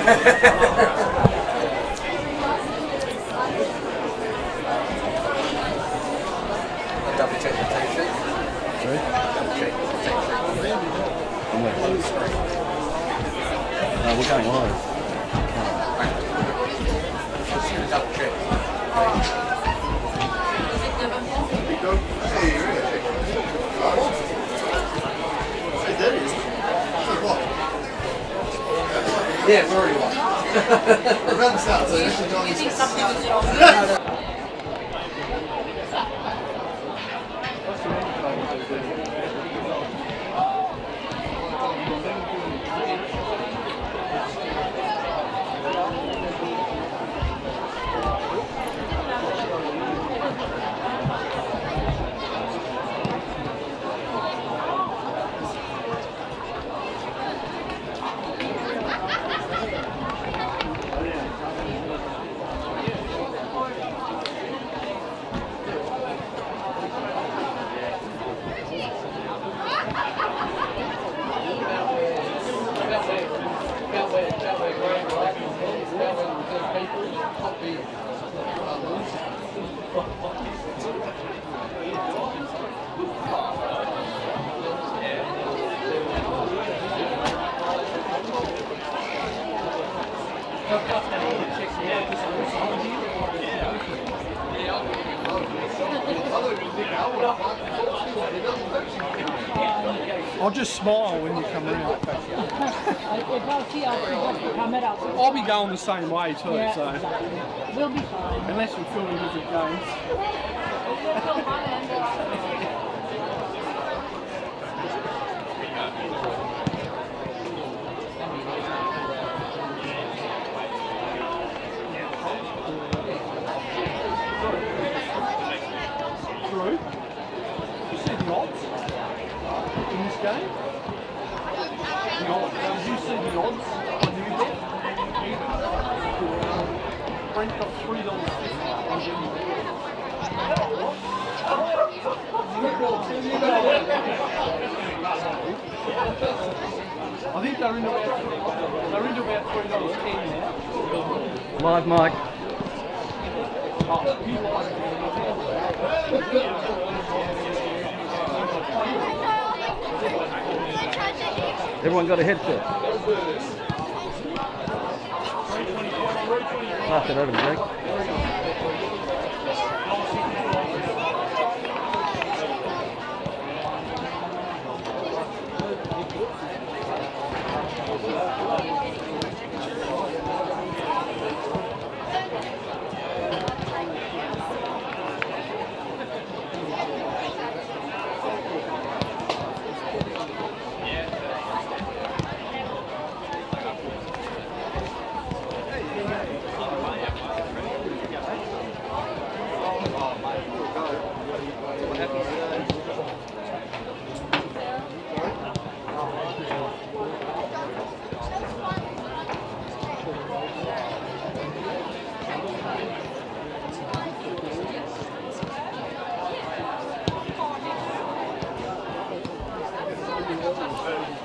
Double check the t-shirt. Sorry? Double check the t-shirt. We're going live. Double check. Yeah, it's already won. We're about to start, so you should join us. I'll just smile when you come around. I'll be going the same way too, so we'll be fine. Unless we're filming different games. Drew, you see the odds in this game? The odds. Did you see the odds on Newbet? Brent got $3.50 on Newbet. I think they're into about $3.10 now. Live mic. Everyone got a headset. Pass it over to Jake.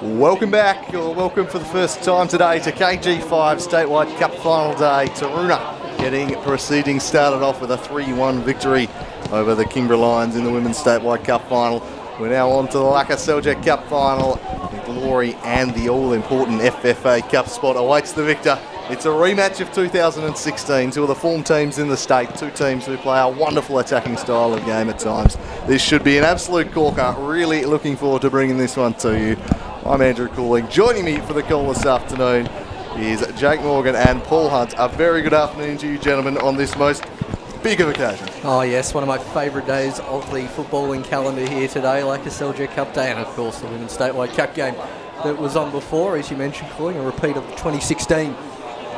Welcome back, or welcome for the first time today to KG5 Statewide Cup Final Day. Taroona proceeding started off with a 3-1 victory over the Kimbra Lions in the Women's Statewide Cup Final. We're now on to the Lakoseljac Cup Final. The glory and the all-important FFA Cup spot awaits the victor. It's a rematch of 2016, two of the form teams in the state, two teams who play a wonderful attacking style of game at times. This should be an absolute corker. Really looking forward to bringing this one to you. I'm Andrew Cooling. Joining me for the call this afternoon is Jake Morgan and Paul Hunt. A very good afternoon to you gentlemen on this most big of occasion. Oh yes, one of my favourite days of the footballing calendar here today, Lakoseljac Cup Day, and of course the Women's Statewide Cup game that was on before, as you mentioned, Cooling, a repeat of the 2016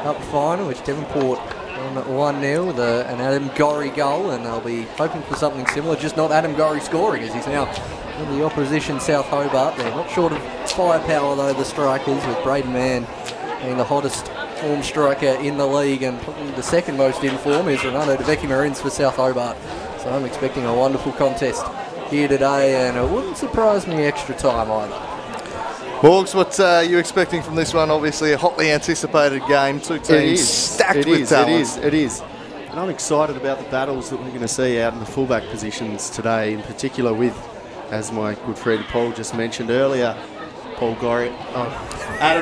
Cup Final, which Devonport won 1-0 with an Adam Gorry goal, and they'll be hoping for something similar, just not Adam Gorry scoring, as he's now in the opposition South Hobart. They're not short of firepower though, the strikers, with Braden Mann being the hottest form striker in the league, and probably the second most in form is Renato De Vecchi Marins for South Hobart. So I'm expecting a wonderful contest here today, and it wouldn't surprise me extra time either. Morgs, what are you expecting from this one? Obviously a hotly anticipated game. Two teams stacked with talent. It is. And I'm excited about the battles that we're going to see out in the fullback positions today, in particular with, as my good friend Paul just mentioned earlier, Adam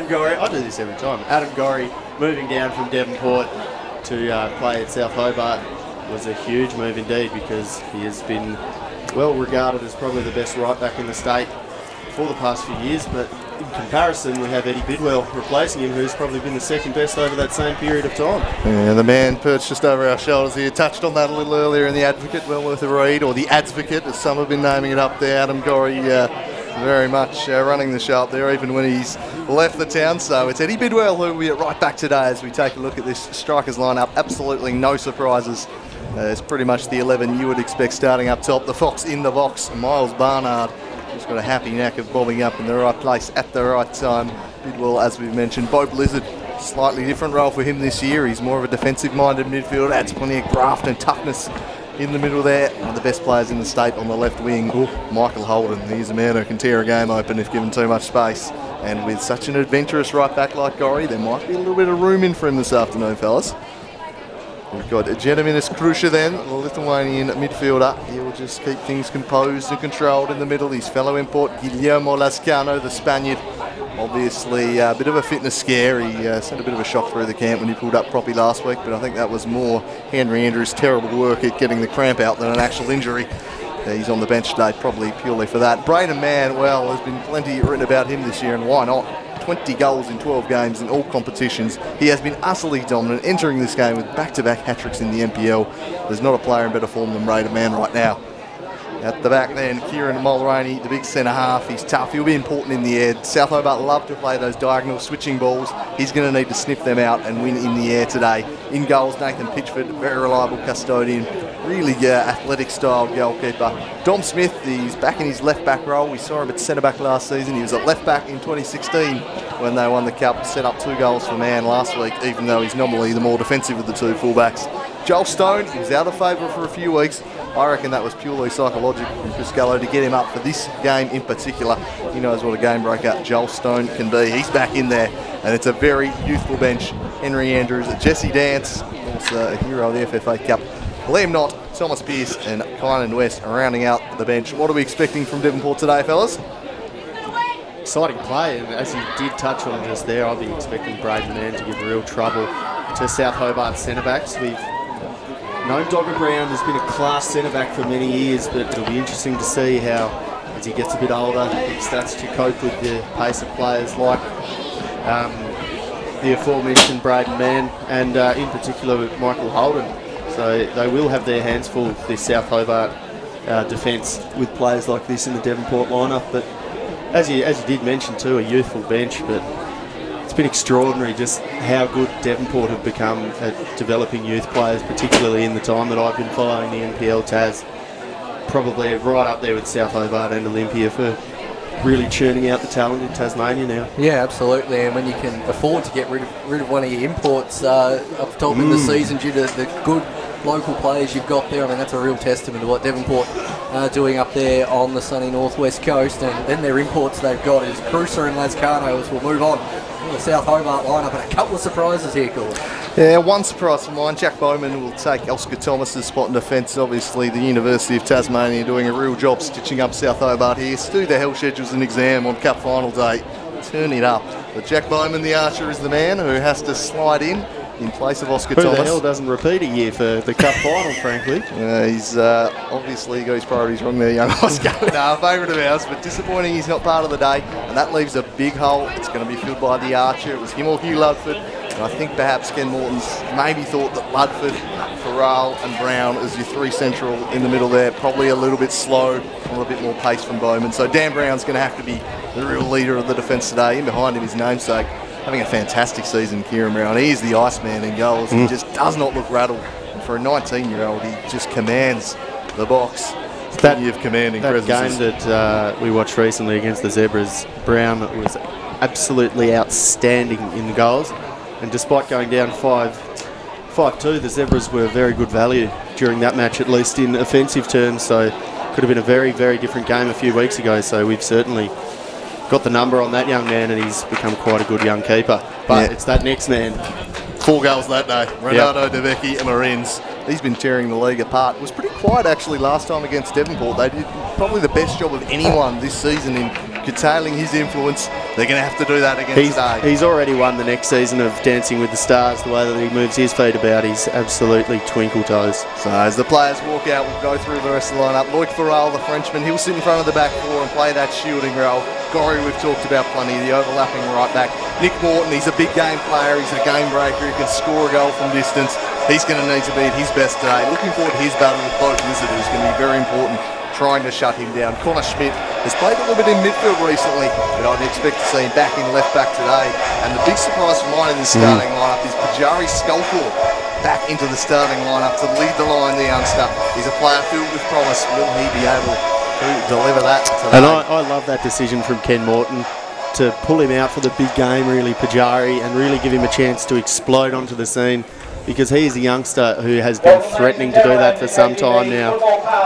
Gorry. I do this every time. Adam Gorry moving down from Devonport to play at South Hobart was a huge move indeed, because he has been well regarded as probably the best right back in the state for the past few years. But in comparison, we have Eddie Bidwell replacing him, who's probably been the second best over that same period of time. Yeah, the man perched just over our shoulders here. Touched on that a little earlier in the Advocate, well worth a read, or the Advocate, as some have been naming it up there. Adam Gorry very much running the show up there, even when he's left the town. So it's Eddie Bidwell who will be at right back today as we take a look at this strikers lineup. Absolutely no surprises. It's pretty much the 11 you would expect starting up top. The Fox in the box, Miles Barnard. He's got a happy knack of bobbing up in the right place at the right time. Bidwell, as we've mentioned, Bo Blizzard, slightly different role for him this year. He's more of a defensive-minded midfielder, adds plenty of graft and toughness in the middle there. One of the best players in the state on the left wing, Michael Holden. He's a man who can tear a game open if given too much space. And with such an adventurous right back like Gorry, there might be a little bit of room in for him this afternoon, fellas. We've got Gediminas Krusha then, the Lithuanian midfielder. He will just keep things composed and controlled in the middle. His fellow import, Guillermo Lascano, the Spaniard. Obviously a bit of a fitness scare. He sent a bit of a shock through the camp when he pulled up properly last week, but I think that was more Henry Andrews' terrible work at getting the cramp out than an actual injury. He's on the bench today probably purely for that. Braden Mann, well, there's been plenty written about him this year, and why not? 20 goals in 12 games in all competitions. He has been utterly dominant, entering this game with back-to-back hat-tricks in the NPL. There's not a player in better form than Braden Mann right now. At the back then, Kieran Mulroney, the big centre half. He's tough. He'll be important in the air. South Hobart love to play those diagonal switching balls. He's going to need to sniff them out and win in the air today. In goals, Nathan Pitchford, very reliable custodian. Really athletic style goalkeeper. Dom Smith, he's back in his left back role. We saw him at centre back last season. He was at left back in 2016 when they won the Cup. Set up 2 goals for Man last week, even though he's nominally the more defensive of the 2 fullbacks. Joel Stone, he was out of favour for a few weeks. I reckon that was purely psychological from Piscallo to get him up for this game in particular. He knows what a game breaker Joel Stone can be. He's back in there, and it's a very youthful bench. Henry Andrews, Jesse Dance, also a hero of the FFA Cup. Liam Knott, Thomas Pearce, and Kynan West rounding out the bench. What are we expecting from Devonport today, fellas? Exciting play, and as you did touch on just there, I'll be expecting Braden Mann to give real trouble to South Hobart centre-backs. We've known Dogger Brown has been a class centre-back for many years, but it'll be interesting to see how, as he gets a bit older, he starts to cope with the pace of players like the aforementioned Braden Mann, and in particular with Michael Holden. So they will have their hands full with this South Hobart defence with players like this in the Devonport lineup. But as you did mention too, a youthful bench, but it's been extraordinary just how good Devonport have become at developing youth players, particularly in the time that I've been following the NPL Tas. Probably right up there with South Hobart and Olympia for really churning out the talent in Tasmania now. Yeah, absolutely. And when you can afford to get rid of one of your imports up top in the season due to the good local players you've got there, I mean, that's a real testament to what Devonport are doing up there on the sunny northwest coast. And then their imports they've got is Cruiser and Lascano, as we'll move on to the South Hobart lineup, and a couple of surprises here, Cool. Yeah, one surprise for mine. Jack Bowman will take Oscar Thomas's spot in defence. Obviously, the University of Tasmania doing a real job stitching up South Hobart here. Stu the Hell schedules an exam on Cup Final day. Turn it up. But Jack Bowman, the archer, is the man who has to slide in place of Oscar Thomas. Who the hell doesn't repeat a year for the Cup Final, frankly? He's obviously got his priorities wrong there, young Oscar. No, favourite of ours, but disappointing he's not part of the day. And that leaves a big hole. It's going to be filled by the archer. It was him or Hugh Ludford. And I think perhaps Ken Morton's maybe thought that Ludford, Farrell and Brown as your 3 central in the middle there, probably a little bit slow, a little bit more pace from Bowman. So Dan Brown's going to have to be the real leader of the defence today. In behind him, his namesake, having a fantastic season, Kieran Brown. He is the Iceman in goals. He just does not look rattled. And for a 19-year-old, he just commands the box. Plenty of commanding presences. Game that we watched recently against the Zebras, Brown was absolutely outstanding in the goals. And despite going down 5-2, the Zebras were very good value during that match, at least in offensive terms. So could have been a very, very different game a few weeks ago. So we've certainly got the number on that young man, and he's become quite a good young keeper. But it's that next man. 4 goals that day. Ronaldo, Devecchi and Marins. He's been tearing the league apart. It was pretty quiet actually last time against Devonport. They did probably the best job of anyone this season in curtailing his influence. They're going to have to do that again today. He's already won the next season of Dancing with the Stars. The way that he moves his feet about, he's absolutely twinkle toes. So as the players walk out, we'll go through the rest of the lineup. Loic Farrell, the Frenchman, he'll sit in front of the back four and play that shielding role. Gorry, we've talked about plenty, the overlapping right back. Nick Morton, he's a big game player, he's a game breaker, he can score a goal from distance. He's going to need to be at his best today. Looking forward to his battle with both visitors, going to be very important, trying to shut him down. Connor Schmidt has played a little bit in midfield recently, but I'd expect to see him back in left back today. And the big surprise for mine in the starting lineup is Pajari Sculthorpe back into the starting lineup to lead the line, the youngster. He's a player filled with promise. Will he be able to deliver that today? And I love that decision from Ken Morton to pull him out for the big game, really, Pajari, and really give him a chance to explode onto the scene, because he is a youngster who has been threatening to do that for some time now,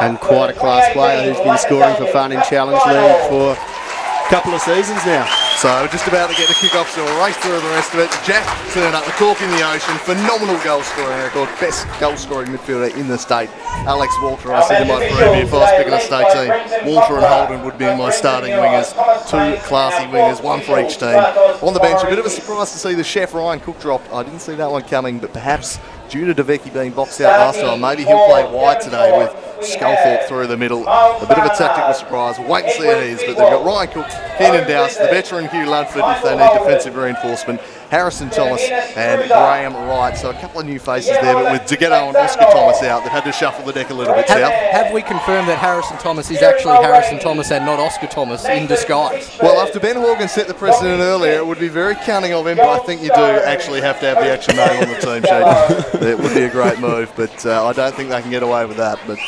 and quite a class player who's been scoring for fun in Challenge League for a couple of seasons now. So just about to get the kick-off, so we'll race through the rest of it. Jack Turner, the cork in the ocean, phenomenal goal-scoring record, best goal-scoring midfielder in the state. Alex Walter, I said in my preview, if I was picking a state team, Walter and Holden would be my starting wingers. 2 classy wingers, 1 for each team. On the bench, a bit of a surprise to see the chef Ryan Cook drop. I didn't see that one coming, but perhaps due to Devecchi being boxed out last time, maybe he'll play wide today with Sculthorpe through the middle. A bit of a tactical surprise. We'll wait and see how it is, but they've got Ryan Cook, Keenan Dowse, the veteran Hugh Ludford if they need defensive reinforcement, Harrison Thomas and Graham Wright. So a couple of new faces there, but with Degetto and Oscar Thomas out, they've had to shuffle the deck a little bit. Have we confirmed that Harrison Thomas is actually Harrison Thomas and not Oscar Thomas in disguise? Well, after Ben Horgan set the precedent earlier, it would be very cunning of him, but I think you do actually have to have the actual name on the team sheet. It would be a great move, but I don't think they can get away with that. But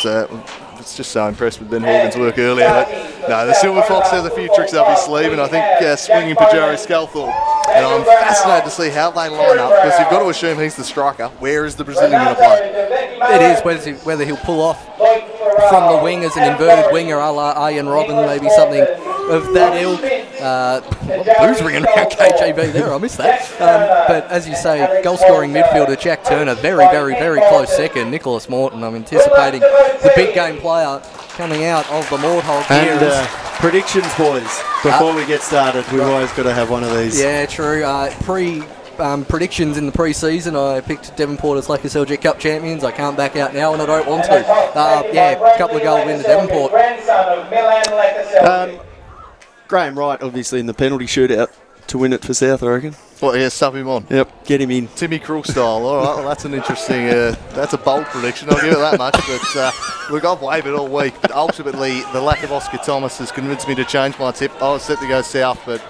it's just so impressed with Ben Horgan's work earlier. But no, the Silver Fox has a few tricks up his sleeve, and I think swinging Pajari Sculthorpe. And I'm fascinated to see how they line up, because you've got to assume he's the striker. Where is the Brazilian going to play? It is whether he'll pull off from the wing as an inverted winger, a la Arjen Robben, maybe something of that ilk. Blues ringing around KJB there, I missed that. But as you say, goal-scoring midfielder Jack Turner, very, very, very close second. Nicholas Morton, I'm anticipating the big game player coming out of the Morthog here. And predictions, boys, before we get started. We've always got to have one of these. Yeah, true. Predictions in the pre-season, I picked Devonport as Lakoseljac Cup champions. I can't back out now, and I don't want to. A couple of goal win to Devonport. Graham Wright, obviously, in the penalty shootout to win it for South, I reckon. Well, yeah, sub him on. Yep, get him in. Timmy Krul style. All right, well, that's an interesting, that's a bold prediction. I'll give it that much. But look, I've wavered all week. But ultimately, the lack of Oscar Thomas has convinced me to change my tip. I was set to go South, but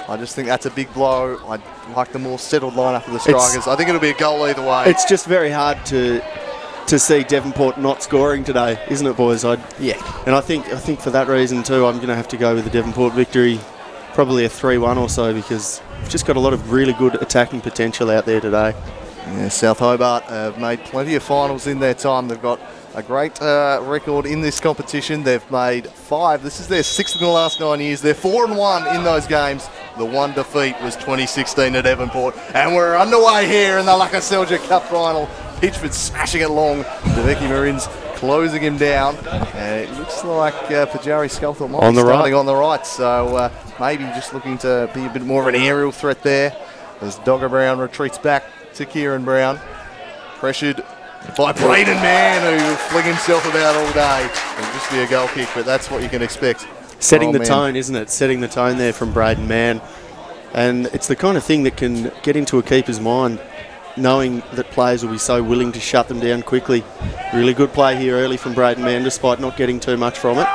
I just think that's a big blow. I like the more settled lineup of the strikers. I think it'll be a goal either way. It's just very hard to see Devonport not scoring today, isn't it, boys? Yeah. And I think for that reason too, I'm going to have to go with the Devonport victory, probably a 3-1 or so, because we've just got a lot of really good attacking potential out there today. Yeah, South Hobart have made plenty of finals in their time. They've got a great record in this competition. They've made 5. This is their 6th in the last 9 years. They're 4-1 in those games. The one defeat was 2016 at Devonport. And we're underway here in the Lakoseljac Cup Final. Pitchford smashing it long. Devecchi Marins closing him down. And it looks like Pajari Sculthorpe might be starting on the right. So maybe just looking to be a bit more of an aerial threat there. As Dogger Brown retreats back to Kieran Brown. Pressured by Braden Mann, who will fling himself about all day. It'll just be a goal kick, but that's what you can expect. Setting the tone, isn't it? Setting the tone there from Braden Mann. And it's the kind of thing that can get into a keeper's mind, knowing that players will be so willing to shut them down quickly. Really good play here early from Braden Mann, despite not getting too much from it.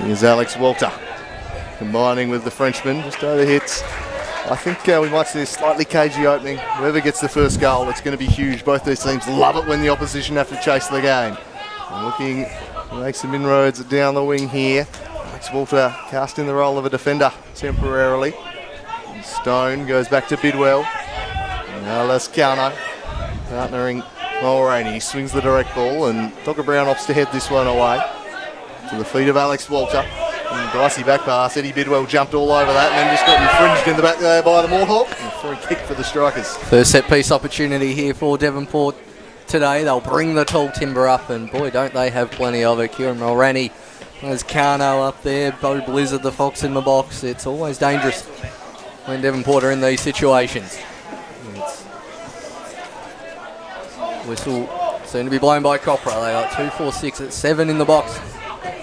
Here's Alex Walter, combining with the Frenchman, just over hits. I think we might see a slightly cagey opening. Whoever gets the first goal, it's going to be huge. Both these teams love it when the opposition have to chase the game. And looking to make some inroads down the wing here. Alex Walter casting the role of a defender temporarily. And Stone goes back to Bidwell. Now Lascano partnering Mulroney. He swings the direct ball, and Dogger Brown opts to head this one away to the feet of Alex Walter. And dicey back pass. Eddie Bidwell jumped all over that and then just got infringed in the back there by the Morthawk. And free kick for the Strikers. First set piece opportunity here for Devonport today. They'll bring the tall timber up, and boy, don't they have plenty of it. Kieran Mulroney, there's Carno up there, Bo Blizzard, the Fox in the box. It's always dangerous when Devonport are in these situations. Whistle soon to be blown by Copra. They got 2-4-6 at 7 in the box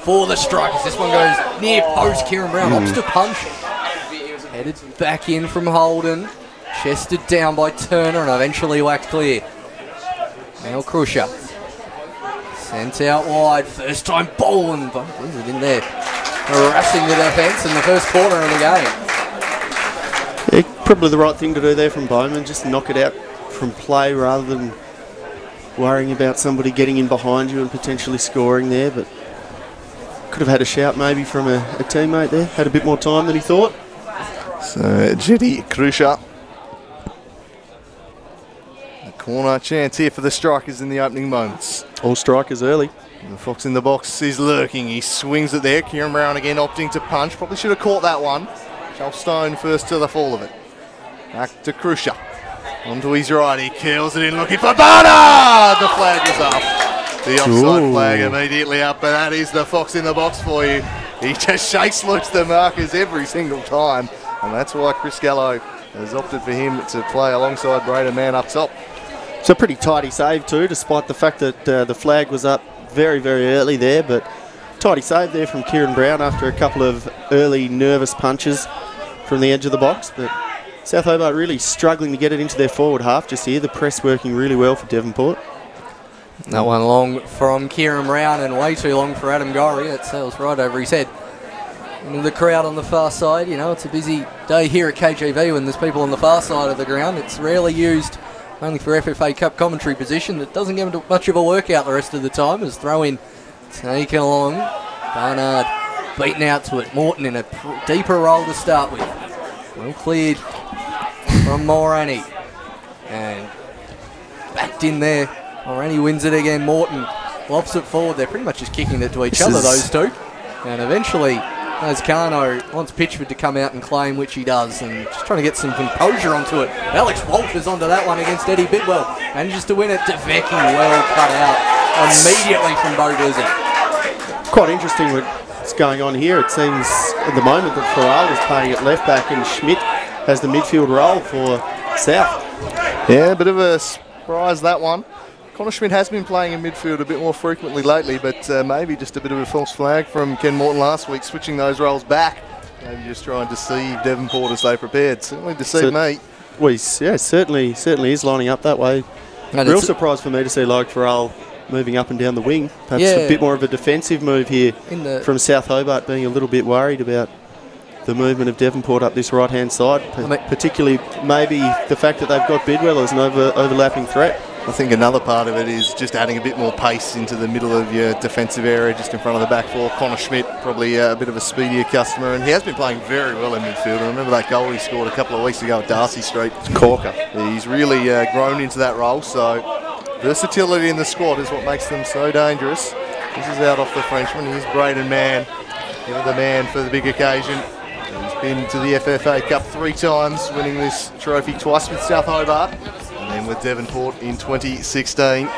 for the Strikers. This one goes near post. Kieran Brown opts to punch. Headed back in from Holden. Chested down by Turner and eventually whacked clear. Now Crusher. Sent out wide. First time ball, and Bo Blizzard in there harassing the defence in the first quarter of the game. Yeah, probably the right thing to do there from Bowman, just knock it out from play rather than worrying about somebody getting in behind you and potentially scoring there, but could have had a shout maybe from a teammate there. Had a bit more time than he thought. So Jetty Crusher. A corner chance here for the Strikers in the opening moments. All strikers early. And the Fox in the box is lurking. He swings it there. Kieran Brown again opting to punch. Probably should have caught that one. Charles Stone first to the fall of it. Back to Crusher. Onto his right. He curls it in looking for Barnard. The flag is up. The offside flag immediately up, but that is the Fox in the box for you. He just shakes loose the markers every single time, and that's why Chris Gallo has opted for him to play alongside Braden Mann up top. It's a pretty tidy save too, despite the fact that the flag was up very, very early there, but tidy save there from Kieran Brown after a couple of early nervous punches from the edge of the box. But South Hobart really struggling to get it into their forward half just here. The press working really well for Devonport. That one long from Kieran Brown and way too long for Adam Gorry. It sails right over his head. And the crowd on the far side, you know, it's a busy day here at KGV when there's people on the far side of the ground. It's rarely used only for FFA Cup commentary position. It doesn't get much of a workout the rest of the time as throw-in taken along. Barnard beaten out to it. Morton in a deeper roll to start with. Well cleared from Mulroney. And backed in there. Mulroney wins it again. Morton lofts it forward. They're pretty much just kicking it to each other, those two. And eventually, as Carno wants Pitchford to come out and claim, which he does, and just trying to get some composure onto it. Alex Walters onto that one against Eddie Bidwell. Manages to win it. DeVecchi well cut out immediately from Bo Blizzard. Quite interesting what's going on here. It seems at the moment that Farrell is playing at left back and Schmidt has the midfield role for South. Yeah, a bit of a surprise, that one. Connor Schmidt has been playing in midfield a bit more frequently lately, but maybe just a bit of a false flag from Ken Morton last week, switching those roles back. Maybe just trying to deceive Devonport as they prepared. Certainly deceived me. Well, certainly is lining up that way. And real surprise for me to see Logan Farrell moving up and down the wing. Perhaps a bit more of a defensive move here from South Hobart, being a little bit worried about the movement of Devonport up this right-hand side, particularly maybe the fact that they've got Bidwell as an overlapping threat. I think another part of it is just adding a bit more pace into the middle of your defensive area, just in front of the back four. Connor Schmidt, probably a bit of a speedier customer, and he has been playing very well in midfield. I remember that goal he scored a couple of weeks ago at Darcy Street. Corker. He's really grown into that role, so versatility in the squad is what makes them so dangerous. This is out off the Frenchman. Here's Braden Mann, the man for the big occasion. He's been to the FFA Cup 3 times, winning this trophy twice with South Hobart. And then with Devonport in 2016.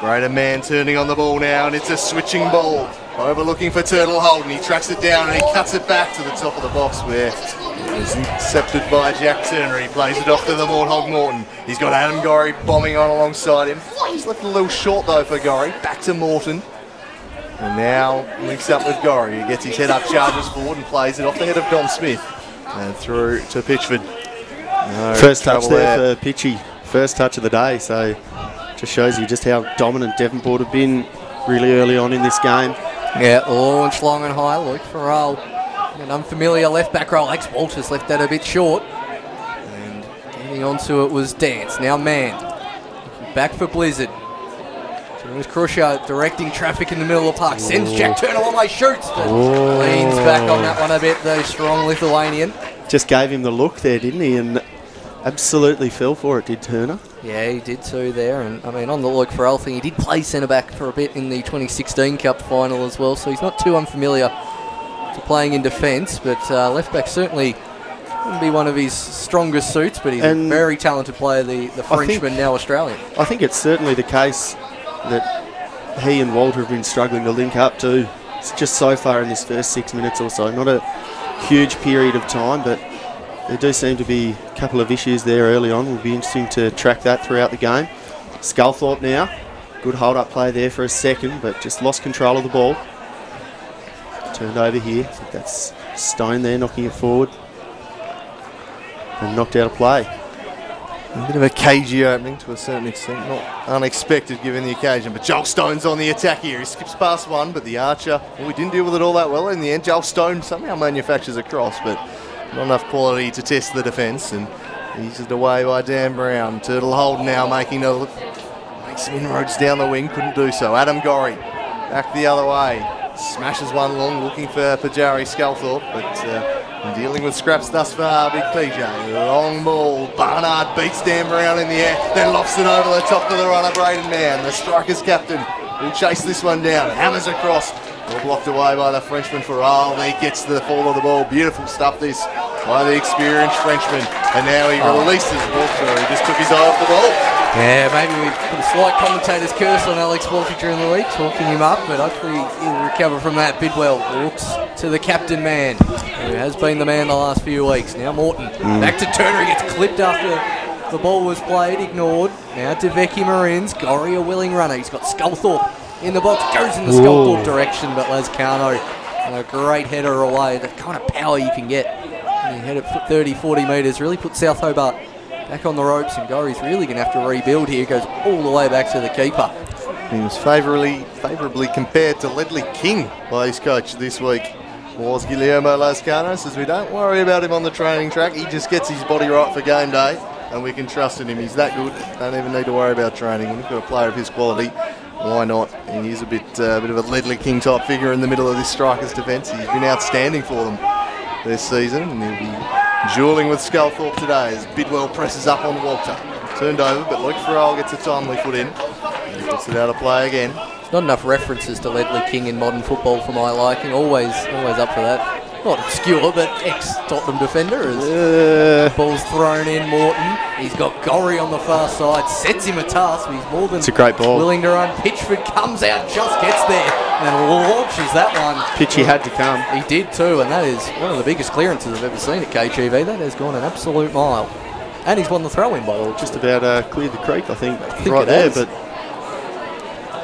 Braden Mann turning on the ball now, and it's a switching ball. Over looking for Turtle Holden. He tracks it down and he cuts it back to the top of the box where it is intercepted by Jack Turner. He plays it off to the Morthog Morton. He's got Adam Gorry bombing on alongside him. He's left it a little short though for Gorry. Back to Morton. And now links up with Gorry. He gets his head up, charges forward and plays it off the head of Dom Smith. And through to Pitchford. No First touch there for Pitchy. First touch of the day, so just shows you just how dominant Devonport have been really early on in this game. Yeah, launch long and high. Luke Farrell, an unfamiliar left back row. Alex Walters left that a bit short. And getting onto it was Dance. Now Mann. Back for Blizzard. There's Crusher directing traffic in the middle of the park. Sends Jack Turner long way, shoots. Leans back on that one a bit, the strong Lithuanian. Just gave him the look there, didn't he? And absolutely fell for it, did Turner. Yeah, he did too there. And I mean, on the Luke Farrell thing, he did play centre back for a bit in the 2016 Cup Final as well, so he's not too unfamiliar to playing in defence, but left back certainly wouldn't be one of his strongest suits, but he's a very talented player, the Frenchman, now Australian. I think it's certainly the case that he and Walter have been struggling to link up too. It's just so far in this first 6 minutes or so. Not a huge period of time, but there do seem to be a couple of issues there early on. It will be interesting to track that throughout the game. Sculthorpe now. Good hold-up play there for a second, but just lost control of the ball. Turned over here. I think that's Stone there knocking it forward. And knocked out of play. A bit of a cagey opening to a certain extent, not unexpected given the occasion, but Joel Stone's on the attack here. He skips past one, but the Archer, well, we didn't deal with it all that well in the end. Joel Stone somehow manufactures a cross, but not enough quality to test the defence, and eased away by Dan Brown. Turtle Hold now making some inroads down the wing, couldn't do so. Adam Gorry back the other way, smashes one long, looking for Pajari Sculthorpe, but dealing with scraps thus far, Big PJ. Long ball, Barnard beats Dan Brown in the air, then lofts it over the top of the runner, Braden Mann. The Strikers captain will chase this one down, hammers across, all blocked away by the Frenchman for He gets the fall of the ball. Beautiful stuff this by the experienced Frenchman. And now he releases Walter. He just took his eye off the ball. Yeah, maybe we put a slight commentator's curse on Alex Walter during the week, talking him up, but hopefully he'll recover from that. Bidwell walks to the captain man, who has been the man the last few weeks. Now Morton, back to Turner, he gets clipped after the ball was played, ignored. Now to Vecchi Marins, Gorry a willing runner. He's got Sculthorpe in the box, goes in the Sculthorpe direction, but Lascano, a great header away. The kind of power you can get when you head at 30, 40 metres really put South Hobart back on the ropes, and Gorry's really going to have to rebuild here. Goes all the way back to the keeper. He was favourably compared to Ledley King by his coach this week. Was Guillermo Lascano, says we don't worry about him on the training track. He just gets his body right for game day, and we can trust in him. He's that good. Don't even need to worry about training. When you've got a player of his quality, why not? And he's a bit of a Ledley King type figure in the middle of this Strikers defence. He's been outstanding for them this season, and he'll be duelling with Sculthorpe today as Bidwell presses up on Walter. Turned over, but Luke Farrell gets a timely foot in. And he puts it out of play again. There's not enough references to Ledley King in modern football for my liking. Always up for that. Not obscure, but ex-Tottenham defender. As ball's thrown in, Morton. He's got Gorry on the far side, sets him a task, but he's more than a great ball. Willing to run. Pitchford comes out, just gets there, and launches that one. Pitchy had to come. He did too, and that is one of the biggest clearances I've ever seen at KGV. That has gone an absolute mile. And he's won the throw-in by the way. Just about cleared the creek, I think right there. But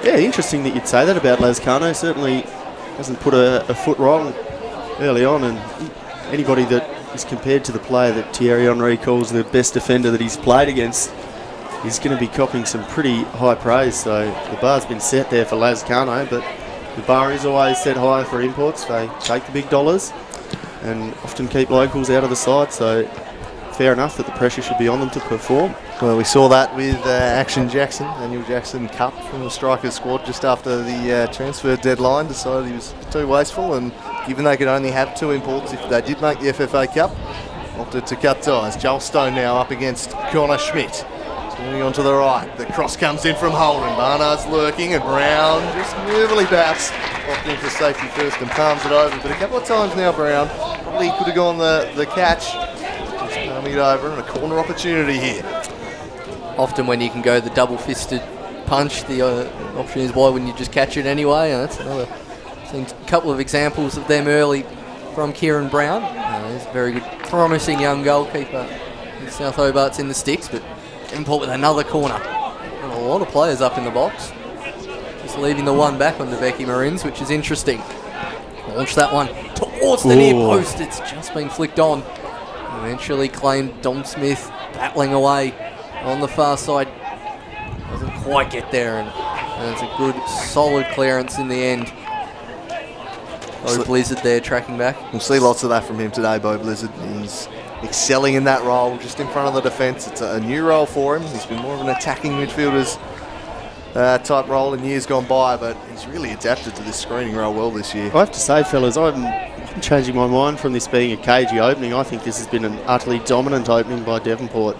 yeah, interesting that you'd say that about Lascano. Certainly hasn't put a foot wrong early on, and anybody that is compared to the player that Thierry Henry calls the best defender that he's played against is going to be copping some pretty high praise. So the bar's been set there for Lascano, but the bar is always set high for imports. They take the big dollars and often keep locals out of the side, so fair enough that the pressure should be on them to perform. Well, we saw that with Action Jackson, Daniel Jackson Cup from the Strikers squad just after the transfer deadline. Decided he was too wasteful, and given they could only have 2 imports if they did make the FFA Cup, opted to cut ties. Joel Stone now up against Connor Schmidt. Turning on to the right, the cross comes in from Holden. Barnard's lurking, and Brown just nervily perhaps opting for safety first and palms it over. But a couple of times now, Brown probably could have gone the catch. Just palming it over, and a corner opportunity here. Often when you can go the double-fisted punch, the option is why wouldn't you just catch it anyway? And that's another. Seen a couple of examples of them early from Kieran Brown. He's a very good, promising young goalkeeper. South Hobart's in the sticks, but Devonport with another corner. And a lot of players up in the box. Just leaving the one back onto Vecchi Marins, which is interesting. Launch that one towards the near post. It's just been flicked on. Eventually claimed Dom Smith battling away on the far side. Doesn't quite get there, and it's a good, solid clearance in the end. Bo Blizzard there tracking back. We'll see lots of that from him today, Bo Blizzard. He's excelling in that role, just in front of the defence. It's a new role for him. He's been more of an attacking midfielder's type role in years gone by, but he's really adapted to this screening role well this year. I have to say, fellas, I'm changing my mind from this being a cagey opening. I think this has been an utterly dominant opening by Devonport.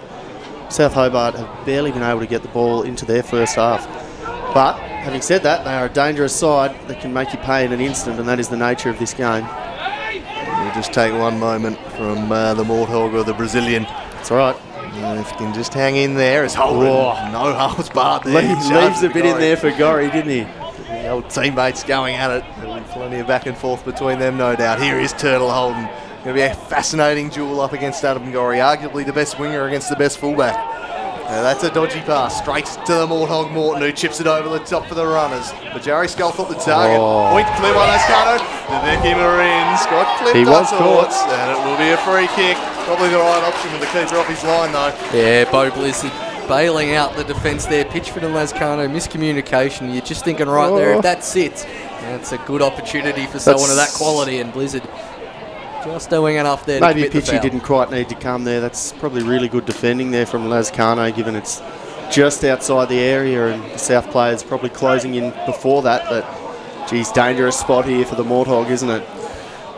South Hobart have barely been able to get the ball into their first half. But having said that, they are a dangerous side that can make you pay in an instant, and that is the nature of this game. just take one moment from the Morthog or the Brazilian. That's right. If you can just hang in there, as Holden, no holds barred there. Leaves a bit in there for Gorry, didn't he? The old teammates going at it. There'll be plenty of back and forth between them, no doubt. Here is Turtle Holden. Going to be a fascinating duel up against Adam Gorry, arguably the best winger against the best fullback. Now that's a dodgy pass, straight to the Morthog Morton, who chips it over the top for the runners. But Jerry Sculthorpe the target. Point clear by Lascano. Vicky Marines got clipped. He was caught. And it will be a free kick. Probably the right option with the keeper off his line though. Yeah, Bo Blizzard bailing out the defence there. Pitchford and Lascano, miscommunication. You're just thinking right there, if that sits, that's a good opportunity for someone of that quality, and Blizzard just doing enough there to maybe commit the Pitchy foul. didn't quite need to come there. That's probably really good defending there from Lascano, given it's just outside the area and the South players probably closing in before that. But, geez, dangerous spot here for the Morthog, isn't it?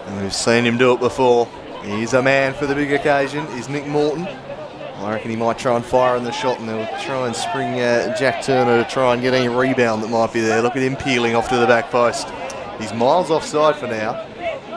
And we've seen him do it before. He's a man for the big occasion, is Nick Morton. I reckon he might try and fire in the shot, and they'll try and spring Jack Turner to try and get any rebound that might be there. Look at him peeling off to the back post. He's miles offside for now.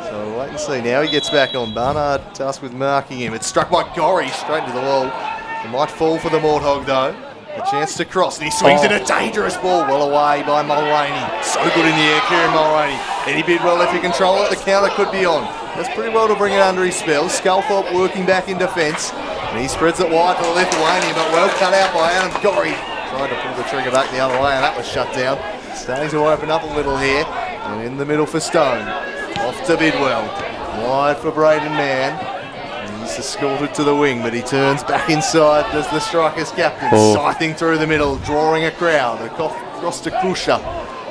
So we'll wait and see. Now he gets back on. Barnard tasked with marking him. It's struck by Gorry straight into the wall. It might fall for the Morthog though. A chance to cross, and he swings in a dangerous ball. Well away by Mulroney. So good in the air, Kieran Mulroney. Eddie Bidwell, if you control it, the counter could be on. That's pretty well to bring it under his spell. Sculthorpe working back in defence. And he spreads it wide to the Lithuanian, but well cut out by Adam Gorry. Tried to pull the trigger back the other way, and that was shut down. Starting to open up a little here. And in the middle for Stone. Off to Bidwell. Wide for Braden Mann. He's escorted to the wing, but he turns back inside as the Strikers captain. Scything through the middle, drawing a crowd. Across to Crusher.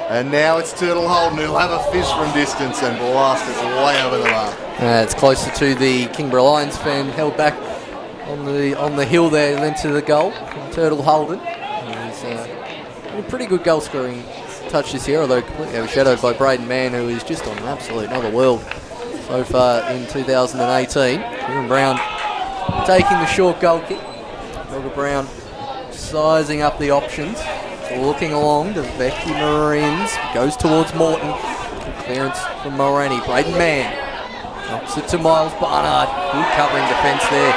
And now it's Turtle Holden, who'll have a fizz from distance and blast it way over the mark. It's closer to the Kingborough Lions fan, held back on the hill there, and then to the goal from Turtle Holden. He's a pretty good goal scoring touch this year, although completely overshadowed by Braden Mann, who is just on an absolute another world so far in 2018. Kieran Brown taking the short goal kick. Robert Brown sizing up the options. Looking along to Becky Marines. Goes towards Morton. Clearance from Mulroney. Braden Mann. Knocks it to Miles Barnard. Good covering defence there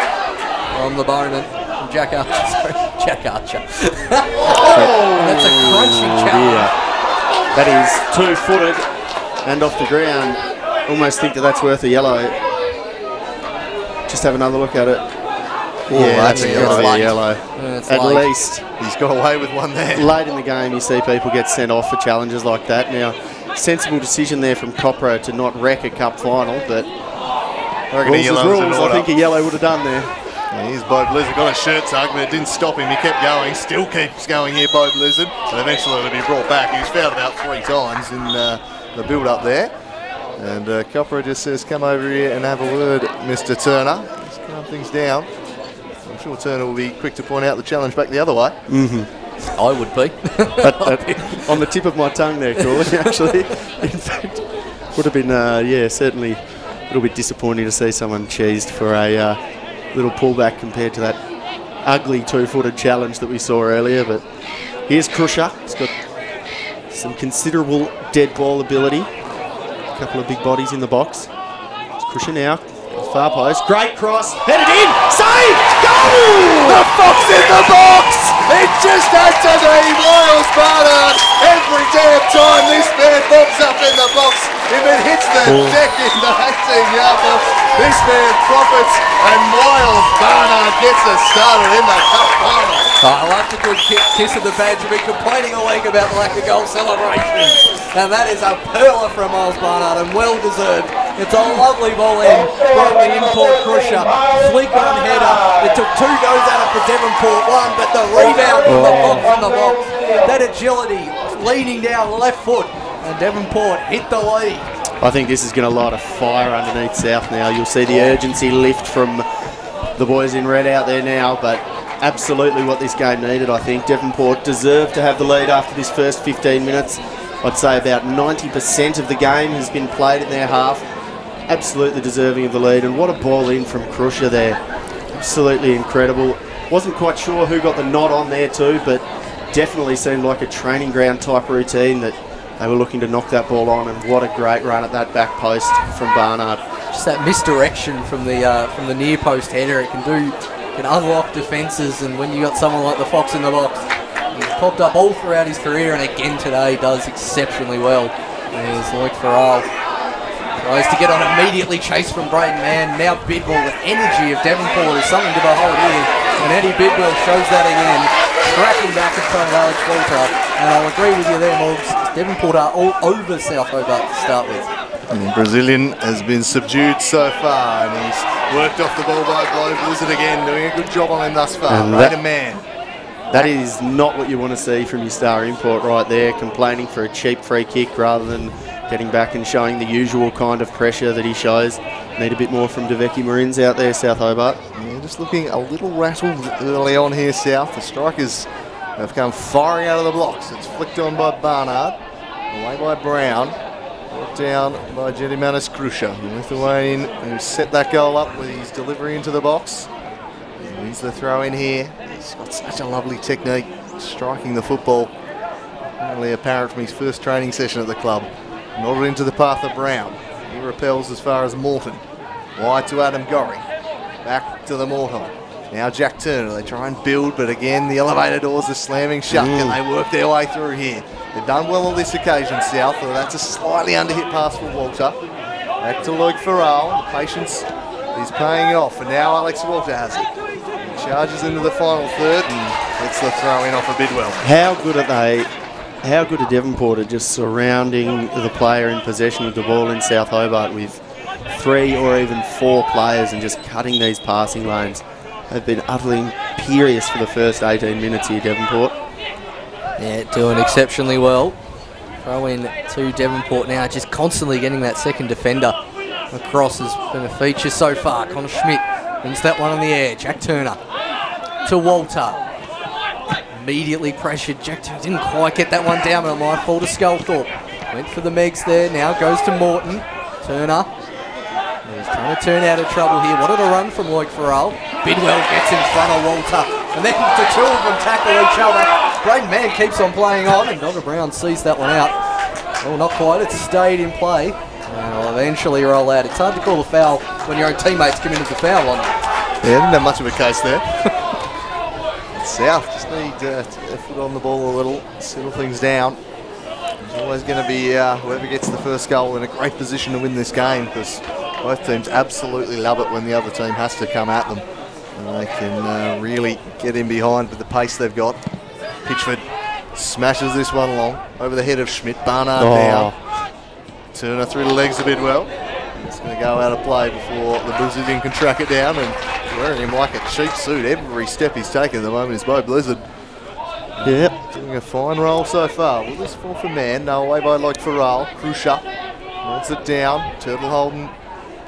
from the Bowman. From Jack Archer. Sorry, Jack Archer. That's a crunching challenge. That is 2-footed and off the ground. Almost think that's worth a yellow. Just have another look at it. That's a yellow. At least. He's got away with one there. Late in the game, you see people get sent off for challenges like that. Now, sensible decision there from Copro to not wreck a cup final, but rules is rules. I think a yellow would have done there. And here's Bo Blizzard, got a shirt tug, but it didn't stop him. He kept going, still keeps going here, Bo Blizzard. And eventually it'll be brought back. He was fouled about 3 times in the build-up there. And Copro just says, come over here and have a word, Mr. Turner. Just calm things down. I'm sure Turner will be quick to point out the challenge back the other way. I would be. On the tip of my tongue there, Cooley, actually. In fact, would have been, certainly a little bit disappointing to see someone cheesed for a little pullback compared to that ugly 2-footed challenge that we saw earlier. But here's Crusher. He's got some considerable dead ball ability. A couple of big bodies in the box. It's Crusher now. Far post, great cross, headed in, saved, goal! The Fox in the box! It just had to be Miles Barnard. Every damn time this man bobs up in the box, if it hits the deck in the 18-yard box, this man profits, and Miles Barnard gets us started in the cup final. I like the good kiss of the badge. We've been complaining all week about the lack of goal celebrations. And that is a pearler from Miles Barnard, and well deserved. It's a lovely ball in from the import Crusher. Flick on header. It took 2 goes at it for Devonport, 1, but the rebound from the Fox in the box. That agility, leaning down the left foot, and Devonport hit the lead. I think this is going to light a fire underneath South now. You'll see the urgency lift from the boys in red out there now, but absolutely what this game needed, I think. Devonport deserved to have the lead after this first 15 minutes. I'd say about 90% of the game has been played in their half. Absolutely deserving of the lead, and what a ball in from Crusher there. Absolutely incredible. Wasn't quite sure who got the nod on there too, but definitely seemed like a training ground type routine that they were looking to knock that ball on, and what a great run at that back post from Barnard. just that misdirection from the near post header. It can unlock defences, and when you got someone like the Fox in the box, he's popped up all throughout his career, and again today does exceptionally well. There's Loic Farrell. Tries to get on immediately, chased from Braden Mann. Now Bidwell, the energy of Devonport is something to behold here. And Eddie Bidwell shows that again, tracking back in front of Alex Walter. And I'll agree with you there, Morgs. Devonport are all over South Hobart to start with. And the Brazilian has been subdued so far, and he's worked off the ball by Globe Blizzard again, doing a good job on him thus far. Braden Mann. That is not what you want to see from your star import right there, complaining for a cheap free kick rather than getting back and showing the usual kind of pressure that he shows. Need a bit more from Deveki Marins out there, South Hobart. Yeah, just looking a little rattled early on here, South. The strikers have come firing out of the blocks. It's flicked on by Barnard, away by Brown, brought down by Gedimanis Krusha, the Lithuanian who set that goal up with his delivery into the box. He wins the throw in here. He's got such a lovely technique, striking the football. Apparently apparent from his first training session at the club. Nodded into the path of Brown. He repels as far as Morton. Wide to Adam Gorry. Back to the Morton. Now Jack Turner. They try and build, but again the elevator doors are slamming shut. Can they work their way through here? They've done well on this occasion, South. Though that's a slightly underhit pass for Walter. Back to Loic Farrell. The patience is paying off, and now Alex Walter has it. He charges into the final third and gets the throw in off of Bidwell. How good are they? How good are Devonport at just surrounding the player in possession of the ball in South Hobart with 3 or even 4 players and just cutting these passing lanes. They've been utterly imperious for the first 18 minutes here, Devonport. Yeah, doing exceptionally well. Throw in to Devonport now, just constantly getting that second defender across has been a feature so far. Connor Schmidt wins that one on the air. Jack Turner to Walter. Immediately pressured. Jack Turner didn't quite get that one down, but it might fall to Sculthorpe. Went for the Megs there, now goes to Morton. Turner. He's trying to turn out of trouble here. What a run from Loic Farrell. Bidwell gets in front of Walter. And then the two of them tackle each other. Braden Mann keeps on playing on, and Dogger Brown sees that one out. Well, not quite. It's stayed in play. And will eventually roll out. It's hard to call a foul when your own teammates come into the foul line. Yeah, didn't have much of a case there. South just need to foot on the ball a little, settle things down. There's always going to be whoever gets the first goal in a great position to win this game, because both teams absolutely love it when the other team has to come at them. And they can really get in behind with the pace they've got. Pitchford smashes this one along over the head of Schmidt. Barnard down. Turner through the legs a bit well. It's going to go out of play before the Brazilian can track it down, and wearing him like a cheap suit every step he's taken at the moment is Bo Blizzard. Yep. Doing a fine roll so far. Will this fall for man? No, away by Loic Farrell. Krusha holds it down. Turtle Holden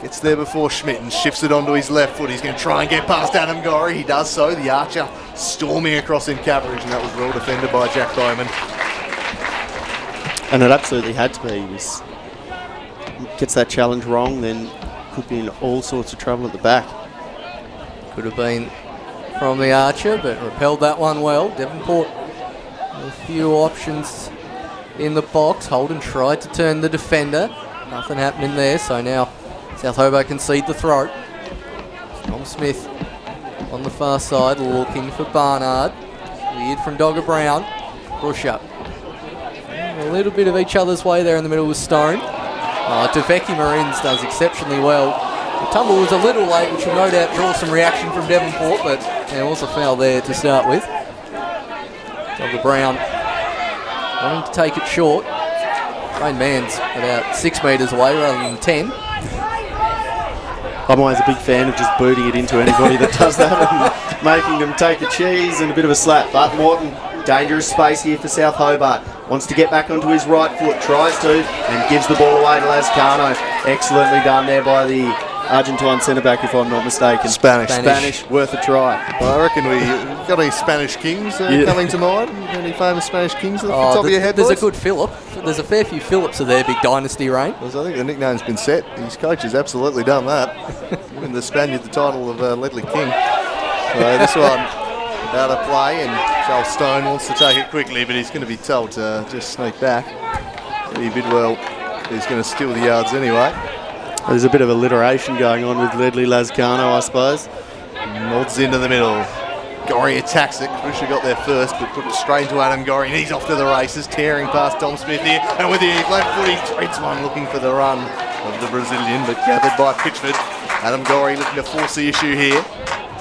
gets there before Schmidt and shifts it onto his left foot. He's going to try and get past Adam Gorry. He does so. The Archer storming across in coverage, and that was well defended by Jack Bowman. And it absolutely had to be. He gets that challenge wrong, then could be in all sorts of trouble at the back. Could have been from the Archer, but repelled that one well. Devonport, a few options in the box. Holden tried to turn the defender. Nothing happening there, so now South Hobart concede the throw. Tom Smith on the far side, looking for Barnard. Cleared from Dogger Brown. Push up. A little bit of each other's way there in the middle with Stone. Deveki Marins does exceptionally well. The tumble was a little late, which will no doubt draw some reaction from Devonport, but there was a foul there to start with. Dogger Brown wanting to take it short. Braden Mann's about 6 metres away rather than 10. I'm always a big fan of just booting it into anybody that does that and making them take a cheese and a bit of a slap. But Morton, dangerous space here for South Hobart. Wants to get back onto his right foot, tries to, and gives the ball away to Lascano. Excellently done there by the Argentine centre-back, if I'm not mistaken. Spanish, worth a try. Well, I reckon we got any Spanish kings coming to mind? Any famous Spanish kings at the top of your head, There's boys? a good Philip. There's a fair few Phillips of their big dynasty reign. Well, I think the nickname's been set. His coach has absolutely done that. Giving the Spaniard the title of Ledley King. So this one out of play, and Joel Stone wants to take it quickly, but he's going to be told to just sneak back. Eddie Bidwell is going to steal the yards anyway. There's a bit of alliteration going on with Ledley Lascano, I suppose. Nods into the middle. Gorry attacks it. Krusha got there first, but put it straight into Adam Gorry. And he's off to the races, tearing past Dom Smith here. And with his left foot, he threads one, looking for the run of the Brazilian, but gathered by Pitchford. Adam Gorry looking to force the issue here.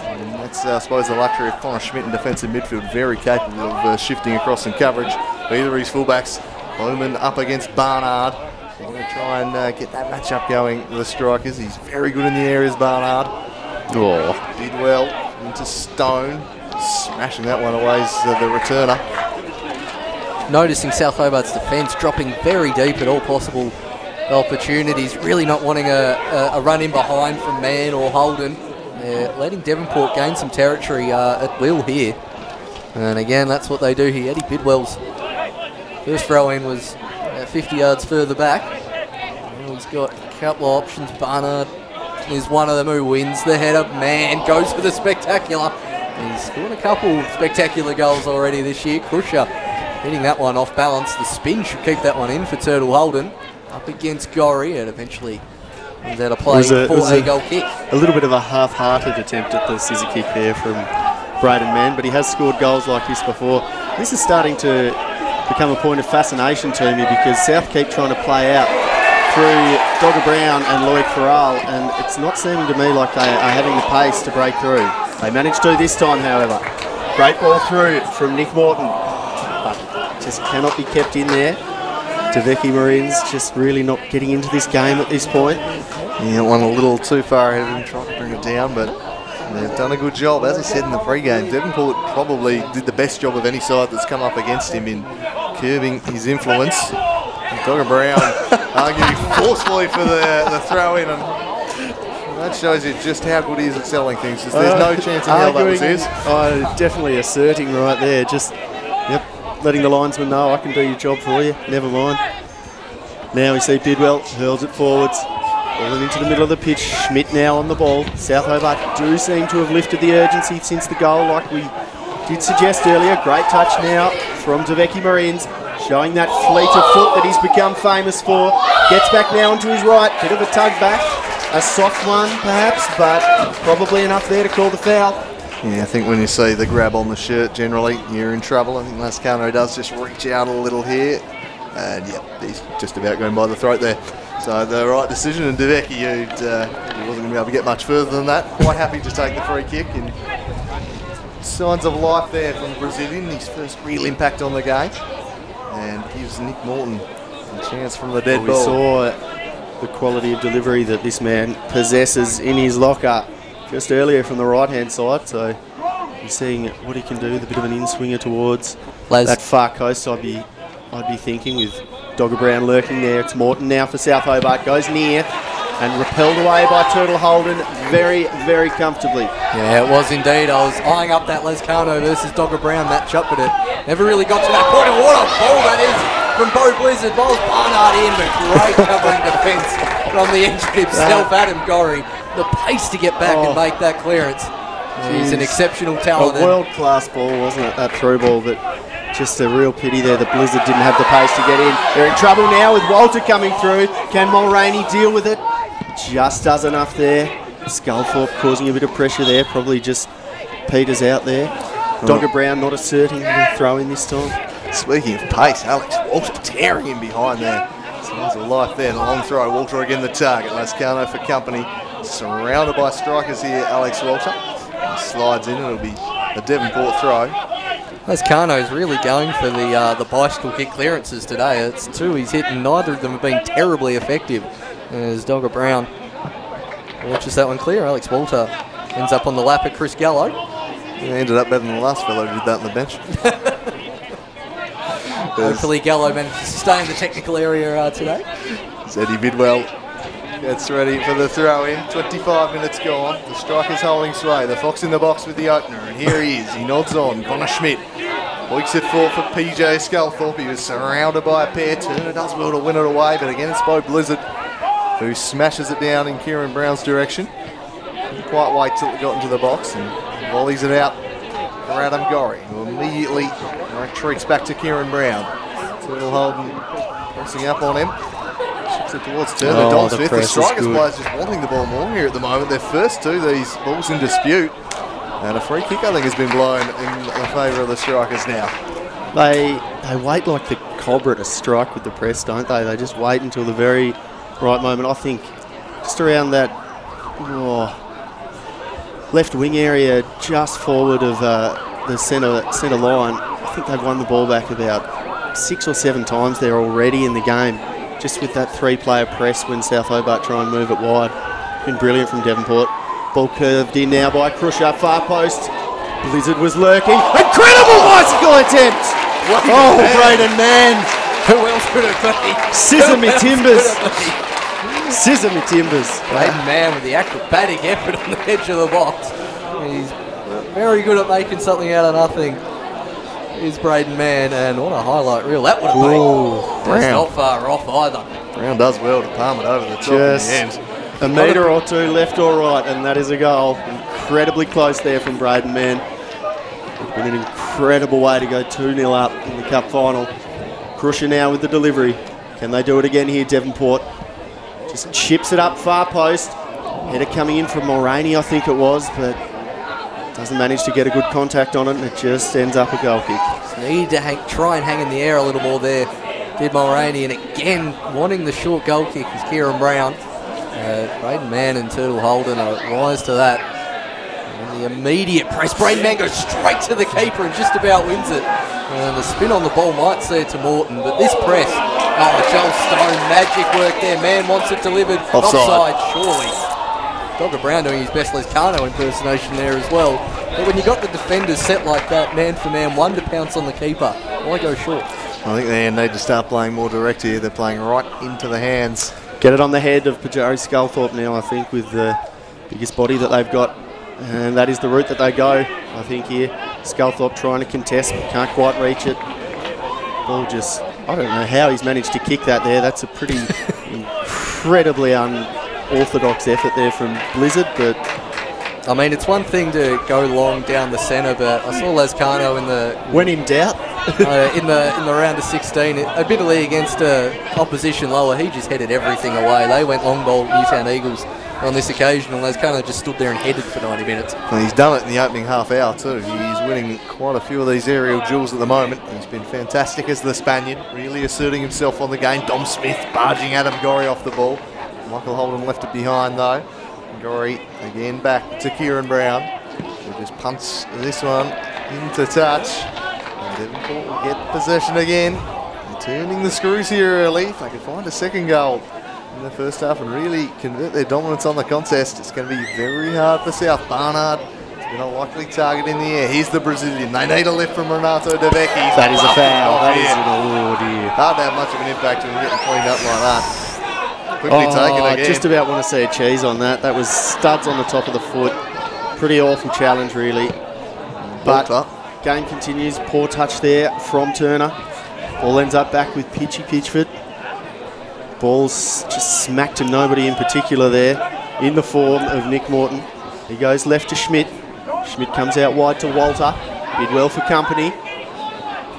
And that's, I suppose, the luxury of Connor Schmidt in defensive midfield. Very capable of shifting across some coverage. Either of his fullbacks, Bowman up against Barnard. They're going to try and get that match-up going, the strikers. He's very good in the areas, Barnard. Oh, Did well into Stone. Smashing that one away as the returner. Noticing South Hobart's defence dropping very deep at all possible opportunities. Really not wanting a run in behind from Mann or Holden. Letting Devonport gain some territory at will here. And again, that's what they do here. Eddie Bidwell's first throw in was 50 yards further back. And he's got a couple of options. Barnard is one of them who wins the header. Man goes for the spectacular. He's scored a couple spectacular goals already this year. Krusha hitting that one off balance. The spin should keep that one in for Turtle Holden. Up against Gorry, and eventually comes out of play for a goal kick. A little bit of a half-hearted attempt at the scissor kick there from Braden Mann, but he has scored goals like this before. This is starting to become a point of fascination to me because South keep trying to play out through Dogger Brown and Lloyd Farrell, and it's not seeming to me like they are having the pace to break through. They managed to this time, however. Great ball through from Nick Morton, but just cannot be kept in there. Deveki Marines just really not getting into this game at this point. Yeah, one a little too far ahead of him, trying to bring it down, but they've done a good job. As I said in the pre-game, Devonport probably did the best job of any side that's come up against him in curbing his influence. Dogger Brown arguing forcefully for the throw-in, and that shows you just how good he is at selling things. There's no chance in hell that was his. Definitely asserting right there. Just, letting the linesman know I can do your job for you. Never mind. Now we see Bidwell hurls it forwards. Falling into the middle of the pitch. Schmidt now on the ball. South Hobart do seem to have lifted the urgency since the goal, like we did suggest earlier. Great touch now from Deveki Marines, showing that fleet of foot that he's become famous for. Gets back now onto his right. Bit of a tug back. A soft one, perhaps, but probably enough there to call the foul. Yeah, I think when you see the grab on the shirt, generally, you're in trouble. I think Lascano does just reach out a little here. And, he's just about going by the throat there. So the right decision, and Deveki, he wasn't going to be able to get much further than that. Quite happy to take the free kick. And signs of life there from the Brazilian. His first real impact on the game. And gives Nick Morton a chance from the dead ball. We saw the quality of delivery that this man possesses in his locker just earlier from the right-hand side. So you're seeing what he can do with a bit of an in-swinger towards that far coast, I'd be thinking, with Dogger Brown lurking there. It's Morton now for South Hobart. Goes near and repelled away by Turtle Holden very, very comfortably. Yeah, it was indeed. I was eyeing up that Lascano versus Dogger Brown matchup, but it never really got to that point. And what a ball that is from Bo Blizzard. Bowls Barnard in, but great covering defence from the engine himself, Adam Gorry. The pace to get back and make that clearance. He's an exceptional talent. A world-class ball, wasn't it, that through ball, but just a real pity there that Blizzard didn't have the pace to get in. They're in trouble now with Walter coming through. Can Mulroney deal with it? Just does enough there. Scullthorpe causing a bit of pressure there, probably just peters out there. Dogger Brown not asserting the throw in this time. Speaking of pace, Alex Walter tearing him behind there. Signs of life there, the long throw. Walter again the target. Lascano for company. Surrounded by strikers here, Alex Walter. He slides in, it'll be a Devonport throw. Lascano's really going for the bicycle kick clearances today. It's two he's hit, and neither of them have been terribly effective. As Dogger Brown watches that one clear. Alex Walter ends up on the lap of Chris Gallo. He ended up better than the last fellow who did that on the bench. Hopefully Gallo managed to stay in the technical area today. Eddie Bidwell gets ready for the throw-in. 25 minutes gone. The striker's holding sway. The Fox in the box with the opener, and here he is. He nods on. Connor Schmidt weeks it for PJ Scullthorpe. He was surrounded by a pair. Turner does well to win it away, but again it's Bo Blizzard who smashes it down in Kieran Brown's direction. Didn't quite wait till it got into the box and volleys it out for Adam Gorry, who immediately retreats back to Kieran Brown. Turtle Holden pressing up on him. it towards Turner. Oh, Dom the Smith, the press is strikers good. players just wanting the ball more here at the moment. Their first two, these balls in dispute. And a free kick, I think, has been blown in favour of the strikers now. They wait like the cobra to strike with the press, don't they? They just wait until the very right moment. I think just around that left wing area, just forward of the centre line, I think they've won the ball back about 6 or 7 times there already in the game, just with that 3-player press when South Hobart try and move it wide. Been brilliant from Devonport. Ball curved in now by Crusher, far post. Blizzard was lurking. Incredible bicycle attempt! Oh, Braden Mann. Who else could it be? Scissor me Who else timbers. could it be? Scissor me timbers. Braden Mann with the acrobatic effort on the edge of the box. He's very good at making something out of nothing. Is Braden Mann, and what a highlight reel that would have been. That's not far off either. Brown does well to palm it over the top Just in the end. a metre or two left or right, and that is a goal. Incredibly close there from Braden Mann. It's been an incredible way to go 2-0 up in the cup final. Crusher now with the delivery. Can they do it again here, Devonport? Just chips it up far post. Header coming in from Mulroney, I think it was, but doesn't manage to get a good contact on it, and it just ends up a goal kick. Just need to try and hang in the air a little more there, did Mulroney, and again wanting the short goal kick is Kieran Brown. Braden Mann and Turtle Holden are rise to that. And the immediate press, Braden Mann goes straight to the keeper and just about wins it. And the spin on the ball might see it to Morton, but this press, Joel Stone, magic work there. Mann wants it delivered. Offside, surely. Dogger Brown doing his best Lescano impersonation there as well. But when you got the defenders set like that, man for man, one to pounce on the keeper, why go short? I think they need to start playing more direct here. They're playing right into the hands. Get it on the head of Pajari Sculthorpe now, I think, with the biggest body that they've got. And that is the route that they go, I think, here. Sculthorpe trying to contest, but can't quite reach it. Ball just, I don't know how he's managed to kick that there. That's a pretty incredibly unorthodox effort there from Blizzard, but I mean, it's one thing to go long down the centre, but I saw Lescano in the when in doubt. in the round of 16, admittedly against opposition lower, he just headed everything away. They went long ball Newtown Eagles on this occasion, and Lescano just stood there and headed for 90 minutes. Well, he's done it in the opening half hour too. He's winning quite a few of these aerial duels at the moment. He's been fantastic as the Spaniard, really asserting himself on the game. Dom Smith barging Adam Gorry off the ball. Michael Holden left it behind though. Gorry again back to Kieran Brown, who just punts this one into touch. And Devonport will get possession again. They're turning the screws here early. If they can find a second goal in the first half and really convert their dominance on the contest, it's going to be very hard for South. Barnard has been a likely target in the air. Here's the Brazilian. They need a lift from Renato De Vecchi. That is a foul. That is oh dear. Hard to have much of an impact when you're getting cleaned up like that. Quickly taken again. Just about want to see a cheese on that. That was studs on the top of the foot. Pretty awful challenge, really. But game continues. Poor touch there from Turner. Ball ends up back with Pitchy Pitchford. Ball's just smacked to nobody in particular there, in the form of Nick Morton. He goes left to Schmidt. Schmidt comes out wide to Walter. Bidwell for company.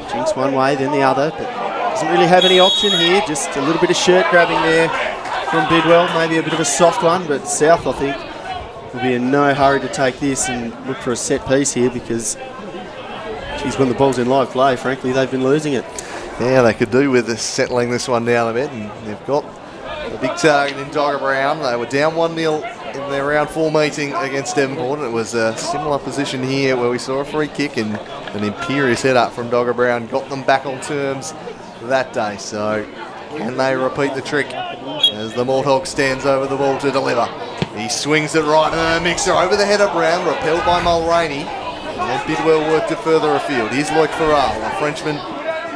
Jinx one way, then the other, but doesn't really have any option here. Just a little bit of shirt grabbing there from Bidwell. Maybe a bit of a soft one, but South, I think, will be in no hurry to take this and look for a set piece here because, geez, when the ball's in live play, frankly, they've been losing it. Yeah, they could do with settling this one down a bit, and they've got a big target in Dogger Brown. They were down 1-0 in their round 4 meeting against Devonport. It was a similar position here where we saw a free kick and an imperious head up from Dogger Brown got them back on terms that day. So can they repeat the trick as the Morthog stands over the ball to deliver? He swings it right in the mixer over the head of Brown, repelled by Mulroney, and then Bidwell worked it further afield. Here's Loic Farrell, a Frenchman,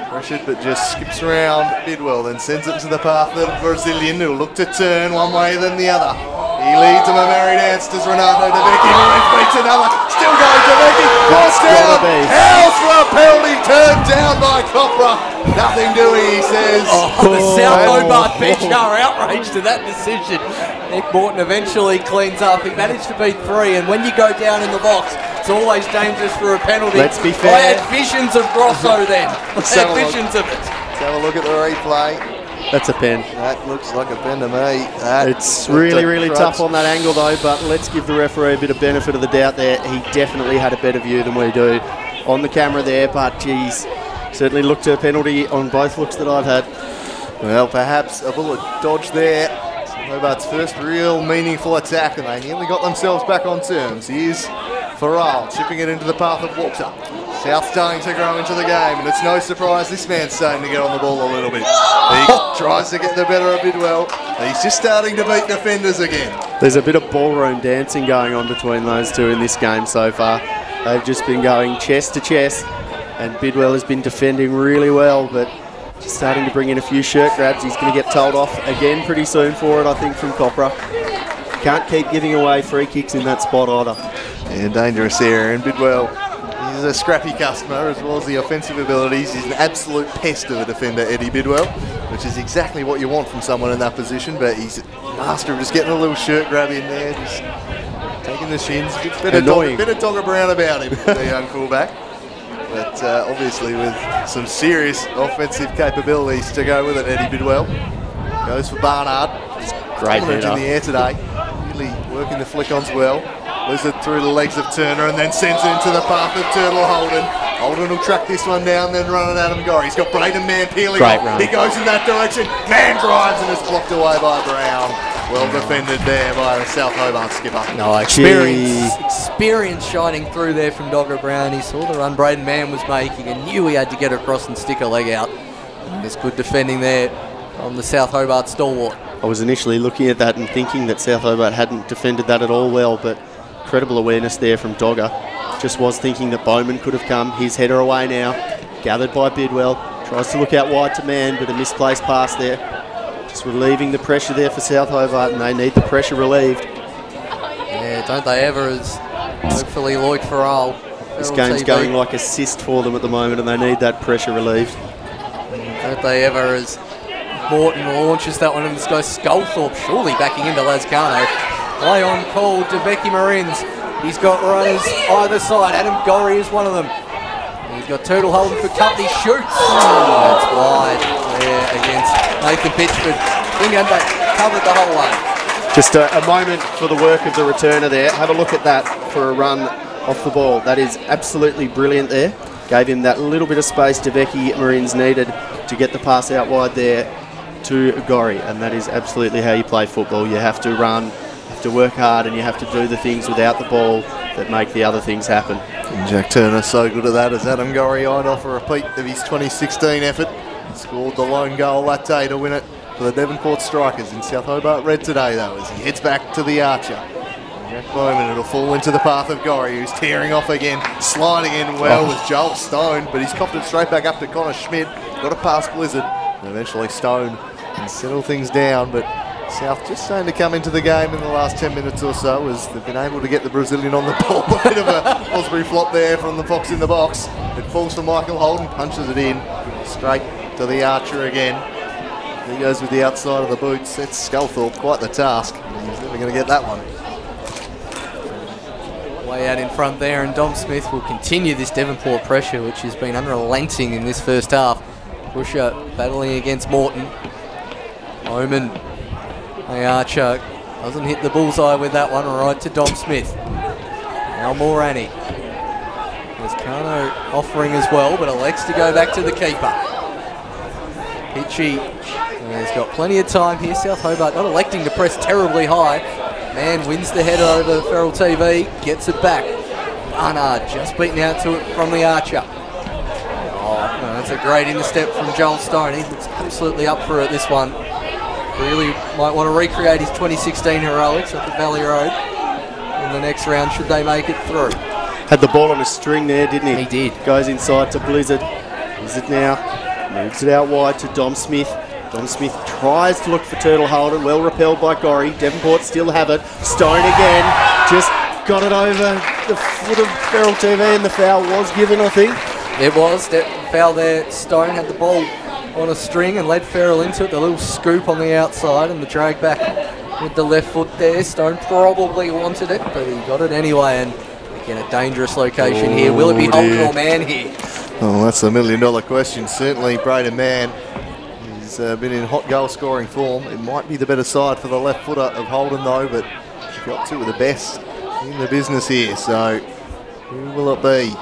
pressured but just skips around Bidwell, then sends it to the path of the Brazilian, who'll look to turn one way then the other. He leads him a merry dance, does Renato De Vecchi, beats another, still goes De Vecchi, crossed down, howls for a penalty, turned down by Copra, nothing doing, he says. The South Hobart bench are outraged at that decision. Nick Morton eventually cleans up, he managed to beat 3, and when you go down in the box, it's always dangerous for a penalty. Let's be fair. I had visions of Grosso then. I had visions of it. Let's have a look at the replay. That's a pen. That looks like a pen to me. It's really tough on that angle though, but let's give the referee a bit of benefit of the doubt there. He definitely had a better view than we do on the camera there, but geez, certainly looked a penalty on both looks that I've had. Well, perhaps a bullet dodge there. Hobart's first real meaningful attack, and they nearly got themselves back on terms. Here's Farrell chipping it into the path of Walker. South starting to grow into the game, and it's no surprise this man's starting to get on the ball a little bit. He tries to get the better of Bidwell. He's just starting to beat defenders again. There's a bit of ballroom dancing going on between those two in this game so far. They've just been going chest to chest, and Bidwell has been defending really well, but just starting to bring in a few shirt grabs. He's going to get told off again pretty soon for it, I think, from Copra. Can't keep giving away free kicks in that spot either. Yeah, dangerous area, and Bidwell, he's a scrappy customer as well as the offensive abilities. He's an absolute pest of a defender, Eddie Bidwell, which is exactly what you want from someone in that position, but he's a master of just getting a little shirt grab in there, just taking the shins. A bit of Dogger Brown about him, the young fullback. But obviously with some serious offensive capabilities to go with it, Eddie Bidwell. Goes for Barnard. Great header header in the air today. Really working the flick-ons well. Lizard through the legs of Turner and then sends it into the path of Turtle Holden. Holden will track this one down, then run at Adam Gorry. He's got Braden Mann peeling off. He goes in that direction. Mann drives and is blocked away by Brown. Well defended there by the South Hobart skipper. No, experience shining through there from Dogger Brown. He saw the run Braden Mann was making and knew he had to get across and stick a leg out. And there's good defending there on the South Hobart stalwart. I was initially looking at that and thinking that South Hobart hadn't defended that at all well, but incredible awareness there from Dogger. Just was thinking that Bowman could have come. His header away now, gathered by Bidwell. Tries to look out wide to Mann, but a misplaced pass there. Just relieving the pressure there for South Hobart, and they need the pressure relieved. Yeah, don't they ever, as hopefully Lloyd Farrell. This game's going like assist for them at the moment, and they need that pressure relieved. Don't they ever, as Morton launches that one, and this guy Sculthorpe surely backing into Lascano. Play on call to Becky Marins. He's got runners either side. Adam Gorry is one of them. He's got Turtle Holden for Cup. He shoots. That's wide there against Nathan Pitchford. England covered the whole way. Just a moment for the work of the returner there. Have a look at that for a run off the ball. That is absolutely brilliant there. Gave him that little bit of space Deveki Marins needed to get the pass out wide there to Gorry, and that is absolutely how you play football. You have to run, you have to work hard, and you have to do the things without the ball that make the other things happen. And Jack Turner so good at that as Adam Gorry eyed off a repeat of his 2016 effort. Scored the lone goal that day to win it for the Devonport Strikers in South Hobart Red today though, as he heads back to the Archer. Jack Bowman, it'll fall into the path of Gorry, who's tearing off again. Sliding in well was Joel Stone, but he's copped it straight back up to Connor Schmidt. Got a past Blizzard, and eventually Stone can settle things down, but South just starting to come into the game in the last 10 minutes or so as they've been able to get the Brazilian on the ball. A bit of a Osprey flop there from the Fox in the box. It falls for Michael Holden, punches it in, straight to the Archer again. He goes with the outside of the boot, sets Sculthorpe quite the task. He's never going to get that one. Way out in front there, and Dom Smith will continue this Devonport pressure, which has been unrelenting in this first half. Pusher battling against Morton. Bowman, the Archer, doesn't hit the bullseye with that one, right to Dom Smith. Now Morani. There's Kano offering as well, but elects to go back to the keeper. Pitchy has got plenty of time here. South Hobart not electing to press terribly high. Man wins the header over Feral TV, gets it back. Barnard just beaten out to it from the Archer. Oh, no, that's a great intercept from Joel Stone. He looks absolutely up for it, this one. Really might want to recreate his 2016 heroics up at Valley Road in the next round, should they make it through. Had the ball on a string there, didn't he? He did. Goes inside to Blizzard. Blizzard now moves it out wide to Dom Smith. Dom Smith tries to look for Turtle Holden, well repelled by Gorry. Devonport still have it. Stone again, just got it over the foot of Feral TV, and the foul was given, I think. It was, that foul there. Stone had the ball on a string and led Feral into it. The little scoop on the outside and the drag back with the left foot there. Stone probably wanted it, but he got it anyway. And again, a dangerous location here. Will it be Holden or Mann here? Oh, that's $1 million question. Certainly Braden Mann is been in hot goal scoring form. It might be the better side for the left footer of Holden though, but she's got two of the best in the business here. So who will it be?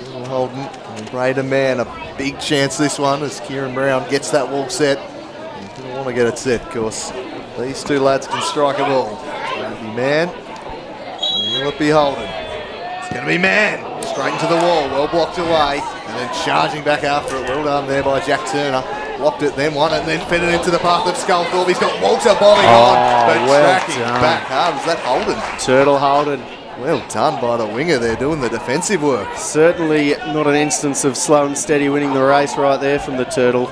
Little Holden and Braden Mann, a big chance this one as Kieran Brown gets that wall set. He's going to want to get it set, of course. These two lads can strike a ball. Will it be Mann? Or will it be Holden? It's going to be Mann. Straight into the wall, well blocked away, and then charging back after it. Well done there by Jack Turner. Blocked it, then won it, and then fed it into the path of Sculthorpe. He's got Walter bombing on, but well tracking done. back hard. Was that Holden? Turtle Holden. Well done by the winger there, doing the defensive work. Certainly not an instance of slow and steady winning the race right there from the Turtle.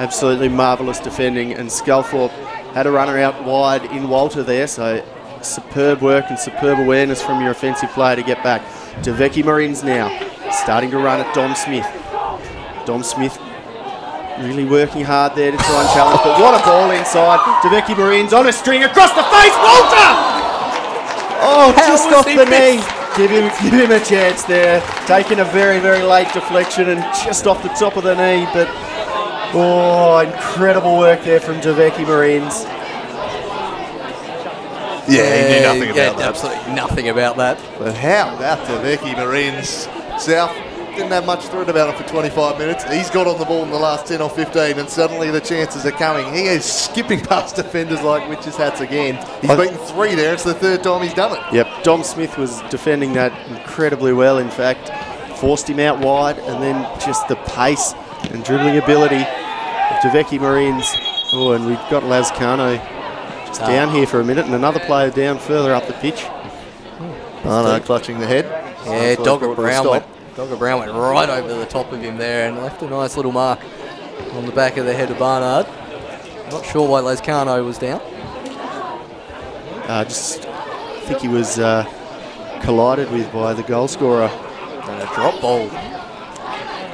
Absolutely marvellous defending, and Sculthorpe had a runner out wide in Walter there, so superb work and superb awareness from your offensive player to get back. Deveki Marins now, starting to run at Dom Smith. Dom Smith really working hard there to try and challenge, but what a ball inside. Deveki Marins on a string across the face, Walter! Oh, just off the knee. Give him a chance there. Taking a very, very late deflection and just off the top of the knee, but oh, incredible work there from Deveki Marins. Yeah, he knew nothing about that. Absolutely nothing about that. But how about Deveki Marins? South didn't have much threat about him for 25 minutes. He's got on the ball in the last 10 or 15, and suddenly the chances are coming. He is skipping past defenders like witches' hats again. He's beaten 3 there. It's the 3rd time he's done it. Yep, Dom Smith was defending that incredibly well, in fact. Forced him out wide, and then just the pace and dribbling ability of Deveki Marins. Oh, and we've got Lascano just down here for a minute, and another player down further up the pitch. Oh no, clutching the head. Yeah, So Dogger Brown went right over the top of him there and left a nice little mark on the back of the head of Barnard. Not sure why Lascano was down. I think he was collided with by the goal scorer. And a drop ball.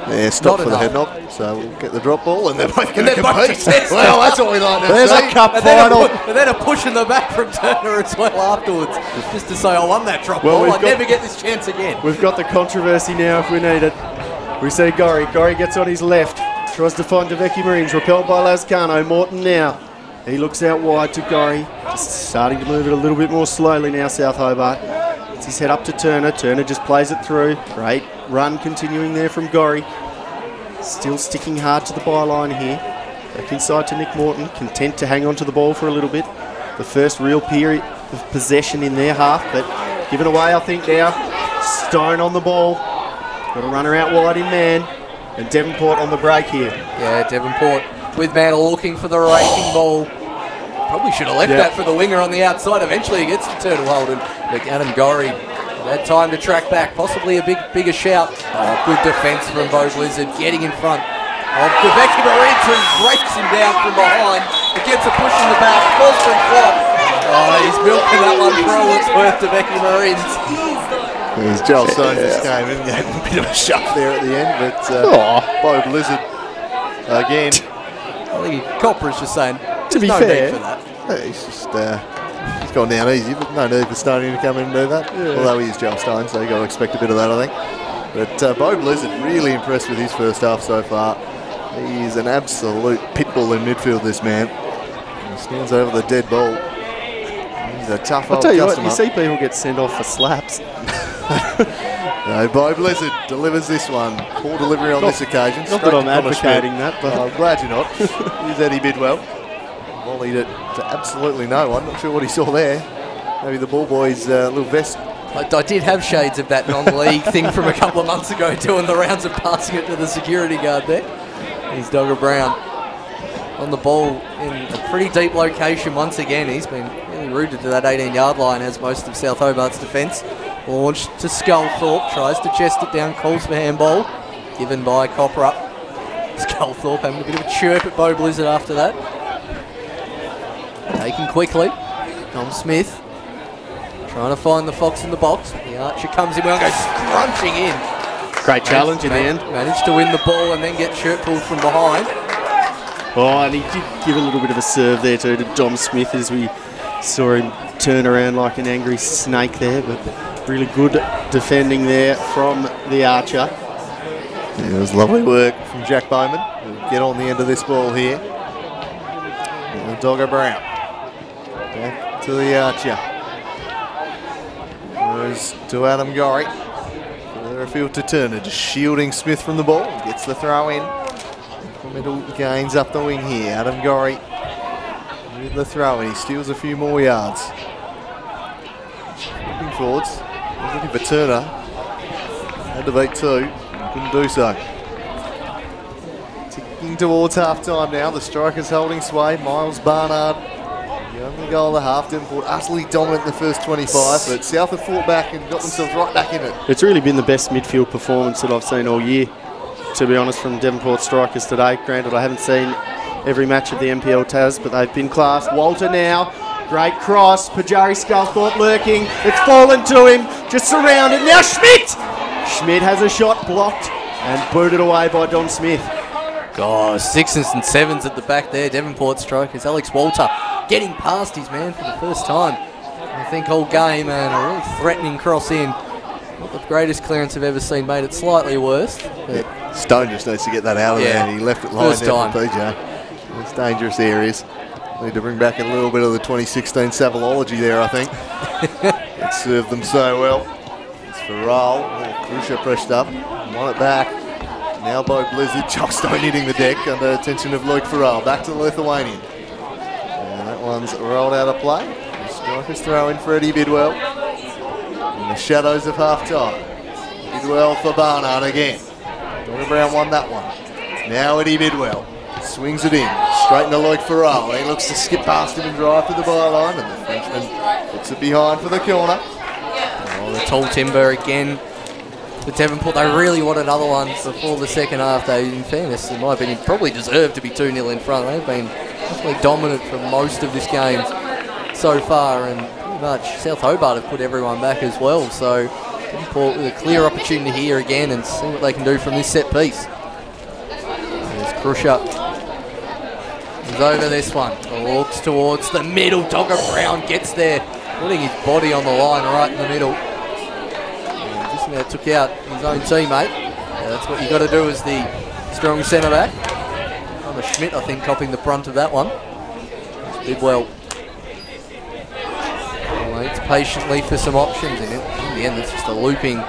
Yeah, stop Not for the enough. head knock. So we'll get the drop ball, and they're both going to they're both compete. contested. Well, that's what we like to There's see. a cup And then, final. and then a push in the back from Turner as well afterwards, just to say I won that drop Well, ball. we've I'd got- never get this chance again. We've got the controversy now if we need it. We see Gorry. Gorry gets on his left. Tries to find Deveki Marins. Repelled by Lascano. Morton now. He looks out wide to Gorry. Just starting to move it a little bit more slowly now, South Hobart. Gets his head up to Turner. Turner just plays it through. Great run continuing there from Gorry. Still sticking hard to the byline here. Back inside to Nick Morton. Content to hang on to the ball for a little bit. The first real period of possession in their half, but given away, I think, now. Stone on the ball. Got a runner out wide in man. And Devonport on the break here. Yeah, Devonport with Mantle looking for the racing ball. Probably should have left that for the winger on the outside. Eventually he gets to Turtle Holden. But Adam Gorry had time to track back. Possibly a bigger shout. Oh, good defence from Bo Blizzard. Getting in front of Deveki Marins, who breaks him down from behind. It gets a push in the back. Falls for a flop. Oh, he's milking that one for all it's worth, Deveki Marins. As Joel Stone just came in, gave him a bit of a shove there at the end, but Bo Blizzard again. I think Copra's just saying, To be no fair, need for that. He's just he's gone down easy, but no need for Stoney to come in and do that. Although he is Joel Stone, so you got to expect a bit of that, I think. But Bo Blizzard really impressed with his first half so far. He is an absolute pit bull in midfield, this man. He stands over the dead ball. He's a tough I'll old tell you customer. what, you see people get sent off for slaps. No, Bo Blizzard delivers this one. Poor delivery on this occasion. Not Straight that I'm to Connor advocating Schmidt. that, but I'm glad you're not. Here's Eddie Bidwell. Volleyed it to absolutely no one. Not sure what he saw there. Maybe the ball boy's little vest. I did have shades of that non-league thing from a couple of months ago, doing the rounds of passing it to the security guard there. He's Dogger Brown on the ball in a pretty deep location once again. He's been really rooted to that 18-yard line, as most of South Hobart's defence. Launched to Sculthorpe, tries to chest it down, calls for handball, given by Copra. Sculthorpe having a bit of a chirp at Bo Blizzard after that. Taken quickly, Tom Smith trying to find the fox in the box. The Archer comes in well and goes crunching in. Great challenge in the end. Managed to win the ball and then get shirt pulled from behind. Oh, and he did give a little bit of a serve there too to Dom Smith as we saw him turn around like an angry snake there, but really good defending there from the Archer. It was lovely work from Jack Bowman. We'll get on the end of this ball here. Dogger Brown. Back to the Archer. Goes to Adam Gorry. Further afield to Turner, just shielding Smith from the ball. Gets the throw in. Middle gains up the wing here. Adam Gorry with the throw in. He steals a few more yards. Looking forwards. He's looking for Turner. Had to beat two. Couldn't do so. Ticking towards half time now. The strikers holding sway. Miles Barnard. The only goal of the half. Devonport utterly dominant in the first 25, but South have fought back and got themselves right back in it. It's really been the best midfield performance that I've seen all year, to be honest, from Devonport strikers today. Granted, I haven't seen every match of the NPL Taz, but they've been class. Walter now, great cross. Pajari Sculthorpe lurking. It's fallen to him, just surrounded. Now Schmidt! Schmidt has a shot blocked and booted away by Don Smith. God, 6s and 7s at the back there. Devonport strikers. Alex Walter getting past his man for the first time, I think, all game, and a really threatening cross in. Not the greatest clearance I've ever seen, made it slightly worse. Yeah, Stone just needs to get that out of there, and he left it lying there for PJ. It's dangerous areas. Need to bring back a little bit of the 2016 Savology there, I think. It served them so well. It's Farrell. Krusha pressed up, won it back. Now by Blizzard, Chuck Stone hitting the deck under attention of Luke Farrell. Back to the Lithuanian. And that one's rolled out of play. The strikers throw in for Eddie Bidwell. In the shadows of half time. Bidwell for Barnard again. Dogger Brown won that one. Now Eddie Bidwell swings it in. Straight to Luke Farrell. He looks to skip past him and drive to the byline, and the Frenchman puts it behind for the corner. Oh, the tall timber again. The Devonport, they really want another one before the second half. They, in fairness, in my opinion, probably deserve to be 2-0 in front. They've been definitely dominant for most of this game so far, and pretty much South Hobart have put everyone back as well. So Devonport with a clear opportunity here again and see what they can do from this set piece. There's Krusha. He's over this one. Looks towards the middle. Dogger Brown gets there, putting his body on the line right in the middle. Now took out his own teammate. That's what you got to do as the strong centre back. Schmidt, I think, copping the brunt of that one. Did well. Waits patiently for some options in it. In the end, it's just a looping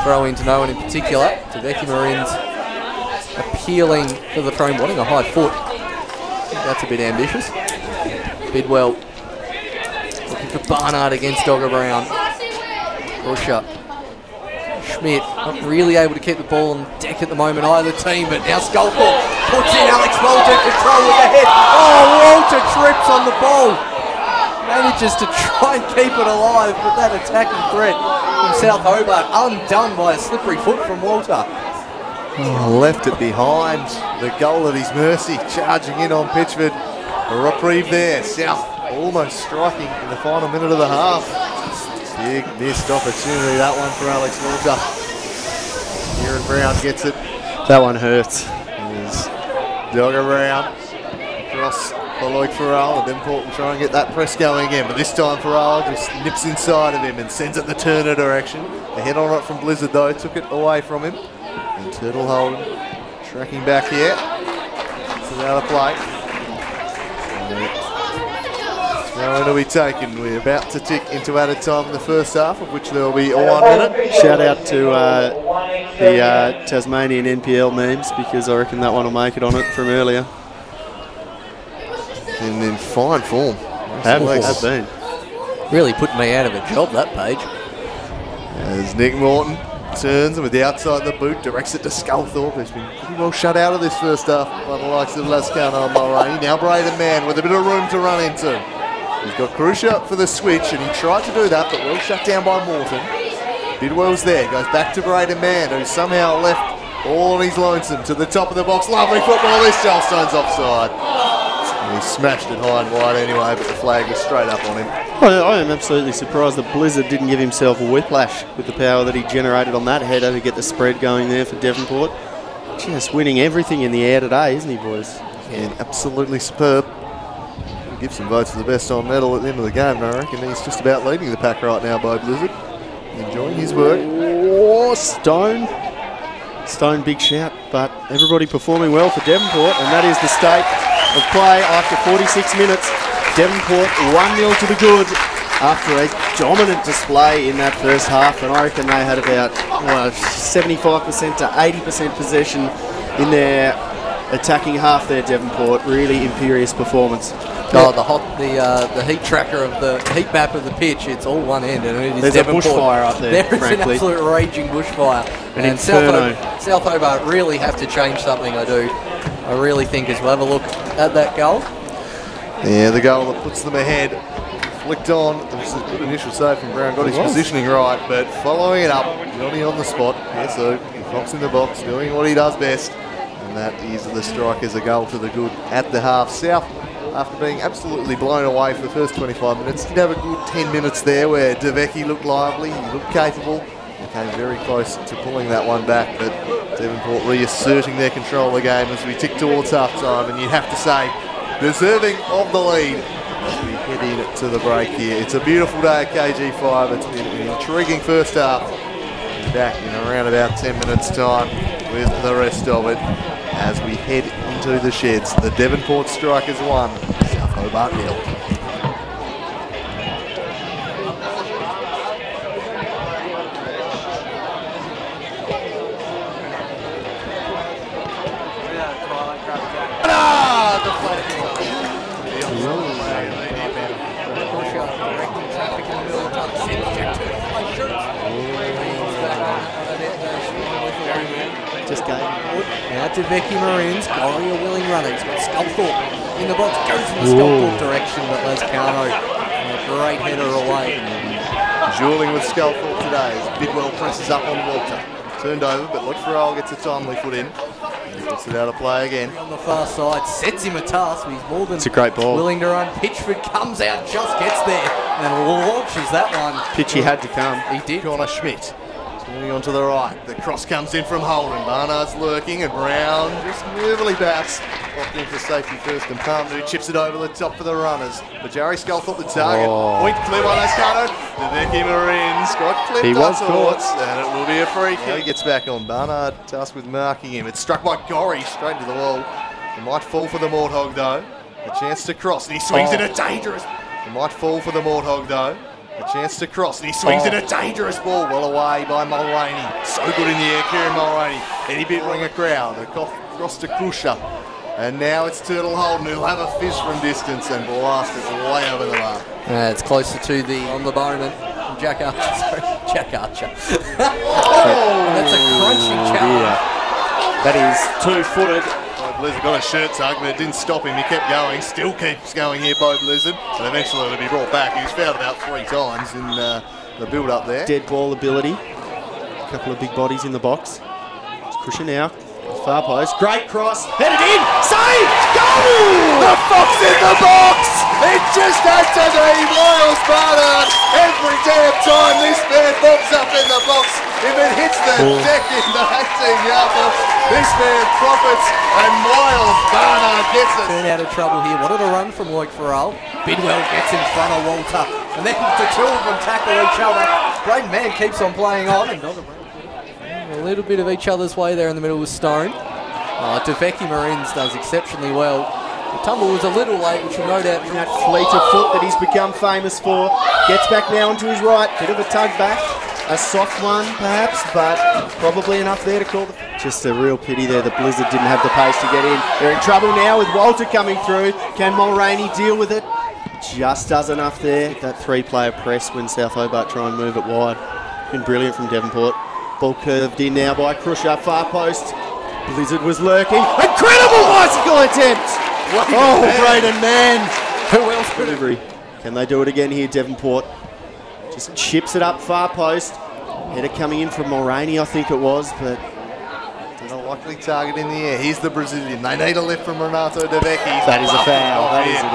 throw in to no one in particular. Taveki Marin's appealing for the throw, wanting a high foot. I think that's a bit ambitious. Bidwell looking for Barnard against Dogger Brown. Krusha. Schmidt not really able to keep the ball on deck at the moment, either team, but now Sculthorpe puts in Alex Walter, control with the head. Oh, Walter trips on the ball. Manages to try and keep it alive, but that attacking threat from South Hobart undone by a slippery foot from Walter. Oh, left it behind. The goal at his mercy, charging in on Pitchford. A reprieve there. South almost striking in the final minute of the half. Big missed opportunity, that one for Alex Walter. Kieran Brown gets it. That one hurts. There's Dogger Brown. Cross for Luke Farrell, and Devonport will try and get that press going again. But this time Farrell just nips inside of him and sends it the Turner direction. The head on it from Blizzard though, took it away from him. And Turtle Holden tracking back here. It's out of play. Now to be taken. We're about to tick into added time in the first half, of which there will be 1 minute. Shout out to the Tasmanian NPL memes, because I reckon that one will make it on it from earlier. And in fine form. Have been. Really put me out of a job, that page. As Nick Morton turns and with the outside of the boot, directs it to Sculthorpe, who's been pretty well shut out of this first half by the likes of Lascano and Mulroney. Now Braden Mann with a bit of room to run into. He's got Krusha for the switch, and he tried to do that, but well shut down by Morton. Bidwell's there, goes back to Braden Mann, who somehow left all on his lonesome to the top of the box. Lovely football, this Charlestone's offside. And he smashed it high and wide anyway, but the flag was straight up on him. I am absolutely surprised that Blizzard didn't give himself a whiplash with the power that he generated on that header to get the spread going there for Devonport. Just winning everything in the air today, isn't he, boys? And absolutely superb. Give some votes for the best on medal at the end of the game, and I reckon he's just about leading the pack right now by Blizzard. Enjoying his work. Oh, Stone, big shout, but everybody performing well for Devonport, and that is the state of play after 46 minutes. Devonport 1-0 to the good after a dominant display in that first half, and I reckon they had about 75% to 80% possession in their attacking half there, Devonport. Really imperious performance. Oh, the heat tracker of the heat map of the pitch, it's all one end, and it is There's Devonport. a bushfire up there, There is frankly. an absolute raging bushfire. An And inferno. South Hobart really have to change something, I do. I really think as well. Have a look at that goal. Yeah, the goal that puts them ahead. Flicked on. It was a good initial save from Brown. Got his positioning right, but following it up, Johnny on the spot. Yeah, so Fox in the box, doing what he does best. And that is the strike as a goal to the good at the half. South, after being absolutely blown away for the first 25 minutes, did have a good 10 minutes there where Devecki looked lively, he looked capable. They came very close to pulling that one back, but Devonport reasserting their control of the game as we tick towards half time, and you have to say, deserving of the lead as we head into the break here. It's a beautiful day at KG5. It's been an intriguing first half. We'll be back in around about 10 minutes time with the rest of it as we head into the sheds. The Devonport Strikers 1, South Hobart 0. Just game. Now to Vicky Maroons, Gorry a willing runner. He's got Sculthorpe in the box, goes in the Sculthorpe direction, but Lascano, a great header away. Dueling with Sculthorpe today as Bidwell presses up on Walter. Turned over, but Lutferal gets a timely foot in. He puts it out of play again. On the far side, sets him a task, but he's more than It's a great ball. willing to run. Pitchford comes out, just gets there, and launches that one. Pitchy had to come. He did. Connor Schmidt turning on to the right. The cross comes in from Holden. Barnard's lurking and Brown just nervily bats. Locked in for safety first, and Palmer who chips it over the top for the runners. But Jerry Sculthorpe the target. Point clear by Lascano. Devecki Marins got clipped He was towards, and it will be a free kick. Now he gets back on. Barnard tasked with marking him. It's struck by Gorry straight to the wall. It might fall for the Morthog though. A chance to cross, and he swings it a dangerous. It might fall for the Morthog though. A chance to cross, and he swings it a dangerous ball. Well away by Mulroney. So good in the air, Kieran Mulroney. Eddie Bit ring a crowd. Across to Krusher. And now it's Turtle Holden who'll have a fizz from distance and blast it way over the mark. It's closer to the on the moment. Jack Archer, sorry, Jack Archer. That's a crunching challenge. That is two-footed. Bob Blizzard got a shirt tug, but it didn't stop him. He kept going, still keeps going here, Bob Blizzard. And eventually it'll be brought back. He was fouled about 3 times in the build-up there. Dead ball ability. A couple of big bodies in the box. It's Krusher now. Far post. Great cross. Headed in. Save. Goal! The Fox in the box! It just had to be Miles Barnard. Every damn time this man bobs up in the box, if it hits the deck in the 18-yard box, this man profits and Miles Barnard gets it. Turn out of trouble here. What a run from Loic Farrell. Bidwell gets in front of Walter. And then the two of them tackle each other. Braden Mann keeps on playing on. And a little bit of each other's way there in the middle with Stone. Devecki Marins does exceptionally well. The tumble was a little late, which will no doubt be That fleet of foot that he's become famous for. Gets back now onto his right. Bit of a tug back. A soft one, perhaps, but probably enough there to call the... Just a real pity there. The Blizzard didn't have the pace to get in. They're in trouble now with Walter coming through. Can Mulroney deal with it? Just does enough there. That 3-player press when South Hobart try and move it wide. Been brilliant from Devonport. Ball curved in now by Krusher, far post. Blizzard was lurking. Incredible bicycle attempt! Braden Mann. Who else could have? Delivery. Can they do it again here, Devonport? Just chips it up far post. Header coming in from Mulroney, I think it was, but... A likely target in the air. Here's the Brazilian. They need a lift from Renato Devecki. That is a foul. That is an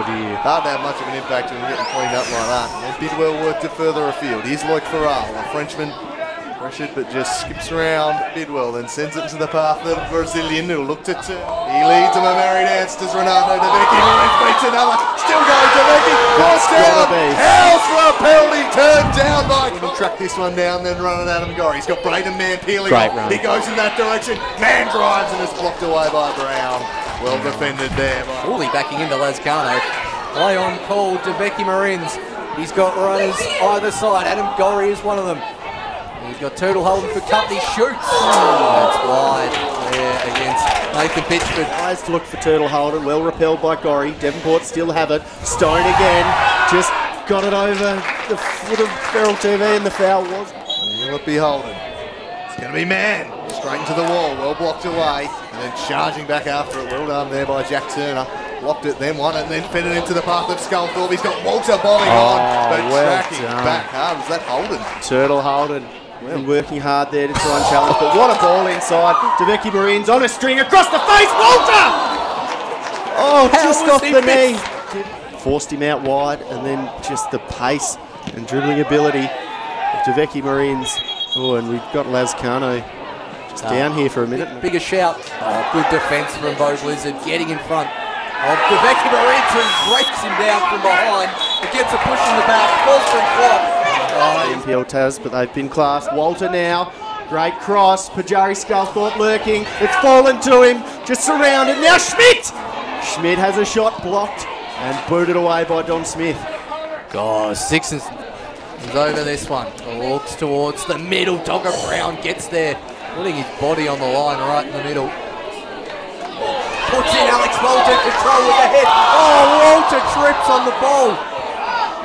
dear. Hard to have much of an impact when you're getting cleaned up like that. And Bidwell worked it further afield. Here's Loic Farrell, a Frenchman. Pressured, but just skips around Bidwell, then sends it to the path of the Brazilian who looked at it. He leads him a merry dance. Does Renato Devecki beats another. Still going Devecki. Cross down. Howls for a penalty. Turned down by. He'll track this one down, then run it Adam Gorry. He's got Braden Mann peeling off. He goes in that direction. Mann drives and is blocked away by Brown. Well defended there by Fully backing into Lascano. Play on call to Becky Marins. He's got runners either side. Adam Gorry is one of them. He's got Turtle holding for company. Shoots. That's wide there against Nathan Pitchford. Eyes to look for Turtle Holden. Well repelled by Gorry. Devonport still have it. Stone again. Just got it over the foot of Feral TV, and the foul was. Will it be Holden? It's going to be Mann. Straight into the wall. Well blocked away. And then charging back after it. Well done there by Jack Turner. Blocked it, then won it, and then fed it into the path of Sculthorpe. He's got Walter bombing on, but well tracking done. back hard. Was that Holden? Turtle Holden. Been working hard there to try and challenge, but what a ball inside. Deveki Marines on a string across the face. Walter! Oh, just off the knee. Forced him out wide, and then just the pace and dribbling ability of Deveki Marines. Oh, and we've got Lascano just down here for a minute. Bigger shout. Oh, good defence from Bo Blizzard, getting in front of Deveki Marines, who breaks him down from behind. It gets a push in the back, falls through flop. NPL Taz, but they've been classed. Walter now, great cross. Pajari Sculthorpe lurking. It's fallen to him, just surrounded. Now Schmidt! Schmidt has a shot blocked and booted away by Don Smith. God, Sixons is over this one. Looks towards the middle. Dogger Brown gets there, putting his body on the line right in the middle. Puts in Alex Walter, control with the head. Oh, Walter trips on the ball.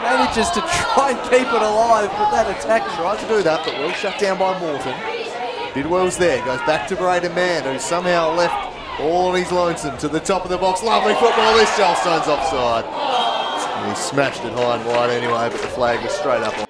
Manages to try and keep it alive, but that attack Tried to do that, but well shut down by Morton. Bidwell's there, goes back to Braden Mann, who somehow left all on his lonesome to the top of the box. Lovely football, this Charlestone's offside. And he smashed it high and wide anyway, but the flag was straight up on.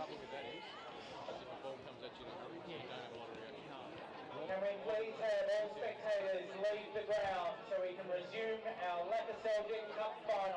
Can we please have all spectators leave the ground so we can resume our Lakoseljac Cup Final?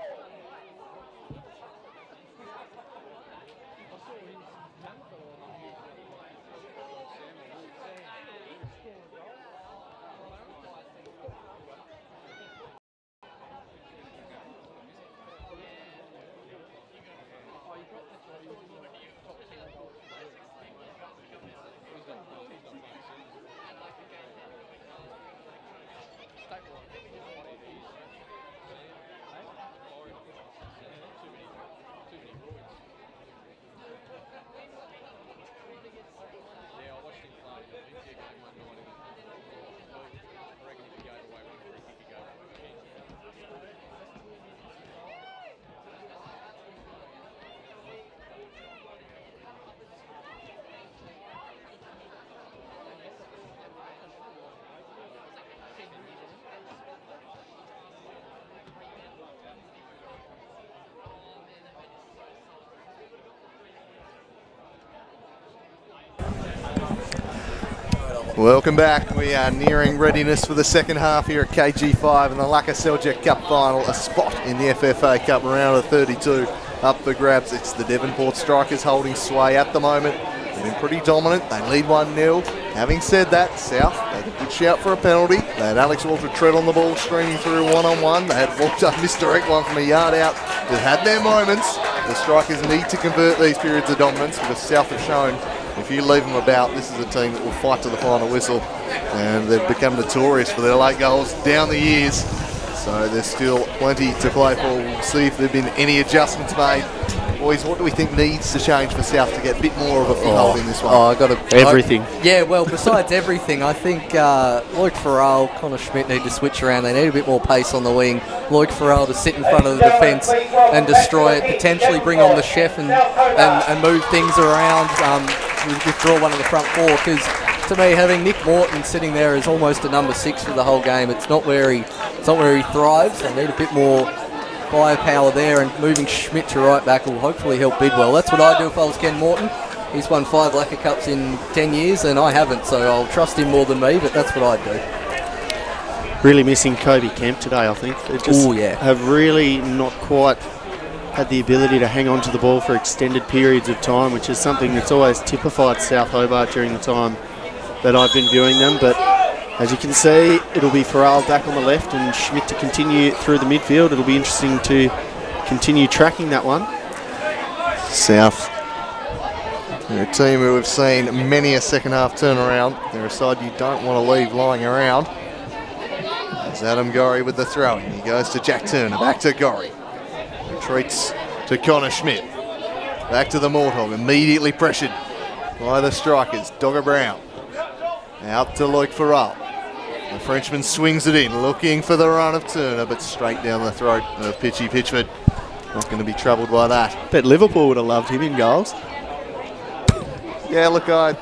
Welcome back. We are nearing readiness for the second half here at KG5 in the Lakoseljac Cup Final. A spot in the FFA Cup round of 32 up for grabs. It's the Devonport Strikers holding sway at the moment. They've been pretty dominant. They lead 1-0. Having said that, South had a good shout for a penalty. They had Alex Walter tread on the ball, streaming through one-on-one. They had Walter misdirect one from a yard out. They've had their moments. The Strikers need to convert these periods of dominance because South have shown if you leave them about, this is a team that will fight to the final whistle, and they've become notorious for their late goals down the years. So there's still plenty to play for. We'll see if there have been any adjustments made. Boys, what do we think needs to change for South to get a bit more of a foothold in this one? I got everything. Yeah, well, besides everything, I think Luke Farrell, Connor Schmidt need to switch around. They need a bit more pace on the wing. Luke Farrell to sit in front of the defence and destroy it, potentially bring on the chef and move things around, withdraw one of the front four, because to me, having Nick Morton sitting there is almost a number 6 for the whole game. It's not where he thrives. They need a bit more firepower there, and moving Schmidt to right back will hopefully help Bidwell. That's what I'd do if I was Ken Morton. He's won 5 Lakoseljac Cups in 10 years and I haven't, so I'll trust him more than me, but that's what I'd do. Really missing Kobe Kemp today, I think. They just have really not quite had the ability to hang on to the ball for extended periods of time, which is something that's always typified South Hobart during the time that I've been viewing them. But as you can see, it'll be Farrell back on the left and Schmidt to continue through the midfield. It'll be interesting to continue tracking that one. South, they're a team who have seen many a second half turnaround. They're a side you don't want to leave lying around. There's Adam Gorry with the throw-in. He goes to Jack Turner, back to Gorry. Retreats to Connor Schmidt. Back to the Morthog, immediately pressured by the Strikers. Dogger Brown out to Luke Farrell. The Frenchman swings it in, looking for the run of Turner, but straight down the throat of Pitchy Pitchford. Not going to be troubled by that. Bet Liverpool would have loved him in goals. Yeah, look, I'm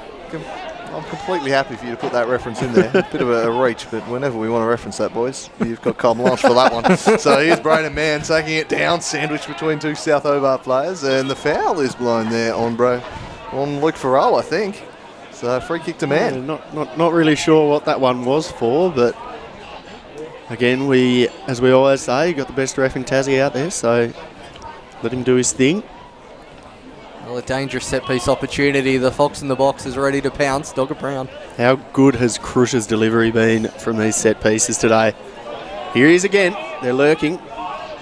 completely happy for you to put that reference in there. Bit of a reach, but whenever we want to reference that, boys, you've got carte blanche for that one. So here's Braden Mann taking it down, sandwiched between 2 South Hobart players, and the foul is blown there on Luke Farrell, I think. So free kick to Mann. Yeah, not really sure what that one was for, but again, as we always say, got the best ref in Tassie out there, so let him do his thing. Well, a dangerous set-piece opportunity. The Fox in the box is ready to pounce. Dogger Brown. How good has Crusher's delivery been from these set pieces today? Here he is again. They're lurking.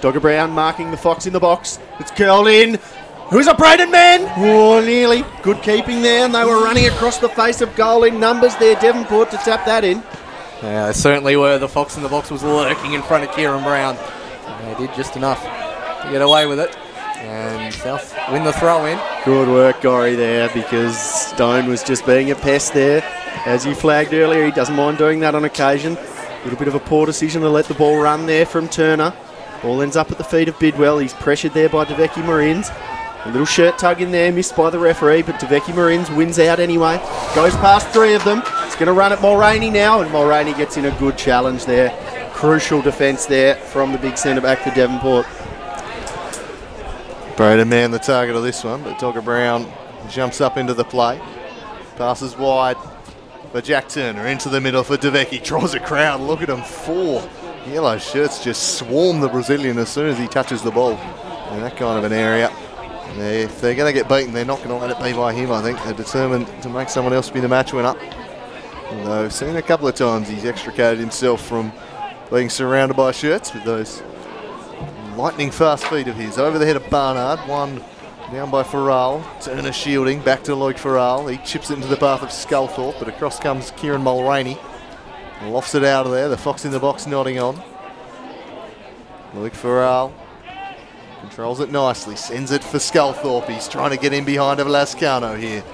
Dogger Brown marking the Fox in the box. It's curled in. Who's a Braden Man? Oh, nearly. Good keeping there, and they were running across the face of goal in numbers there. Devonport to tap that in. Yeah, they certainly were. The Fox in the box was lurking in front of Kieran Brown. And they did just enough to get away with it. And South win the throw-in. Good work, Gorry, there, because Stone was just being a pest there. As you flagged earlier, he doesn't mind doing that on occasion. A little bit of a poor decision to let the ball run there from Turner. Ball ends up at the feet of Bidwell. He's pressured there by Deveki Marins. A little shirt tug in there, missed by the referee, but Deveki Marins wins out anyway. Goes past 3 of them. He's going to run at Mulroney now, and Mulroney gets in a good challenge there. Crucial defence there from the big centre-back for Devonport. Braden Mann the target of this one, but Dogger Brown Jumps up into the play. Passes wide for Jack Turner. Into the middle for DeVecchi. Draws a crowd. Look at him. 4 yellow shirts just swarm the Brazilian as soon as he touches the ball in that kind of an area. If they're going to get beaten, they're not going to let it be by him, I think. They're determined to make someone else be the match winner. Although I've seen a couple of times he's extricated himself from being surrounded by shirts with those lightning fast feet of his. Over the head of Barnard, one down by Farrell. Turner shielding, back to Luke Farrell. He chips it into the path of Sculthorpe, but across comes Kieran Mulraney. Lofts it out of there, the Fox in the box nodding on. Luke Farrell controls it nicely, sends it for Sculthorpe. He's trying to get in behind of Lascano here.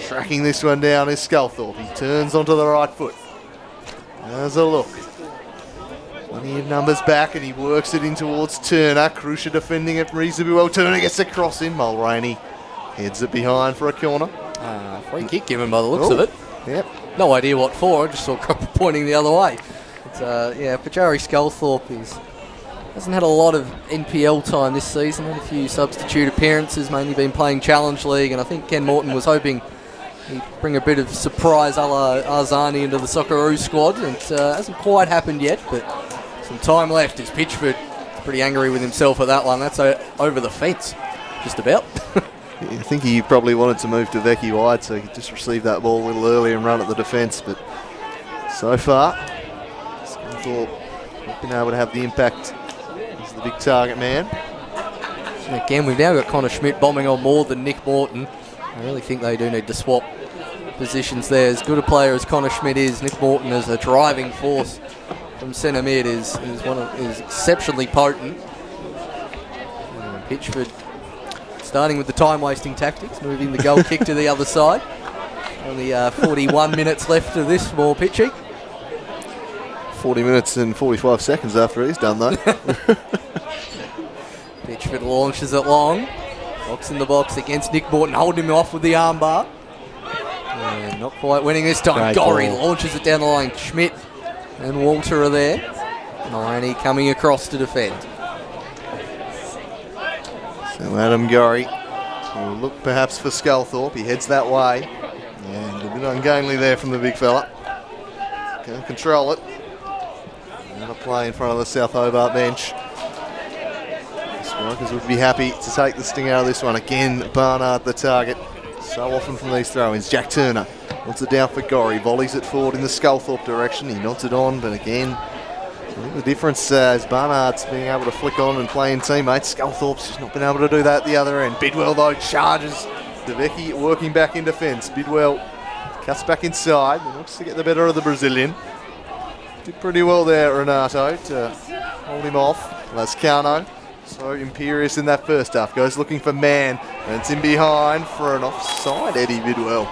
Tracking this one down is Sculthorpe. He turns onto the right foot. There's a look. Plenty of numbers back, and he works it in towards Turner. Crucia defending it reasonably well. Turner gets a cross in. Mulraney heads it behind for a corner. Free kick given by the looks of it. Yep. No idea what for. I just saw Cropper pointing the other way. But, yeah, Pajari Sculthorpe hasn't had a lot of NPL time this season. Had a few substitute appearances, mainly been playing Challenge League, and I think Ken Morton was hoping he'd bring a bit of surprise a la Arzani into the Socceroos squad. And it hasn't quite happened yet, but some time left as Pitchford is pretty angry with himself at that one. That's over the fence, just about. I think he probably wanted to move to Vecchi wide so he could just receive that ball a little earlier and run at the defence, but so far, Sculthorpe not been able to have the impact. He's the big target man. And again, we've now got Connor Schmidt bombing on more than Nick Morton. I really think they do need to swap positions there. As good a player as Connor Schmidt is, Nick Morton as a driving force from centre mid is exceptionally potent. And Pitchford starting with the time-wasting tactics, moving the goal kick to the other side. Only 41 minutes left of this for Pitchy. 40 minutes and 45 seconds after he's done that. Pitchford launches it long. Box in the box against Nick Morton, holding him off with the armbar. And not quite winning this time. Great Gorry ball. launches it down the line. Schmidt and Walter are there. Mulraney coming across to defend. So Adam Gorry will look perhaps for Sculthorpe. He heads that way. And a bit ungainly there from the big fella. Can control it. And a play in front of the South Hobart bench. The strikers would be happy to take the sting out of this one. Again, Barnard the target. So often from these throw-ins. Jack Turner wants it down for Gorry. Volleys it forward in the Sculthorpe direction. He nods it on, but again, I think the difference is Barnard's being able to flick on and play in teammates. Sculthorpe's just not been able to do that at the other end. Bidwell, though, charges. DeVecchi working back in defence. Bidwell cuts back inside and looks to get the better of the Brazilian. Did pretty well there, Renato, to hold him off. Lascano, so imperious in that first half. Goes looking for Mann, and it's in behind for an offside, Eddie Bidwell.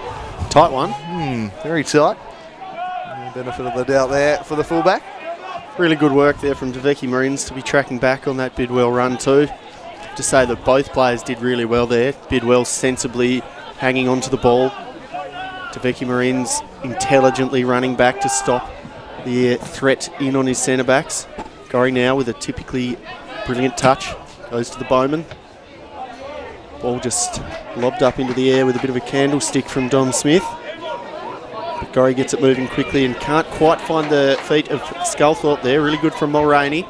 Tight one. Very tight. Benefit of the doubt there for the fullback. Really good work there from DeVecchi Marines to be tracking back on that Bidwell run too. To say that both players did really well there. Bidwell sensibly hanging onto the ball. DeVecchi Marines intelligently running back to stop the threat in on his centre backs. Gorry now with a typically brilliant touch. Goes to the Bowman. Ball just lobbed up into the air with a bit of a candlestick from Dom Smith. But Gorry gets it moving quickly and can't quite find the feet of Sculthorpe there. Really good from Mulraney.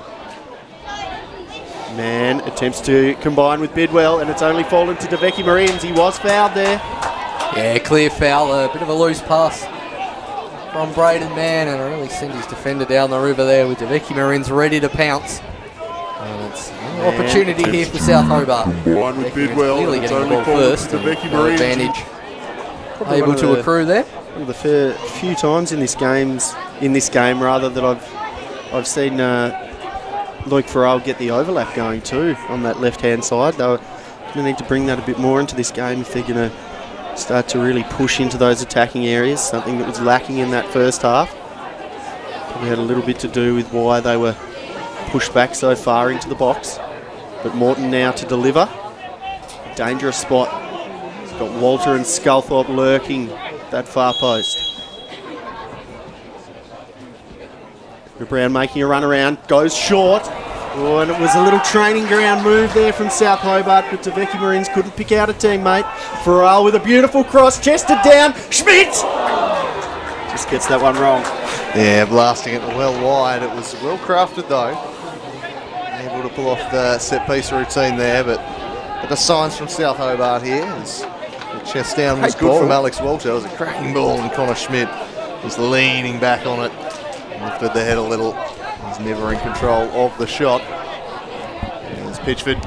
Man attempts to combine with Bidwell, and it's only fallen to DeVecchi Marines. He was fouled there. Yeah, clear foul. A bit of a loose pass from Braden Mann, and really sent his defender down the river there with DeVecchi Marines ready to pounce. And it's an opportunity here for South Hobart. One with Bidwell. Clearly It's getting the only ball fallen first. to DeVecchi No Marines. advantage Probably able one of to the- accrue there. One of the few times in this game that I've seen Luke Farrell get the overlap going too on that left-hand side. They're going to need to bring that a bit more into this game if they're going to start to really push into those attacking areas, something that was lacking in that first half. Probably had a little bit to do with why they were pushed back so far into the box. But Morton now to deliver. Dangerous spot. He's got Walter and Sculthorpe lurking that far post. Brown making a run around, goes short. Oh, and it was a little training ground move there from South Hobart, but Taveki Marines couldn't pick out a teammate. Farrell with a beautiful cross, chested down, Schmidt! Just gets that one wrong. Yeah, blasting it well wide. It was well crafted though. Able to pull off the set piece routine there, but the signs from South Hobart here is the chest down was good from Alex Walter. It was a cracking ball, and Connor Schmidt was leaning back on it. Lifted the head a little. He's never in control of the shot. As Pitchford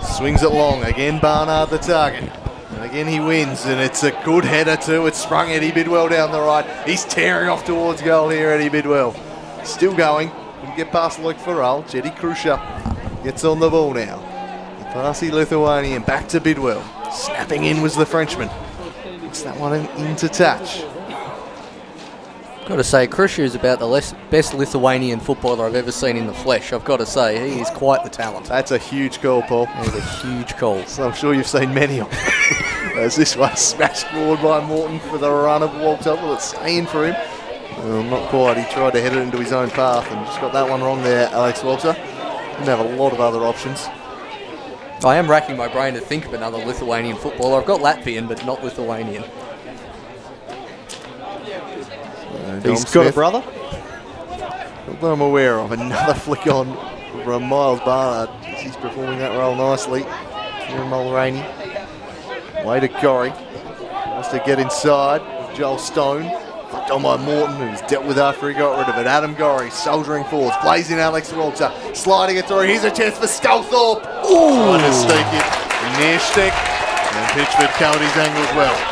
swings it long. Again, Barnard the target. And again, he wins, and it's a good header too. It's sprung Eddie Bidwell down the right. He's tearing off towards goal here, Eddie Bidwell. Still going. Couldn't get past Luke Farrell. Jetty Krusha gets on the ball now. The passy Lithuanian back to Bidwell. Snapping in was the Frenchman. Gets that one into touch. Got to say, Krusha is about the best Lithuanian footballer I've ever seen in the flesh. I've got to say, he is quite the talent. That's a huge goal, Paul. It's a huge goal. So I'm sure you've seen many of them. As this one smashed forward by Morton for the run of Walter. Will it stay in for him? Well, not quite. He tried to head it into his own path and just got that one wrong there, Alex Walter. Didn't have a lot of other options. I am racking my brain to think of another Lithuanian footballer. I've got Latvian, but not Lithuanian. He's got a brother. Not that I'm aware of. Another flick on from Miles Barnard. He's performing that role nicely. Kieran Mulroney. Way to Corrie. Wants to get inside. Joel Stone. Flicked on by Morton, who's dealt with after he got rid of it. Adam Gorry soldiering forwards. Plays in Alex Walter. Sliding it through. Here's a chance for Sculthorpe. Ooh! To stake it. Near stick. And Pitchford covered his angle as well.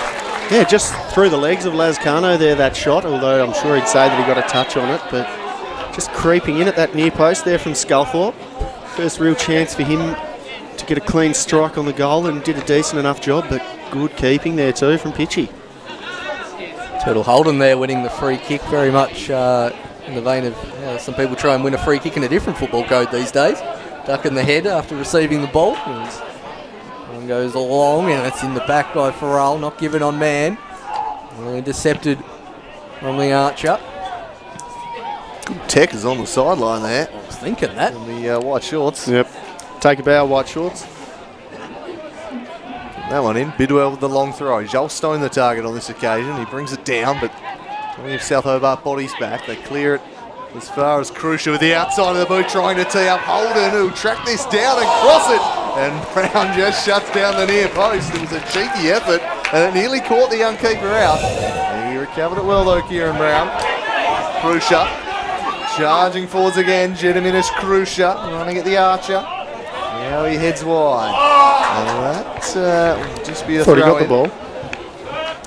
Yeah, just through the legs of Lascano there, that shot, although I'm sure he'd say that he got a touch on it, but just creeping in at that near post there from Sculthorpe. First real chance for him to get a clean strike on the goal, and did a decent enough job, but good keeping there too from Pitchy. Turtle Holden there winning the free kick, very much in the vein of some people try and win a free kick in a different football code these days. Ducking the head after receiving the ball. One goes along, and it's in the back by Farrell, not given on man. Well, intercepted from the Archer. Good tech is on the sideline there. I was thinking that. In the white shorts. Yep. Take a bow, white shorts. That one in. Bidwell with the long throw. Joel Stone the target on this occasion. He brings it down, but plenty of South Hobart bodies back. They clear it as far as Krusha with the outside of the boot, trying to tee up Holden, who track this down and cross it. And Brown just shuts down the near post. It was a cheeky effort, and it nearly caught the young keeper out. And he recovered it well though, Kieran Brown. Krusha charging forwards again. Gediminas Krusha running at the Archer. Now he heads wide. And that will just be a throw. Thought he got in. the ball.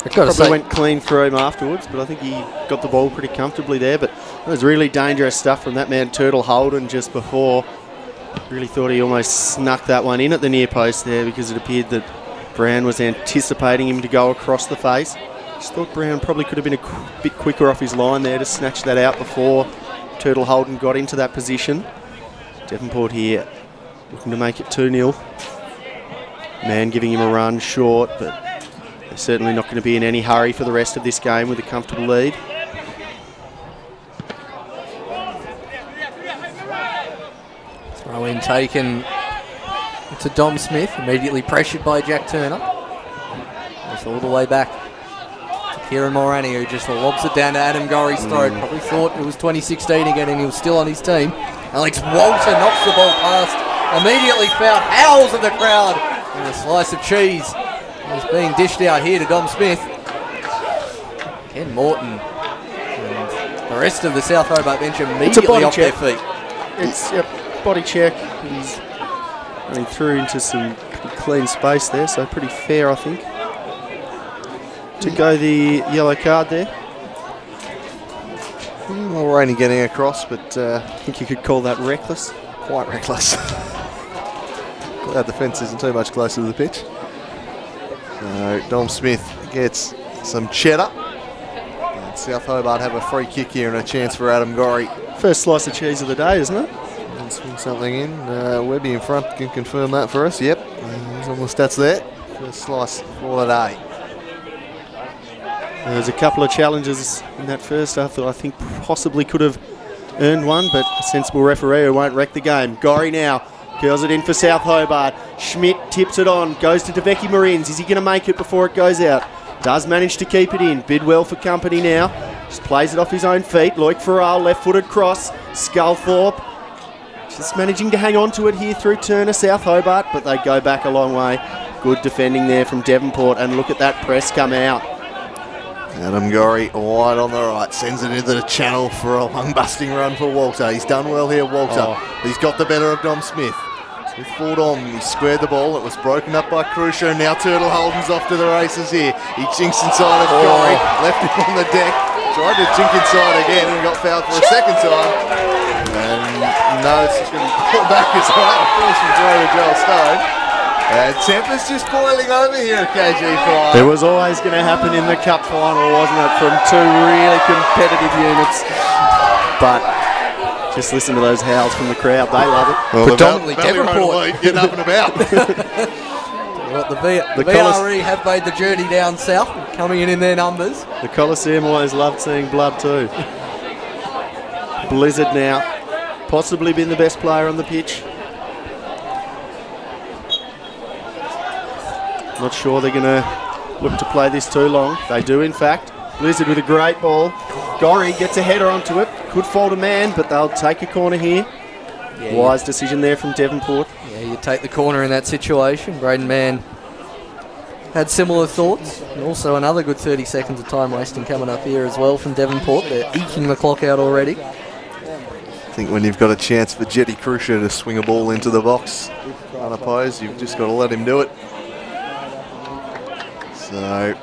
Probably went clean through him afterwards, but I think he got the ball pretty comfortably there. But it was really dangerous stuff from that man, Turtle Holden, just before. Really thought he almost snuck that one in at the near post there, because it appeared that Brown was anticipating him to go across the face. Just thought Brown probably could have been a bit quicker off his line there to snatch that out before Turtle Holden got into that position. Devonport here looking to make it 2-0. Man giving him a run short, but they're certainly not going to be in any hurry for the rest of this game with a comfortable lead. Throw in taken to Dom Smith, immediately pressured by Jack Turner. It's all the way back to Kieran Mulroney, who just lobs it down to Adam Gorry's throat. Probably thought it was 2016 again and he was still on his team. Alex Walter knocks the ball past, immediately fouled, howls of the crowd, and a slice of cheese is being dished out here to Dom Smith. Ken Morton and the rest of the South Hobart bench immediately off their feet. It's a body check. He's running through into some pretty clean space there, so pretty fair, I think. To go the yellow card there. Mulroney getting across, but I think you could call that reckless. Quite reckless. Glad the fence isn't too much closer to the pitch. So Dom Smith gets some cheddar. And South Hobart have a free kick here and a chance for Adam Gorry. First slice of cheese of the day, isn't it? And swing something in. Webby in front can confirm that for us. Yep, he's on the stats there. First slice for the day. There's a couple of challenges in that first half that I think possibly could have earned one, but a sensible referee who won't wreck the game. Gorry now curls it in for South Hobart. Schmidt tips it on, goes to Deveki Marins. Is he going to make it before it goes out? Does manage to keep it in. Bidwell for company now. Just plays it off his own feet. Loic Farrell, left-footed cross. Sculthorpe just managing to hang on to it here through Turner, South Hobart, but they go back a long way. Good defending there from Devonport, and look at that press come out. Adam Gorry wide on the right, sends it into the channel for a lung-busting run for Walter. He's done well here, Walter. He's got the better of Dom Smith. Smith fought on, he squared the ball, it was broken up by Crucio. Now Turtle Holden's off to the races here. He jinks inside of Gorry, left him on the deck, tried to jink inside again and got fouled for a second time. And no, it's just going to be pulled back as well. Force from throw to Joel Stone. And temper's just boiling over here at KG5. It was always going to happen in the cup final, wasn't it, from two really competitive units. But just listen to those howls from the crowd. They love it. Well, Predominantly Devonport. Getting up and about. Well, the VRE have made the journey down south, coming in their numbers. The Coliseum always loved seeing blood too. Blizzard now, possibly been the best player on the pitch. Not sure they're going to look to play this too long. They do, in fact. Blizzard with a great ball. Gorry gets a header onto it. Could fall to man, but they'll take a corner here. Yeah, Wise decision there from Devonport. Yeah, you take the corner in that situation. Braden Mann had similar thoughts. And also another good 30 seconds of time wasting coming up here as well from Devonport. They're eking the clock out already. I think when you've got a chance for Jetty Crucio to swing a ball into the box unopposed, you've just got to let him do it. So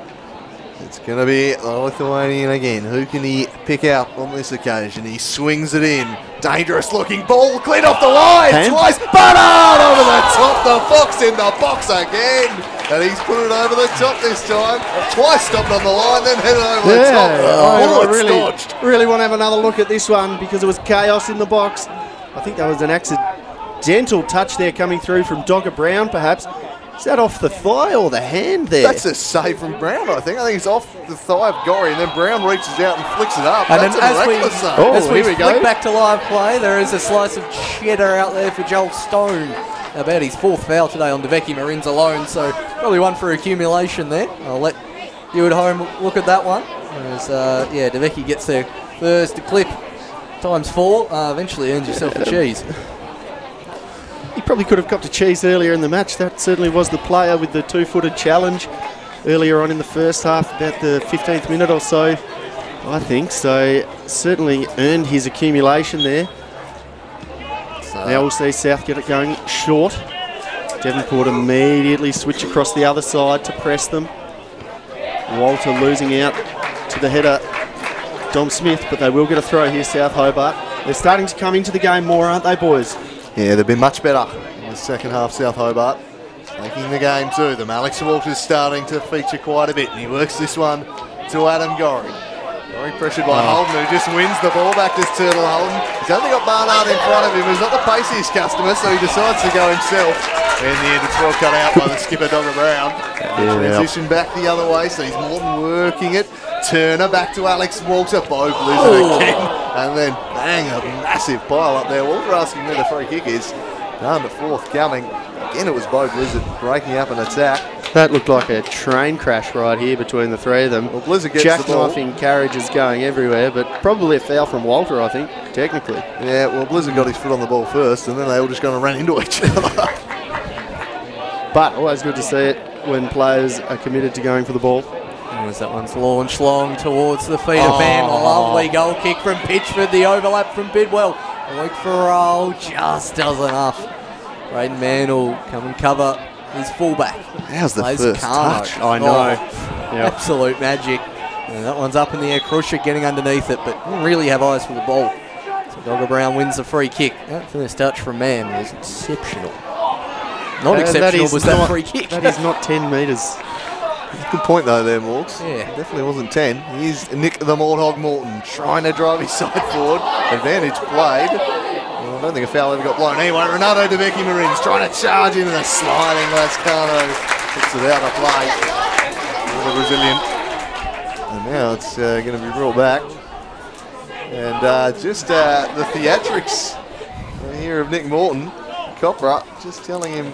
it's going to be the Lithuanian again. Who can he pick out on this occasion? He swings it in. Dangerous looking ball, cleared off the line twice. Bernard over the top. The Fox in the box again. And he's put it over the top this time. Twice stopped on the line, then headed over the top. I really want to have another look at this one because it was chaos in the box. I think that was an accidental touch there coming through from Dogger Brown, perhaps. Is that off the thigh or the hand there? That's a save from Brown, I think. I think it's off the thigh of Gorry, and then Brown reaches out and flicks it up. And that's then a miraculous save. as we flick back to live play, there is a slice of cheddar out there for Joel Stone. About his fourth foul today on Deveki Marins alone, so probably one for accumulation there. I'll let you at home look at that one. As, yeah, Deveki gets their first clip times 4, eventually earns yourself a cheese. He probably could have got to cheese earlier in the match. That certainly was the player with the two-footed challenge earlier on in the first half, about the 15th minute or so, I think. So certainly earned his accumulation there. Now we'll see South get it going short. Devonport immediately switch across the other side to press them. Walter losing out to the header, Dom Smith, but they will get a throw here, South Hobart. They're starting to come into the game more, aren't they, boys? Yeah, they've been much better in the second half, South Hobart. Taking the game to them. Alex Walter's starting to feature quite a bit, and he works this one to Adam Gorry. Gorry pressured by Holden, who just wins the ball back to Turtle Holden. He's only got Barnard in front of him. He's not the paciest customer, so he decides to go himself. In the end, it's well cut out by the skipper, Dogger Brown. Transition back the other way, so he's Morton working it. Turner back to Alex Walter. Bo Blizzard again. And then, bang, a massive pile up there. Walter asking where the free kick is. Down to fourth coming. Again, it was Bo Blizzard breaking up an attack. That looked like a train crash right here between the three of them. Well, Blizzard gets the ball. Jackknifing carriages going everywhere, but probably a foul from Walter, I think, technically. Yeah, well, Blizzard got his foot on the ball first, and then they all just going to run into each other. But always good to see it when players are committed to going for the ball. As that one's launched long towards the feet of Mann. Lovely goal kick from Pitchford. The overlap from Bidwell. Loic Farrell just does enough. Braden Mann will come and cover his fullback. How's the first touch? I know. Yep. Absolute magic. And that one's up in the air. Crusher getting underneath it, but didn't really have eyes for the ball. So Dogger Brown wins the free kick. That first touch from Mann was exceptional. Not exceptional was that free kick. That is not 10 metres. Good point though there, Morgs. Yeah. Definitely wasn't 10. Here's Nick the Morthog Morton trying to drive his side forward. Advantage played. Well, I don't think a foul ever got blown. Anyway, Renato Deveki Marins trying to charge into the sliding Lascano. Puts it out of play. Really resilient. And now it's going to be brought back. And just the theatrics here of Nick Morton, Copra, just telling him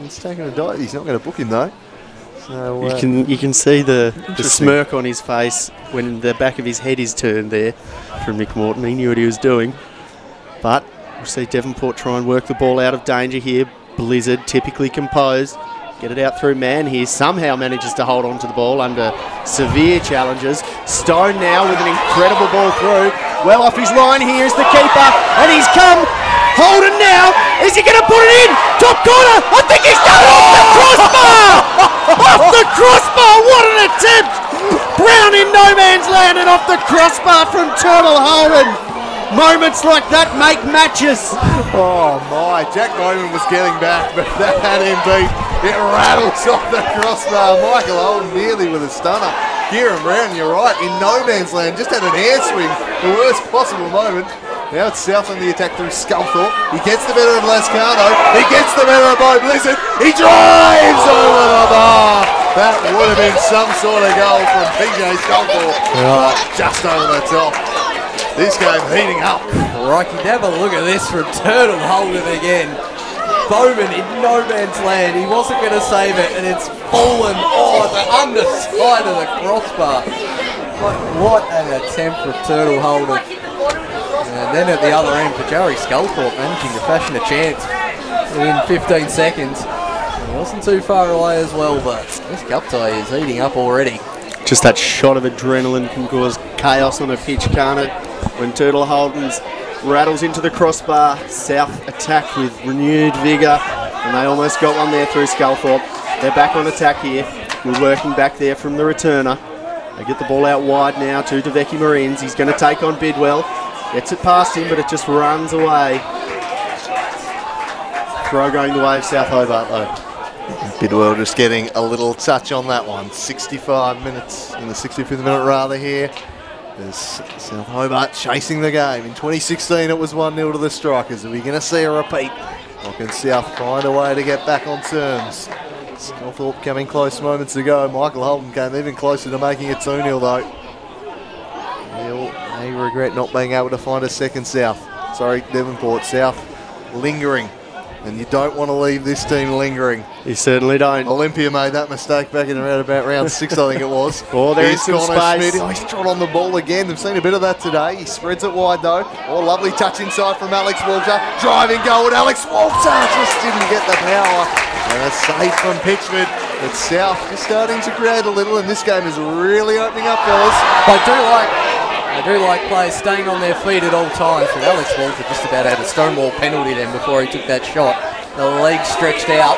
he's taking a dive. He's not going to book him though. So you can see the smirk on his face when the back of his head is turned there from Nick Morton. He knew what he was doing. But we'll see Devonport try and work the ball out of danger here. Blizzard, typically composed. Get it out through man here. Somehow manages to hold on to the ball under severe challenges. Stone now with an incredible ball through. Well off his line here is the keeper. And he's come. Holden now. Is he going to put it in? Top corner. I think he's done it off the crossbar. Off the crossbar. What an attempt. Brown in no man's land and off the crossbar from Turtle Holden. Moments like that make matches. oh my, Jack Bowman was getting back, but that had him beat. It rattles off the crossbar. Michael Holden nearly with a stunner. Kieran Brown, you're right, in no man's land, just had an air swing, the worst possible moment. Now it's South on the attack through Sculthorpe. He gets the better of Lascano. He gets the better of Bo Blizzard. He drives over the bar. That would have been some sort of goal from PJ Sculthorpe, but just over the top. This game heating up. Rocky, have a look at this from Turtle Holden again. Bowman in no man's land. He wasn't going to save it, and it's fallen on the underside of the crossbar. What an attempt from Turtle Holden. And then at the other end for Joey Sculthorpe, managing to fashion a chance in 15 seconds. He wasn't too far away as well, but this cup tie is heating up already. Just that shot of adrenaline can cause chaos on a pitch, can't it? When Turtle Holden's rattles into the crossbar, South attack with renewed vigour, and they almost got one there through Sculthorpe. They're back on attack here. We're working back there from the returner. They get the ball out wide now to Deveki Marines. He's going to take on Bidwell. Gets it past him, but it just runs away. Throw going the way of South Hobart though. Bidwell just getting a little touch on that one. 65 minutes, in the 65th minute rather here. There's South Hobart chasing the game. In 2016 it was 1-0 to the Strikers. Are we going to see a repeat? Or can South find a way to get back on terms? Sculthorpe coming close moments ago. Michael Holden came even closer to making it 2-0 though. They regret not being able to find a second South. Sorry, Devonport. South lingering. And you don't want to leave this team lingering. You certainly don't. Olympia made that mistake back in around about round 6, I think it was. Oh, there is some space. He's trod on the ball again. They've seen a bit of that today. He spreads it wide though. Oh, lovely touch inside from Alex Walter. Driving goal with Alex Walter. Just didn't get the power. And a save from Pitchford. But South is starting to create a little, and this game is really opening up, fellas. I do like players staying on their feet at all times, but Alex Walter just about had a stonewall penalty then before he took that shot. The leg stretched out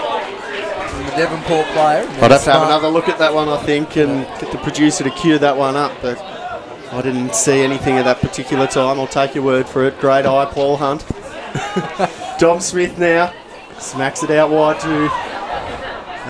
from the Devonport player. I'd have to have another look at that one, I think, and get the producer to cue that one up, but I didn't see anything at that particular time. I'll take your word for it. Great eye, Paul Hunt. Dom Smith now smacks it out wide to...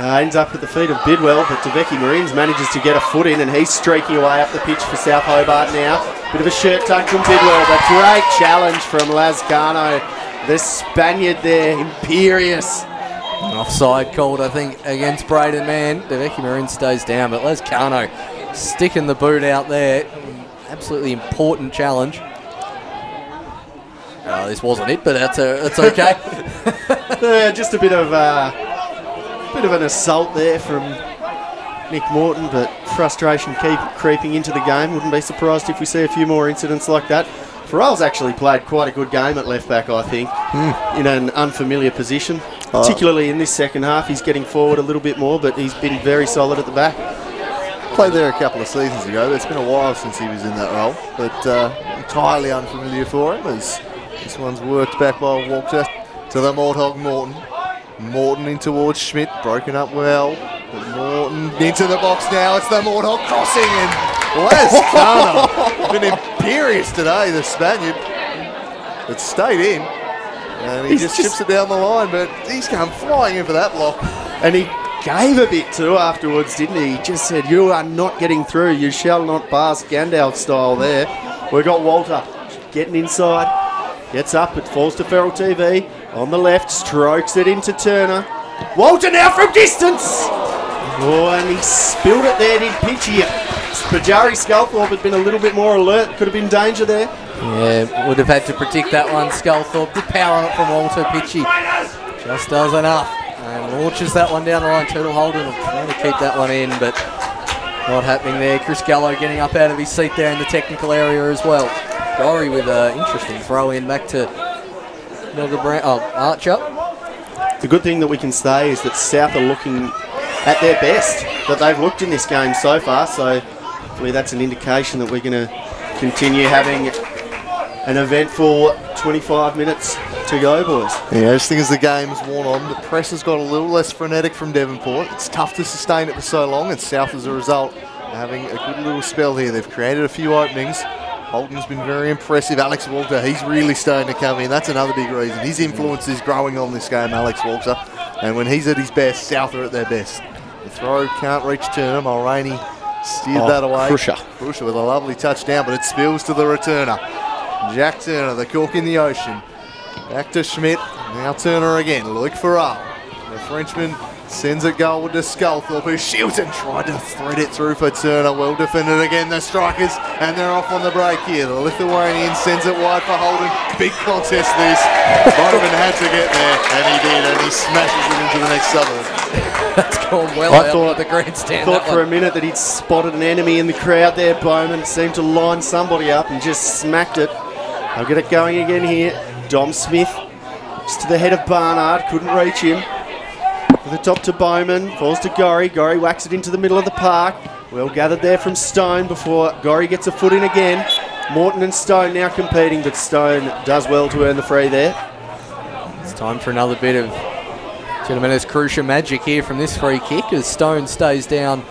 ends up at the feet of Bidwell, but Deveki Marines manages to get a foot in, and he's streaking away up the pitch for South Hobart now. Bit of a shirt tuck from Bidwell, but great challenge from Lascano. The Spaniard there, imperious. An offside called, I think, against Braden Mann. Deveki Marines stays down, but Lascano sticking the boot out there. Absolutely important challenge. This wasn't it, but that's okay. Just a bit of an assault there from Nick Morton, but frustration keep creeping into the game. Wouldn't be surprised if we see a few more incidents like that. Farrell's actually played quite a good game at left back, I think, in an unfamiliar position. Particularly in this second half, he's getting forward a little bit more, but he's been very solid at the back. Played there a couple of seasons ago, but it's been a while since he was in that role. But entirely unfamiliar for him, as this one's worked back by Walter to the Morthog Morton. Morton in towards Schmidt, broken up well. But Morton into the box now. It's the Morthog crossing, and Lascano been imperious today, the Spaniard. It stayed in, and he just chips it down the line, but he's come flying in for that block. And he gave a bit too afterwards, didn't he? He just said, "You are not getting through. You shall not pass," Gandalf style there. We've got Walter getting inside. Gets up, it falls to Feral TV. On the left, strokes it into Turner. Walter now from distance! Oh, and he spilled it there, did Pitchy. Bajari Sculthorpe had been a little bit more alert. Could have been danger there. Yeah, would have had to predict that one. Sculthorpe, good power on it from Walter Pitchy. Just does enough. And launches that one down the line. Turtle Holden will try to keep that one in, but not happening there. Chris Gallo getting up out of his seat there in the technical area as well. Gorry with an interesting throw in back to Archer. The good thing that we can say is that South are looking at their best that they've looked in this game so far, so hopefully that's an indication that we're going to continue having an eventful 25 minutes to go, boys. Yeah, I just think as the game's worn on, the press has got a little less frenetic from Devonport. It's tough to sustain it for so long, and South, as a result, are having a good little spell here. They've created a few openings. Holden's been very impressive. Alex Walter, he's really starting to come in. That's another big reason. His influence is growing on this game, Alex Walter. And when he's at his best, South are at their best. The throw can't reach Turner. Mulroney steered that away. Crusher with a lovely touchdown, but it spills to the returner. Jack Turner, the cork in the ocean. Back to Schmidt. Now Turner again. Luke Farrar. The Frenchman sends it goalward to Sculthorpe, who shields and tried to thread it through for Turner. Well defended again, the Strikers, and they're off on the break here. The Lithuanian sends it wide for Holden. Big contest this. Bowman had to get there, and he did, and he smashes it into the next suburb. That's gone well out of the grandstand. I thought for a minute that he'd spotted an enemy in the crowd there. Bowman seemed to line somebody up and just smacked it. I'll get it going again here. Dom Smith just to the head of Barnard, couldn't reach him. To the top to Bowman, falls to Gorry. Gorry whacks it into the middle of the park. Well gathered there from Stone before Gorry gets a foot in again. Morton and Stone now competing, but Stone does well to earn the free there. It's time for another bit of Gentlemen's Crucial magic here from this free kick as Stone stays down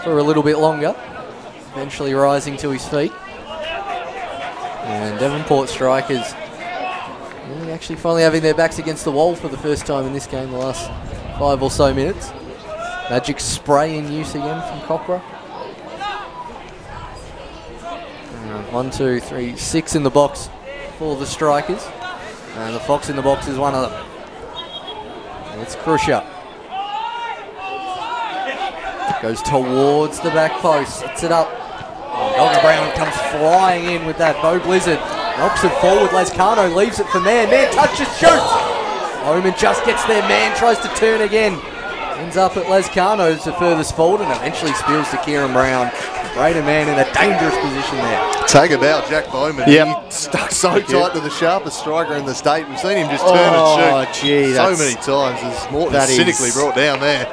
for a little bit longer, eventually rising to his feet. And Devonport Strikers actually finally having their backs against the wall for the first time in this game the last 5 or so minutes. Magic spray in use again from Cockra. 1, 2, 3, 6 in the box for the Strikers. And the Fox in the box is one of them. It's Crusher. Goes towards the back post, sets it up. Dogger Brown comes flying in with that. Bo Blizzard knocks it forward. Lascano leaves it for Man. Man touches, shoots. Oman just gets there. Man tries to turn again. Ends up at Lascano's the furthest forward and eventually spills to Kieran Brown. Braden Man in a dangerous position there. Take about Jack Bowman. Yep. He stuck so tight to the sharpest striker in the state. We've seen him just turn and shoot so many times. As Morton cynically brought down there.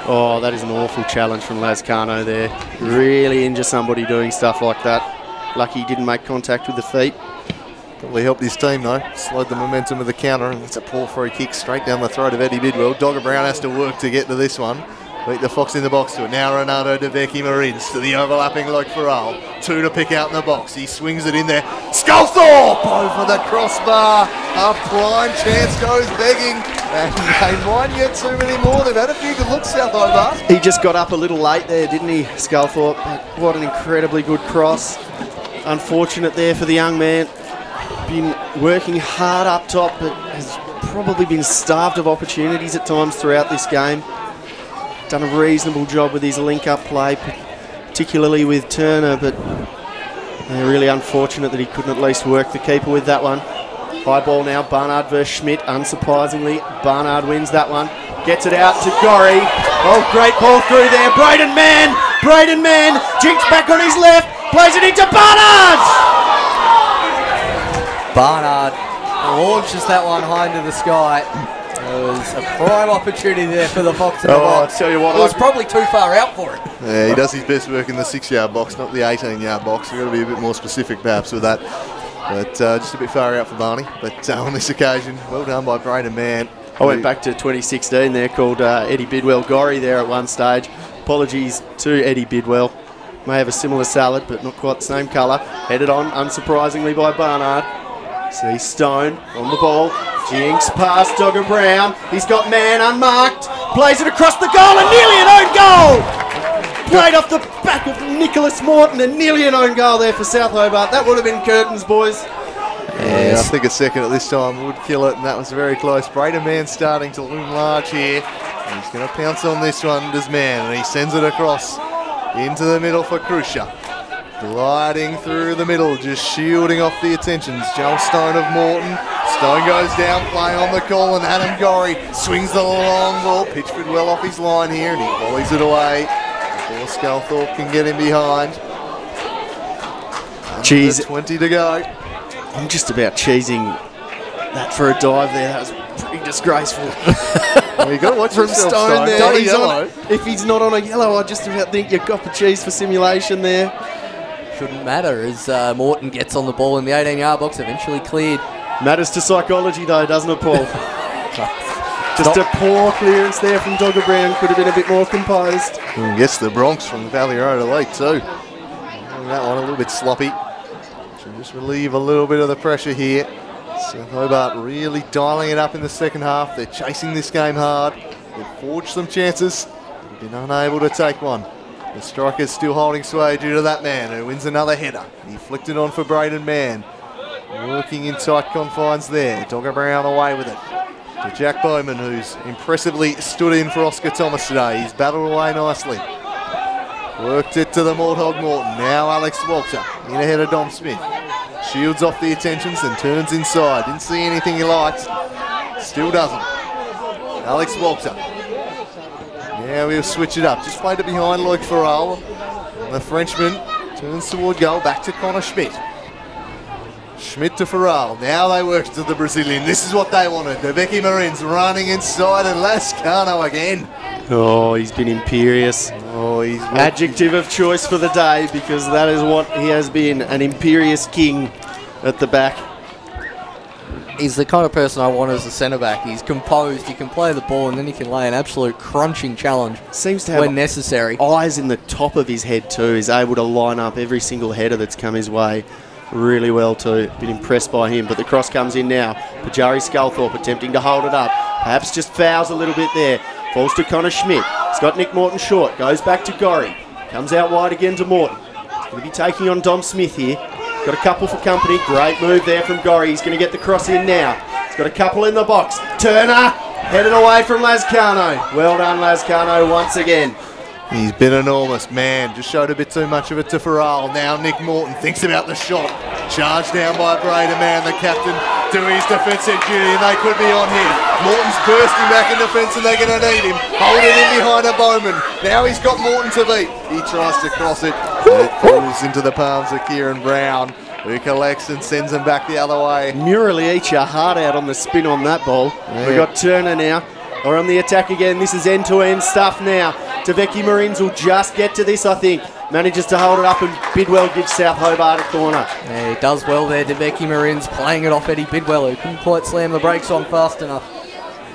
Oh, that is an awful challenge from Lascano there. Really injure somebody doing stuff like that. Lucky he didn't make contact with the feet. Probably helped his team though. Slowed the momentum of the counter, and it's a poor free kick straight down the throat of Eddie Bidwell. Dogger Brown has to work to get to this one. Beat the Fox in the box to it. Now Renato De Vecchi Marins to the overlapping Luke Farrell. 2 to pick out in the box. He swings it in there. Sculthorpe over the crossbar. A blind chance goes begging. And they might get too many more. They've had a few good looks, South Hobart. He just got up a little late there, didn't he, Sculthorpe? What an incredibly good cross. Unfortunate there for the young man. Been working hard up top, but has probably been starved of opportunities at times throughout this game. Done a reasonable job with his link-up play, particularly with Turner, but really unfortunate that he couldn't at least work the keeper with that one. High ball now, Barnard versus Schmidt. Unsurprisingly, Barnard wins that one. Gets it out to Gorry. Oh, great ball through there. Braden Man, jinks back on his left, plays it into Barnard! Barnard launches that one high into the sky. There was a prime opportunity there for the Fox in the box. I tell you what, it was probably too far out for it. Yeah, he does his best work in the 6-yard box, not the 18-yard box. We've got to be a bit more specific perhaps with that. But just a bit far out for Barney. But on this occasion, well done by Braden Man. I went back to 2016 there, called Eddie Bidwell Gorry there at one stage. Apologies to Eddie Bidwell. May have a similar salad, but not quite the same colour. Headed on, unsurprisingly, by Barnard. See Stone on the ball. Jinks past Dogger Brown. He's got Man unmarked. Plays it across the goal and nearly an own goal! Played off the back of Nicholas Morton and nearly an own goal there for South Hobart. That would have been curtains, boys. Yeah, I think a second at this time would kill it, and that was very close. Braden Man starting to loom large here. And he's going to pounce on this one, does Man, and he sends it across. Into the middle for Krusha. Gliding through the middle, just shielding off the attentions. Joel Stone of Morton. Stone goes down, playing on the call, and Adam Gorry swings the long ball. Pitchford well off his line here, and he volleys it away before Sculthorpe can get him behind. Jeez. 20 to go. I'm just about cheesing that for a dive there. That was pretty disgraceful. Well, you got to watch From yourself, Stone there. Not a He's yellow. if he's not on a yellow, I just about think you've got the cheese for simulation there. Shouldn't matter as Morton gets on the ball in the 18-yard box, eventually cleared. Matters to psychology though, doesn't it, Paul? Just a poor clearance there from Dogger Brown. Could have been a bit more composed. And gets the Bronx from the Valley Road Elite too. That one a little bit sloppy. Should just relieve a little bit of the pressure here. South Hobart really dialing it up in the second half. They're chasing this game hard. They've forged some chances. They've been unable to take one. The striker's still holding sway due to that man who wins another header. He flicked it on for Braden Mann. Working in tight confines there. Dogger Brown away with it. To Jack Bowman, who's impressively stood in for Oscar Thomas today. He's battled away nicely. Worked it to the Morthog Morton. Now Alex Walter in ahead of Dom Smith. Shields off the attentions and turns inside. Didn't see anything he liked. Still doesn't. Alex Walter. Now we'll switch it up. Just played it behind Loic Farrell. The Frenchman turns toward goal. Back to Connor Schmidt. Schmidt to Farrell. Now they work to the Brazilian. This is what they wanted. Becky Marins running inside and Lascano again. Oh, he's been imperious. Oh, he's Adjective of choice for the day because that is what he has been, an imperious king at the back. He's the kind of person I want as a centre-back. He's composed, he can play the ball, and then he can lay an absolute crunching challenge Seems to have when necessary. eyes in the top of his head too. He's able to line up every single header that's come his way really well too. Been impressed by him, but the cross comes in now. Pajari Sculthorpe attempting to hold it up. Perhaps just fouls a little bit there. Falls to Connor Schmidt. He's got Nick Morton short. Goes back to Gorry. Comes out wide again to Morton. He's going to be taking on Dom Smith here. Got a couple for company. Great move there from Gorry. He's going to get the cross in now. He's got a couple in the box. Turner headed away from Lascano. Well done, Lascano, once again. He's been enormous, man. Just showed a bit too much of it to Farrell. Now Nick Morton thinks about the shot. Charged down by Braden Mann, the captain, doing his defensive duty, and they could be on him. Morton's bursting back in defence, and they're going to need him. Holding in behind a Bowman. Now he's got Morton to beat. He tries to cross it. And it falls into the palms of Kieran Brown, who collects and sends him back the other way. Murali eats your heart out on the spin on that ball. Yeah. We've got Turner now. Or on the attack again. This is end-to-end stuff now. Deveki Marins will just get to this, I think. Manages to hold it up, and Bidwell gives South Hobart a corner. Yeah, he does well there, Deveki Marins, playing it off Eddie Bidwell, who couldn't quite slam the brakes on fast enough.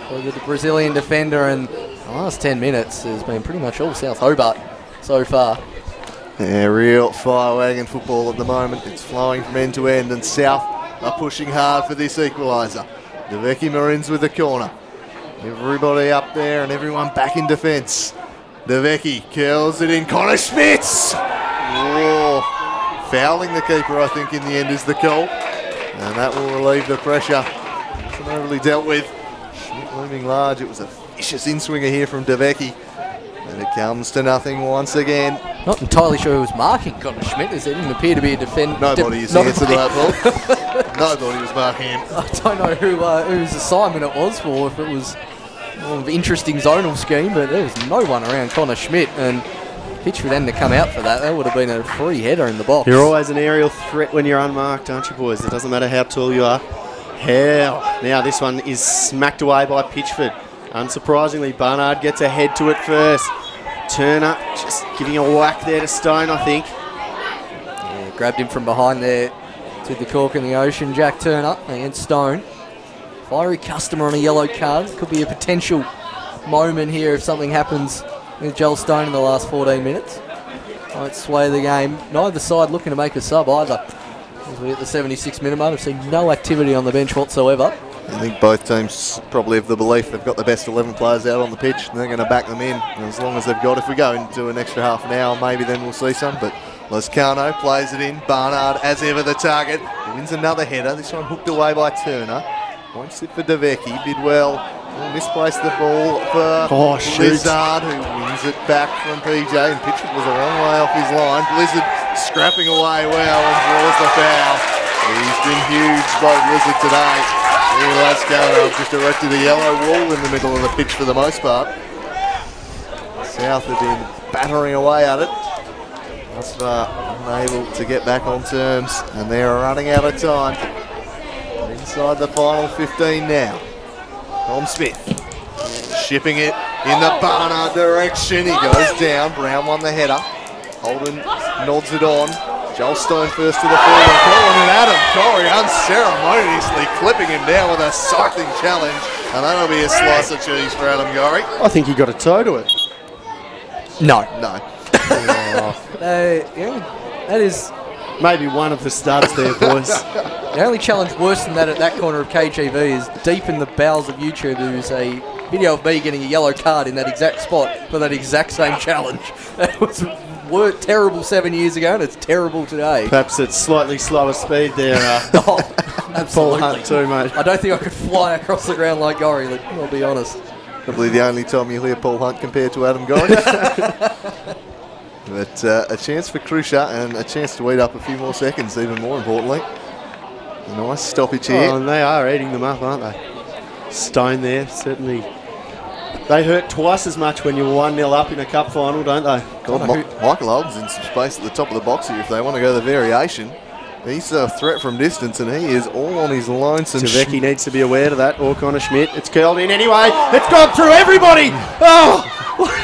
So the Brazilian defender, and the last 10 minutes has been pretty much all South Hobart so far. Yeah, real fire wagon football at the moment. It's flowing from end to end, and South are pushing hard for this equaliser. Deveki Marins with the corner. Everybody up there and everyone back in defence. Deveki curls it in. Connor Schmitz! Oh, fouling the keeper, I think, in the end is the call. And that will relieve the pressure. Wasn't overly dealt with. Schmidt looming large. It was a vicious in-swinger here from Deveki. And it comes to nothing once again. Not entirely sure who was marking Connor Schmidt, as it didn't appear to be a defender. Nobody is the answer to that ball. Nobody was marking him. I don't know whose assignment it was for, if it was more of an interesting zonal scheme, but there was no one around Connor Schmidt, and Pitchford had to come out for that. That would have been a free header in the box. You're always an aerial threat when you're unmarked, aren't you, boys? It doesn't matter how tall you are. Hell. Now this one is smacked away by Pitchford. Unsurprisingly, Barnard gets ahead to it first. Turner just giving a whack there to Stone, I think. Yeah, grabbed him from behind there to the cork in the ocean. Jack Turner against Stone. Fiery customer on a yellow card. Could be a potential moment here if something happens with Joel Stone in the last 14 minutes. Won't sway the game. Neither side looking to make a sub either. As we at the 76-minute mark, I've seen no activity on the bench whatsoever. I think both teams probably have the belief they've got the best 11 players out on the pitch, and they're going to back them in. And as long as they've got, if we go into an extra half an hour, maybe then we'll see some. But Lascano plays it in. Barnard, as ever, the target. He wins another header. This one hooked away by Turner. Won't sit for Deveki. Bidwell Misplaced the ball for shoot. Blizzard, who wins it back from PJ, and Pitchford was a long way off his line. Blizzard scrapping away well and draws the foul. He's been huge by Blizzard today. Lakoseljac just erected a yellow wall in the middle of the pitch for the most part. South have been battering away at it. Thus far unable to get back on terms, and they're running out of time. Inside the final 15 now. Tom Smith shipping it in the Barnard direction. He goes down. Brown won the header. Holden nods it on. Joel Stone first to the field. And Colin and Adam Corey unceremoniously clipping him down with a cycling challenge. And that'll be a slice of cheese for Adam Gorey. I think he got a toe to it. No. No. That is Maybe one of the studs there, boys. the only challenge worse than that at that corner of KGV is deep in the bowels of YouTube. There's a video of me getting a yellow card in that exact spot for that exact same challenge. That was terrible 7 years ago, and it's terrible today. Perhaps at slightly slower speed there. Oh, absolutely. Hunt too, mate. I don't think I could fly across the ground like Gorry, I'll be honest. Probably the only time you hear Paul Hunt compared to Adam Gorey. But a chance for Krusha and a chance to eat up a few more seconds, even more importantly. A nice stoppage here. Oh, and they are eating them up, aren't they? Stone there, certainly. They hurt twice as much when you're 1-0 up in a cup final, don't they? God, Michael Holden's in some space at the top of the box here if they want to go the variation. He's a threat from distance, and he is all on his lonesome. Tavecki needs to be aware of that, or Connor Schmidt. It's curled in anyway. It's gone through everybody. Oh,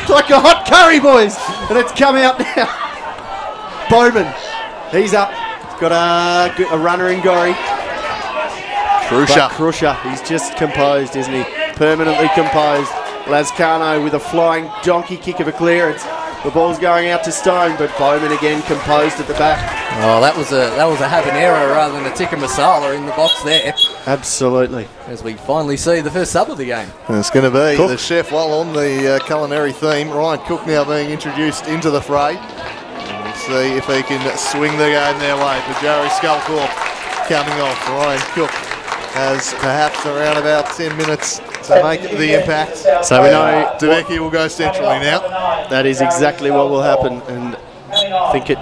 like a hot curry, boys. And it's come out now. Bowman, he's up. He's got a runner in Gorry. Krusha, he's just composed, isn't he? Permanently composed. Lascano with a flying donkey kick of a clearance. The ball's going out to Stone, but Bowman again composed at the back. Oh, that was a habanero rather than a tikka masala in the box there. Absolutely. As we finally see the first sub of the game. And it's going to be Cook. the chef, while on the culinary theme. Ryan Cook now being introduced into the fray. And we'll see if he can swing the game their way. For Jerry Sculthorpe coming off. Ryan Cook has perhaps around about 10 minutes to make the impact. So we know Tavecki will go centrally now. that is exactly what will happen, and I think it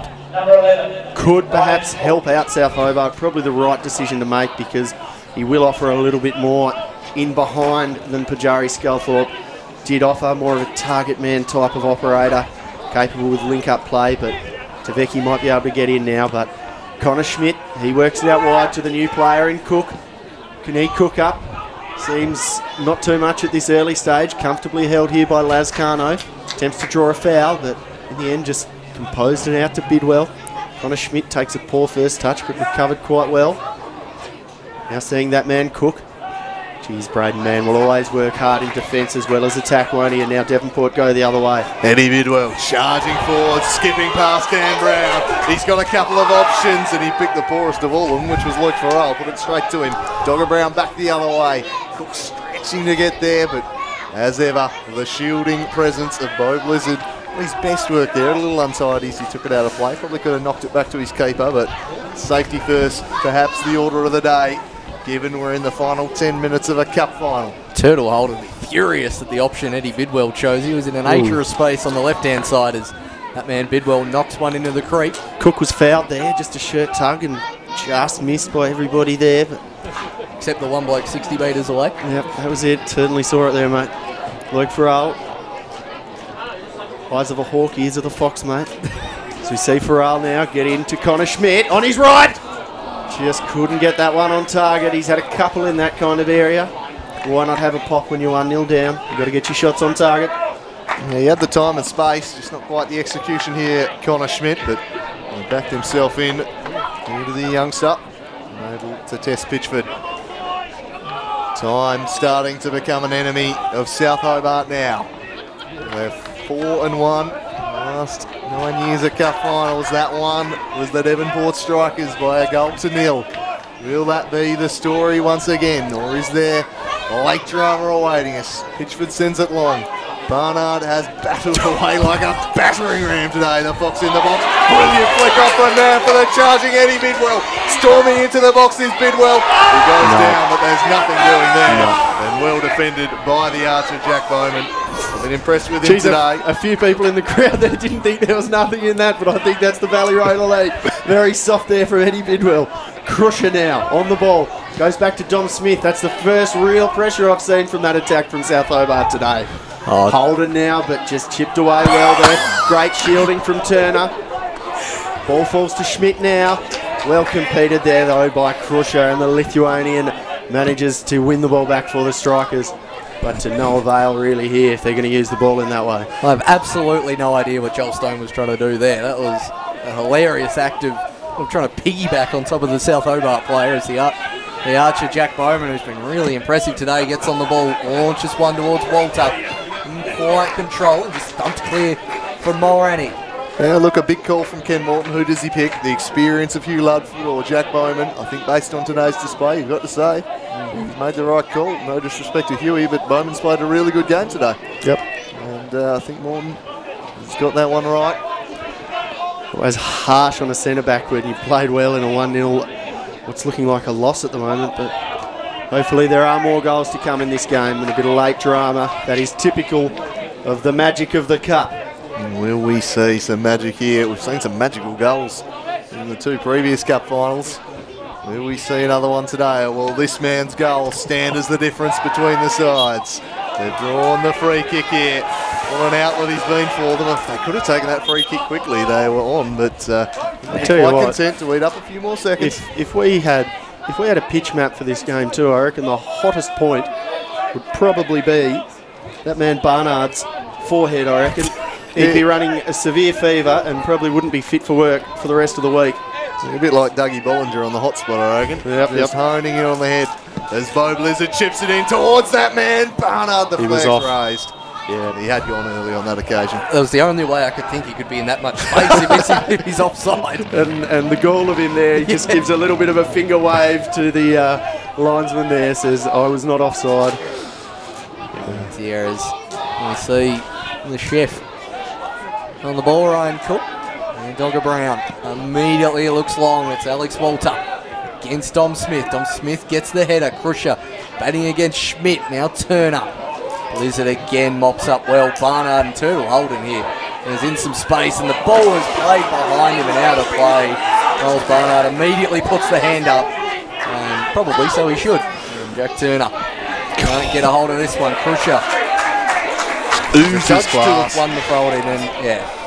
could perhaps help out South Hobart. Probably the right decision to make, because he will offer a little bit more in behind than Pajari Sculthorpe did offer. More of a target man type of operator, capable with link-up play, but Tavecki might be able to get in now. But Connor Schmidt, he works it out wide to the new player in Cook. Can he cook up? Seems not too much at this early stage. Comfortably held here by Lascano. Attempts to draw a foul, but in the end just composed it out to Bidwell. Connor Schmidt takes a poor first touch, but recovered quite well. Now seeing that man Cook. Geez, Braden Mann will always work hard in defence as well as attack, won't he? And now Devonport go the other way. Eddie Bidwell charging forward, skipping past Cam Brown. He's got a couple of options, and he picked the poorest of all of them, which was Luke Farrell. Put it straight to him. Dogger Brown back the other way. Cook stretching to get there, but as ever, the shielding presence of Bo Blizzard. His best work there, a little untidy as he took it out of play. Probably could have knocked it back to his keeper, but safety first, perhaps the order of the day, given we're in the final 10 minutes of a cup final. Turtle Holden furious at the option Eddie Bidwell chose. He was in an acre of space on the left-hand side as that man Bidwell knocks one into the creek. Cook was fouled there, just a shirt tug, and just missed by everybody there. But Except the one bloke 60 metres away. yep, that was it. Certainly saw it there, mate. Luke Farrell. Eyes of a hawk, ears of the fox, mate. So we see Farrell now get into Connor Schmidt on his right. Just couldn't get that one on target. He's had a couple in that kind of area. Why not have a pop when you're 1-0 down? You've got to get your shots on target. Yeah, he had the time and space, just not quite the execution here, Connor Schmidt, but he backed himself in into the youngster, able to test Pitchford. Time starting to become an enemy of South Hobart now. They're 4-1. Last 9 years of cup finals, that one was the Devonport Strikers by a goal to nil. Will that be the story once again, or is there late drama awaiting us? Pitchford sends it long. Barnard has battled away like a battering ram today. The Fox in the box. Brilliant flick off from now for the charging Eddie Bidwell. Storming into the box is Bidwell. He goes down, but there's nothing doing there. And well defended by the archer, Jack Bowman. I've been impressed with him today. A few people in the crowd there didn't think there was nothing in that, but I think that's the Valley Road Elite. Very soft there from Eddie Bidwell. Crusher now on the ball. Goes back to Dom Smith. That's the first real pressure I've seen from that attack from South Hobart today. Holden now, but just chipped away well there. Great shielding from Turner. Ball falls to Schmidt now. Well competed there though by Crusher, and the Lithuanian manages to win the ball back for the Strikers. But to no avail really here if they're going to use the ball in that way. I have absolutely no idea what Joel Stone was trying to do there. That was a hilarious act of trying to piggyback on top of the South Hobart player as the archer Jack Bowman, who's been really impressive today, gets on the ball, launches one towards Walter. In quiet control and just dumped clear from Mulroney. Yeah, look, a big call from Ken Morton. Who does he pick? The experience of Hugh Ludford or Jack Bowman? I think based on today's display, you've got to say he's made the right call. No disrespect to Hughie, but Bowman's played a really good game today. Yep. And I think Morton has got that one right. Always harsh on a centre-back when you played well in a 1-0, what's looking like a loss at the moment, but hopefully there are more goals to come in this game and a bit of late drama. That is typical of the magic of the Cup. And will we see some magic here? We've seen some magical goals in the two previous Cup finals. Will we see another one today? Well, this man's goal stand as the difference between the sides. They've drawn the free kick here. What an outlet he's been for them. If they could have taken that free kick quickly, they were on, but quite content to eat up a few more seconds. If we had a pitch map for this game too, I reckon the hottest point would probably be that man Barnard's forehead, I reckon. He'd be running a severe fever and probably wouldn't be fit for work for the rest of the week. A bit like Dougie Bollinger on the hot spot, I reckon. Just honing in on the head as Bo Blizzard chips it in towards that man. Barnard, the flag raised. Yeah, he had gone early on that occasion. That was the only way I could think he could be in that much space if he's offside. And the goal of him there, he just gives a little bit of a finger wave to the linesman there, says, I was not offside. The errors. We see the chef on the ball, Ryan Cook. And Dogger Brown. Immediately it looks long. It's Alex Walter against Dom Smith. Dom Smith gets the header. Crusher batting against Schmidt. Now Turner. Blizzard again mops up well. Barnard and Turtle Holden here. He's in some space and the ball is played behind him and out of play. Miles Barnard immediately puts the hand up. And probably so he should. And Jack Turner can't get a hold of this one. Crusher. Oozes class. Won the throw in and yeah.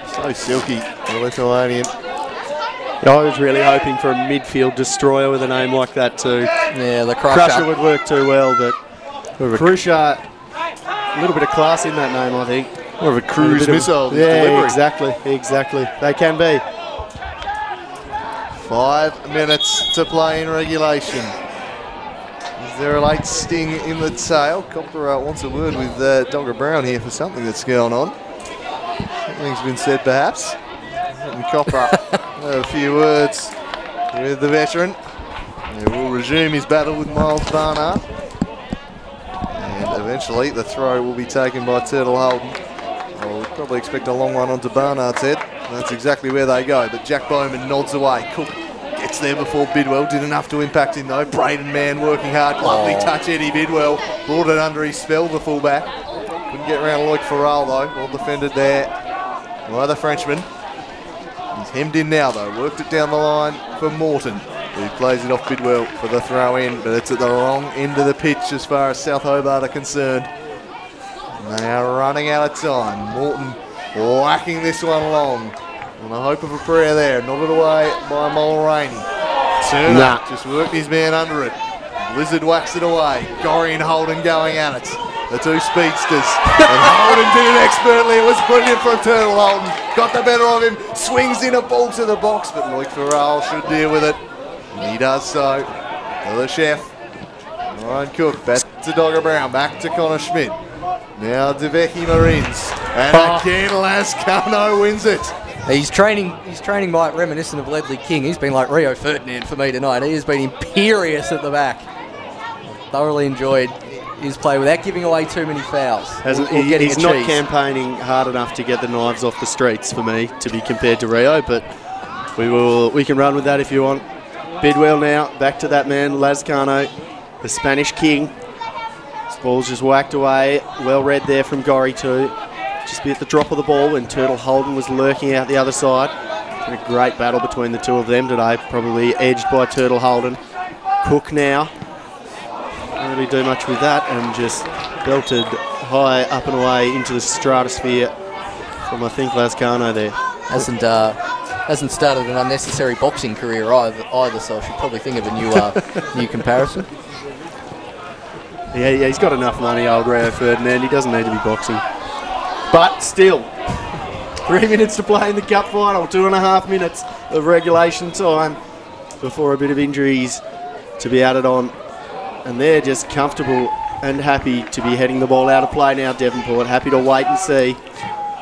So silky, the Lithuanian. I was really hoping for a midfield destroyer with a name like that too. Yeah, the Crusher would work too well, but Crusher, a little bit of class in that name, I think. More of a cruise missile. Yeah, delivery. exactly. They can be. 5 minutes to play in regulation. Is there a late sting in the tail? Copper wants a word with Dogger Brown here for something that's going on. Something's been said, perhaps. And Copper a few words with the veteran. He will resume his battle with Miles Barnard. And eventually the throw will be taken by Turtle Holden. We'll probably expect a long one onto Barnard's head. That's exactly where they go, but Jack Bowman nods away. Cook gets there before Bidwell. Did enough to impact him though. Braden Mann working hard. Lovely touch, Eddie Bidwell. Brought it under his spell, the fullback. Couldn't get around Loic Farrell though. Well defended there by the Frenchman. He's hemmed in now though. Worked it down the line for Morton. He plays it off Bidwell for the throw in, but it's at the wrong end of the pitch as far as South Hobart are concerned. And they are running out of time. Morton whacking this one along. On the hope of a prayer there. Nodded away by Mulroney. Turner just worked his man under it. Blizzard whacks it away. Gorry and Holden going at it. The two speedsters. And Holden did it expertly. It was brilliant from Turtle Holden. Got the better of him. Swings in a ball to the box, but Loic Farrell should deal with it. And he does so. To the chef. Ryan Cook. Back to Dogger Brown. Back to Connor Schmidt. Now Deveki Marines. And again Lascano wins it. He's training like reminiscent of Ledley King. He's been like Rio Ferdinand for me tonight. He has been imperious at the back. Thoroughly enjoyed his play without giving away too many fouls. He's not campaigning hard enough to get the knives off the streets for me to be compared to Rio, but we can run with that if you want. Bidwell now, back to that man, Lazcano, the Spanish king. This ball's just whacked away. Well read there from Gorry too. Just be at the drop of the ball when Turtle Holden was lurking out the other side. Been a great battle between the two of them today, probably edged by Turtle Holden. Cook now. Don't really do much with that and just belted high up and away into the stratosphere from, I think, Lazcano there. Hasn't started an unnecessary boxing career either, so I should probably think of a new comparison. Yeah, he's got enough money, old Rio Ferdinand. He doesn't need to be boxing. But still, 3 minutes to play in the cup final, 2.5 minutes of regulation time before a bit of injuries to be added on. And they're just comfortable and happy to be heading the ball out of play now, Devonport. Happy to wait and see.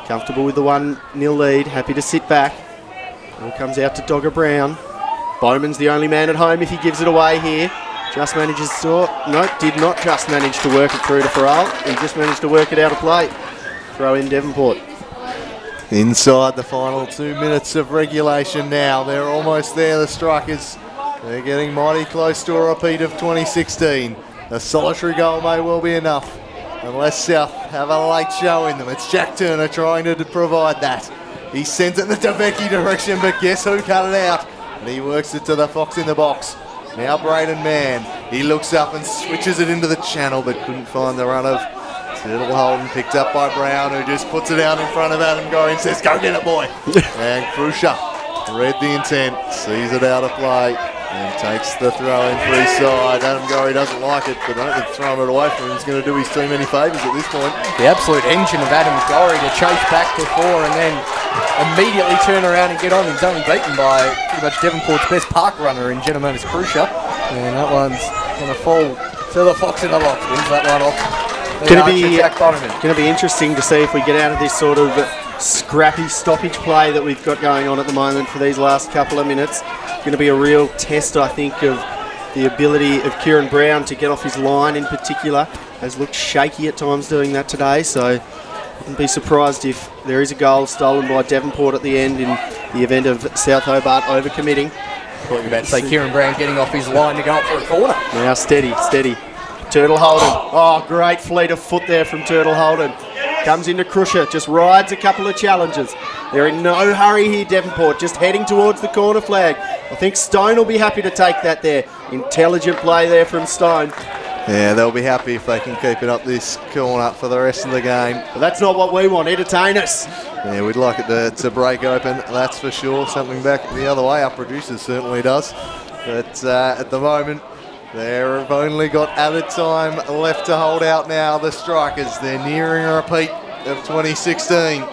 Comfortable with the 1-0 lead, happy to sit back. Ball comes out to Dogger Brown. Bowman's the only man at home if he gives it away here. Just manages to... No, did not just manage to work it through to Farrell. He just managed to work it out of play. Throw in Devonport. Inside the final 2 minutes of regulation now. They're almost there, the Strikers. They're getting mighty close to a repeat of 2016. A solitary goal may well be enough, unless South have a late show in them. It's Jack Turner trying to provide that. He sent it in the Devecchi direction, but guess who cut it out? And he works it to the Fox in the box. Now Braden Mann. He looks up and switches it into the channel, but couldn't find the run of Turtle Holden, picked up by Brown, who just puts it out in front of Adam Gorry and says, "Go get it, boy." And Krusha read the intent, sees it out of play, and takes the throw in for his side. Adam Gorry doesn't like it, but I don't think throwing it away from him is going to do his team any favours at this point. The absolute engine of Adam Gorry to chase back before and then immediately turn around and get on. He's only beaten by pretty much Devonport's best park runner in Genomonis Krusha. And that one's going to fall to the Fox in the box. Wins that one off. Going to be interesting to see if we get out of this sort of scrappy stoppage play that we've got going on at the moment for these last couple of minutes. Going to be a real test, I think, of the ability of Kieran Brown to get off his line in particular. Has looked shaky at times doing that today, so wouldn't be surprised if there is a goal stolen by Devonport at the end in the event of South Hobart overcommitting. I thought you were about to say Kieran Brown getting off his line to go up for a corner. Now steady. Turtle Holden. Oh, great fleet of foot there from Turtle Holden. Comes into Krusha, just rides a couple of challenges. They're in no hurry here, Devonport, just heading towards the corner flag. I think Stone will be happy to take that there. Intelligent play there from Stone. Yeah, they'll be happy if they can keep it up this corner for the rest of the game. But that's not what we want. Entertain us. Yeah, we'd like it to break open, that's for sure. Something back the other way, our producers certainly does. But at the moment, they've only got added time left to hold out now, the Strikers. They're nearing a repeat of 2016.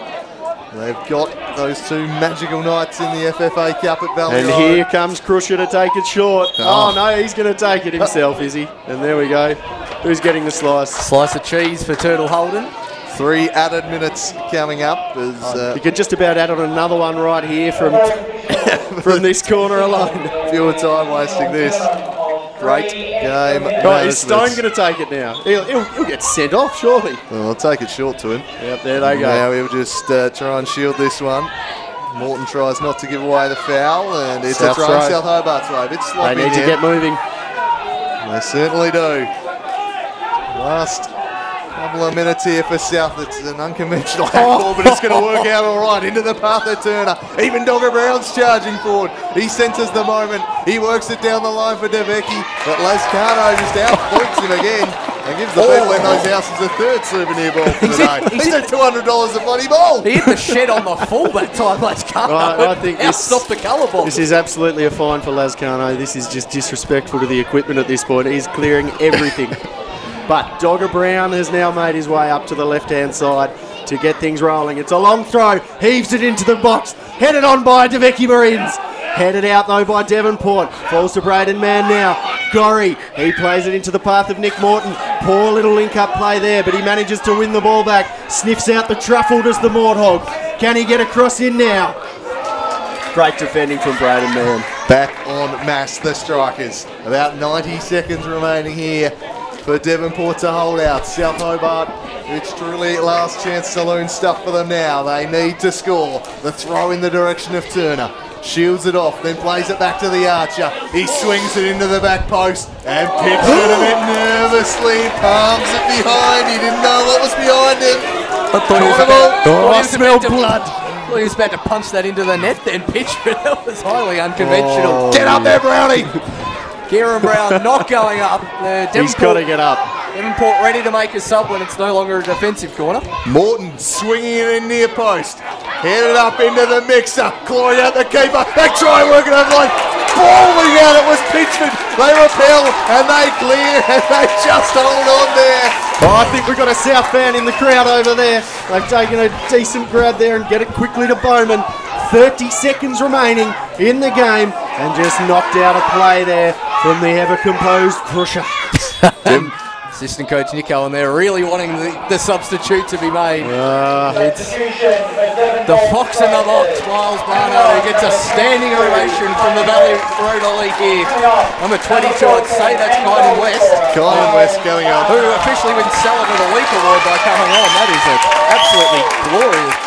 They've got those two magical nights in the FFA Cup at Valley And Road. Here comes Krusha to take it short. Oh no, he's going to take it himself, is he? And there we go. Who's getting the slice? Slice of cheese for Turtle Holden. 3 added minutes coming up. As, you could just about add on another one right here from this corner alone. Fewer time wasting this. Great game. Right, is Stone going to take it now? He'll get sent off, surely. Well, I'll take it short to him. Yep, there they go. Now he'll just try and shield this one. Morton tries not to give away the foul, and it's a throw in South Hobart's way. A bit sloppy. They need to get moving. They certainly do. Last couple of minutes here for South. It's an unconventional handball, but it's going to work out all right. Into the path of Turner. Even Dogger Brown's charging forward. He senses the moment. He works it down the line for Devecchi, but Lazcano just outpoints him again and gives the people in those houses a third souvenir ball for the day. He's at $200 a bloody ball. He hit the shed on the full that time, Lazcano. I think stopped the colour box. This is absolutely a fine for Lazcano. This is just disrespectful to the equipment at this point. He's clearing everything. But Dogger Brown has now made his way up to the left-hand side to get things rolling. It's a long throw. Heaves it into the box. Headed on by Devecchi Marines. Headed out, though, by Devonport. Falls to Braden Mann now. Gorry. He plays it into the path of Nick Morton. Poor little link-up play there, but he manages to win the ball back. Sniffs out the truffle, does the Morthog. Can he get across in now? Great defending from Braden Mann. Back on mass, the Strikers. About 90 seconds remaining here for Devonport to hold out. South Hobart, it's truly last chance saloon stuff for them now. They need to score. The throw in the direction of Turner. Shields it off, then plays it back to the Archer. He swings it into the back post and picks it a bit nervously. Palms it behind. He didn't know what was behind him. I thought I smell blood. Well, he was about to punch that into the net then, pitch, but that was highly unconventional. Get up there, Brownie. Kieran Brown not going up. He's got to get up. Devonport ready to make a sub when it's no longer a defensive corner. Morton swinging it in near post. Headed up into the mixer. Clawing out the keeper. They try working over the line. Bowling out. It was Pitchford. They repel and they clear and they just hold on there. Oh, I think we've got a South fan in the crowd over there. They've taken a decent grab there and get it quickly to Bowman. 30 seconds remaining in the game and just knocked out a play there from the ever-composed Crusher. Assistant coach Nico, and they're really wanting the substitute to be made. It's the Fox in the box, Miles Barnard, who gets a standing ovation from the Valley Road Elite here. Number 22, I'd say that's Kynan West. Kynan West going on. Who officially wins Salad of the Week award by coming on. That is an absolutely glorious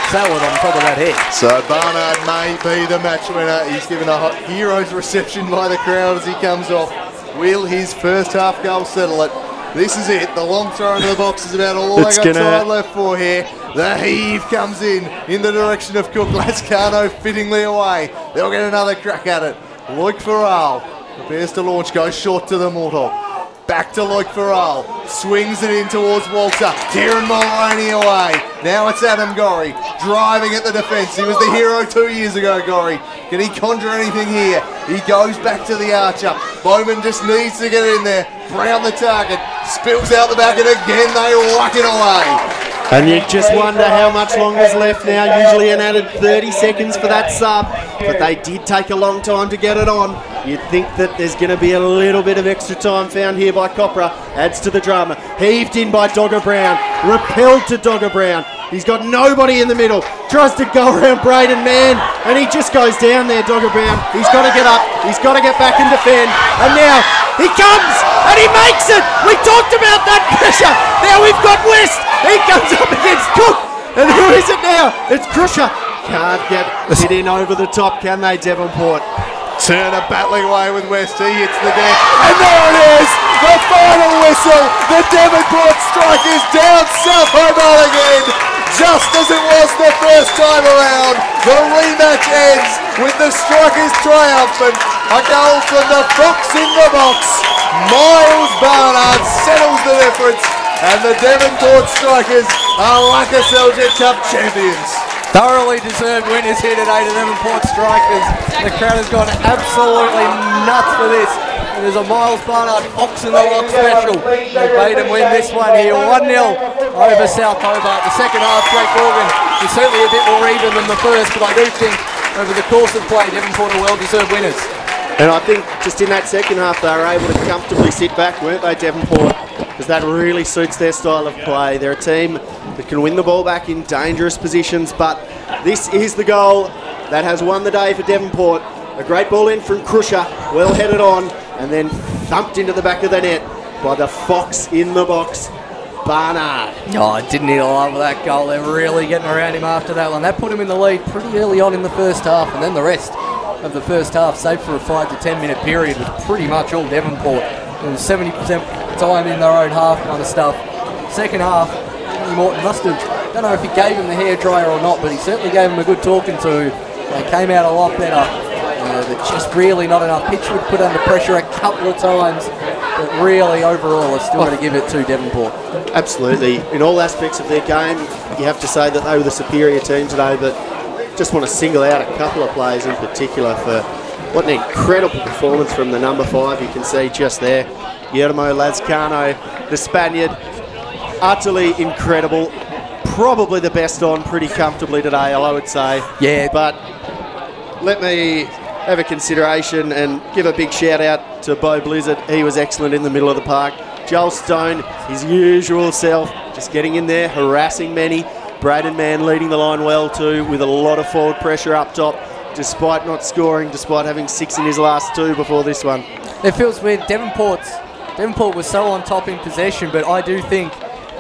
salad on top of that head. So Barnard may be the match winner. He's given a hero's reception by the crowd as he comes off. Will his first half goal settle it? This is it. The long throw into the box is about all they got time left for here. The heave comes in the direction of Cook. Lascano fittingly away. They'll get another crack at it. Loic Farrell prepares to launch, goes short to the Mortal. Back to Loic Farrell. Swings it in towards Walter. Kieran Mulroney away. Now it's Adam Gorry driving at the defence. He was the hero 2 years ago, Gorry. Can he conjure anything here? He goes back to the Archer. Bowman just needs to get in there. Brown the target. Spills out the back and again they whack it away. And you just wonder how much longer is left now. Usually an added 30 seconds for that sub, but they did take a long time to get it on. You'd think that there's going to be a little bit of extra time found here by Copra. Adds to the drama. Heaved in by Dogger Brown. Repelled to Dogger Brown. He's got nobody in the middle. Tries to go around Braden Mann, and he just goes down there, Dogger Brown. He's got to get up. He's got to get back and defend. And now he comes, and he makes it. We talked about that pressure. Now we've got West. He comes up against Cook. And who is it now? It's Crusher. Can't get it in over the top, can they, Devonport? Turner battling away with West. He hits the deck. And there it is! The final whistle! The Devonport strike is down South Hobart again! Just as it was the first time around. The rematch ends with the strikers triumphant. A goal from the Fox in the box. Miles Barnard settles the difference. And the Devonport strikers are Lakoseljac Cup champions. Thoroughly deserved winners here today to Devonport strikers. The crowd has gone absolutely nuts for this. And there's a Miles Barnard Fox in the Lock special. They made him win this one here. 1-0 over South Hobart. The second half, Drake Morgan is certainly a bit more even than the first, but I do think over the course of play, Devonport are well-deserved winners. And I think just in that second half, they were able to comfortably sit back, weren't they, Devonport? Because that really suits their style of play. They're a team that can win the ball back in dangerous positions, but this is the goal that has won the day for Devonport. A great ball in from Crusher, well headed on, and then thumped into the back of the net by the Fox in the box, Barnard. Oh, I didn't need a lot of that goal. They're really getting around him after that one. That put him in the lead pretty early on in the first half, and then the rest of the first half, save for a 5 to 10 minute period, was pretty much all Devonport. It was 70% time in their own half kind of stuff. Second half, Morton must have, don't know if he gave him the hairdryer or not, but he certainly gave him a good talking to. They came out a lot better. They're just really not enough. Pitchford put under pressure a couple of times, but really overall I've still got to give it to Devonport. Absolutely. In all aspects of their game, you have to say that they were the superior team today, but just want to single out a couple of players in particular for what an incredible performance from the number 5. You can see just there, Guillermo Lascano, the Spaniard, utterly incredible. Probably the best on pretty comfortably today, I would say. Yeah. But let me have a consideration and give a big shout out to Bo Blizzard. He was excellent in the middle of the park. Joel Stone, his usual self, just getting in there, harassing many. Braden Mann leading the line well too, with a lot of forward pressure up top, despite not scoring, despite having 6 in his last 2 before this one. It feels weird. Devonport's Devonport was so on top in possession, but I do think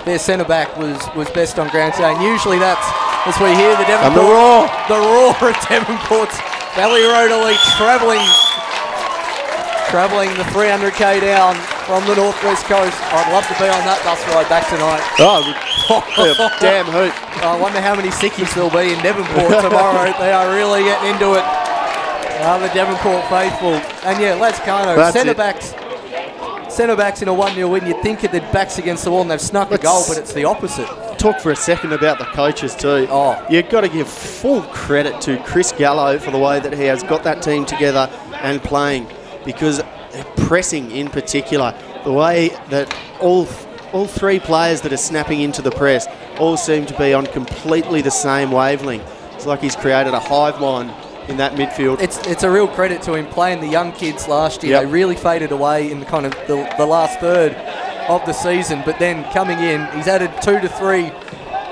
their centre-back was best on ground today. And usually that's, as we hear, the Devonport... And the roar at Devonport's Valley Road Elite travelling the 300k down from the northwest coast. I'd love to be on that bus ride back tonight. Oh, damn hoot. I wonder how many sickies there'll be in Devonport tomorrow. They are really getting into it. The Devonport faithful. And yeah, Lakoseljac, centre-backs in a 1-0 win. You'd think their backs against the wall and they've snuck a goal, but it's the opposite. Talk for a second about the coaches too. Oh. You've got to give full credit to Chris Gallo for the way that he has got that team together and playing, because pressing in particular, the way that all three players that are snapping into the press all seem to be on completely the same wavelength. It's like he's created a hive mind in that midfield. It's a real credit to him playing the young kids last year. Yep. They really faded away in the kind of the last third of the season, but then coming in, he's added 2 to 3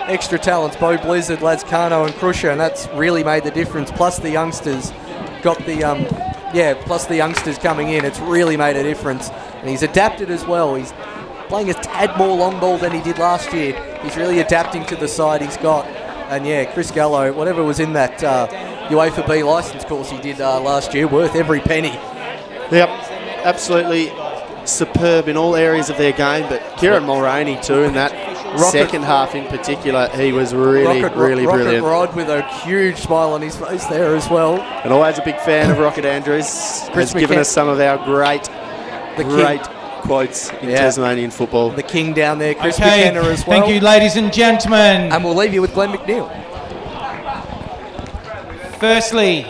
extra talents, Bo Blizzard, Lazcano and Crusher, and that's really made the difference. Plus the youngsters got the plus the youngsters coming in, it's really made a difference. And he's adapted as well. He's playing a tad more long ball than he did last year. He's really adapting to the side he's got. And yeah, Chris Gallo, whatever was in that UEFA B licence course he did last year, worth every penny. Yep, absolutely superb in all areas of their game, but Kieran Mulroney too in that second half in particular, he was really brilliant. Rocket Rod with a huge smile on his face there as well. And always a big fan of Rocket Andrews. Has given us some of our great quotes in Tasmanian football. The king down there, Chris McKenna as well. Thank you, ladies and gentlemen. And we'll leave you with Glenn McNeil. Firstly,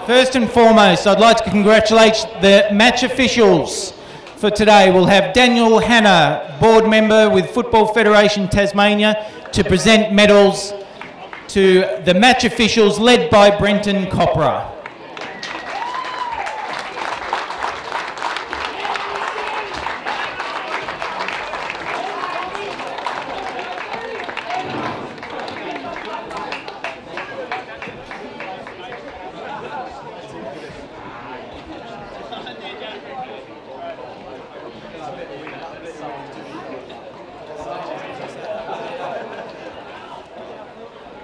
first and foremost, I'd like to congratulate the match officials for today. We'll have Daniel Hanna, board member with Football Federation Tasmania, to present medals to the match officials led by Brenton Copra.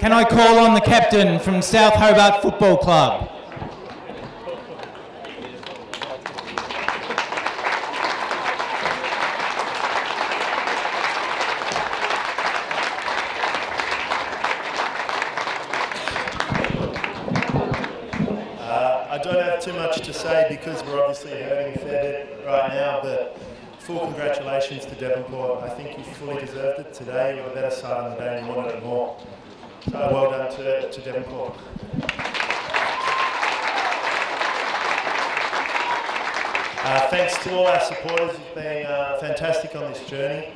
Can I call on the captain from South Hobart Football Club? I don't have too much to say because we're obviously hurting a fair bit right now, but full congratulations to Devonport. I think you fully deserved it today. You were the better side on the day and you wanted it more. So well done to Devonport. Thanks to all our supporters. You've been fantastic on this journey.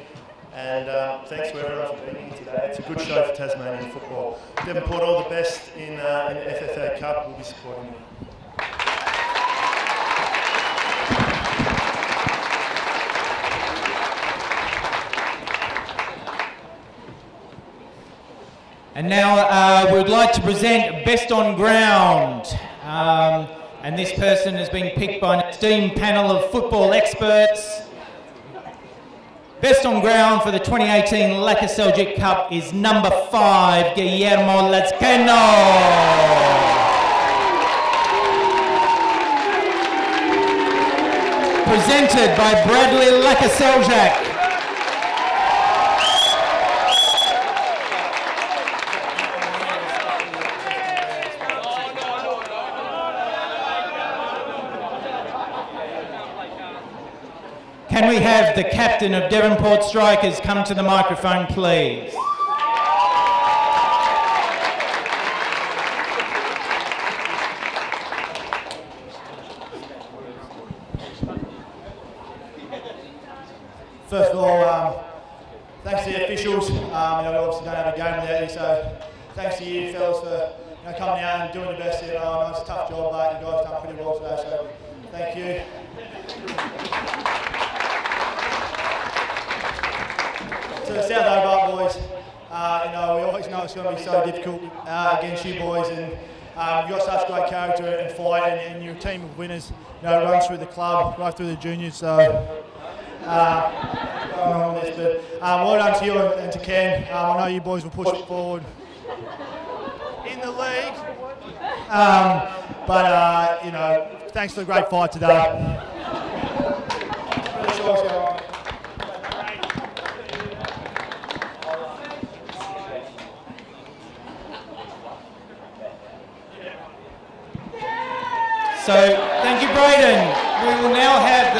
And thanks to everyone for being here today. It's a good show for Tasmanian football. Devonport, all the best in the FFA Cup. We'll be supporting you. And now we'd like to present Best on Ground. And this person has been picked by an esteemed panel of football experts. Best on Ground for the 2018 Lakoseljac Cup is number 5, Guillermo Lazcano. Presented by Bradley Lakoseljac. Can we have the captain of Devonport Strikers come to the microphone, please? First of all, thanks to the officials. We obviously don't have a game without you, so thanks to you fellas for coming out and doing the best here. I know it's a tough job, but you guys done pretty well today, so thank you. To the South Hobart boys, we always know it's going to be so difficult against you boys, and you've got such great character and fight, and you're a team of winners. Runs through the club, right through the juniors. So going on with this, but well done to you and to Ken. I know you boys will push it forward in the league. But you know, thanks for the great fight today. So, thank you, Braden. We will now have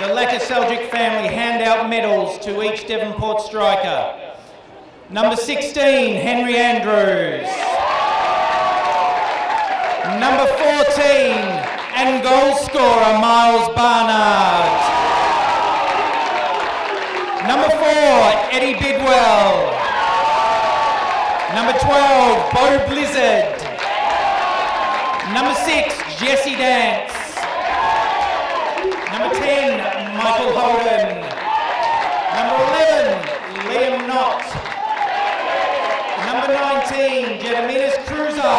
the Lakoseljac family hand out medals to each Devonport striker. Number 16, Henry Andrews. Number 14, and goal scorer, Miles Barnard. Number 4, Eddie Bidwell. Number 12, Bo Blizzard. Number 6, Jesse Dance. Number 10, Michael Holden. Number 11, Liam Knott. Number 19, Jedaminas Cruiser.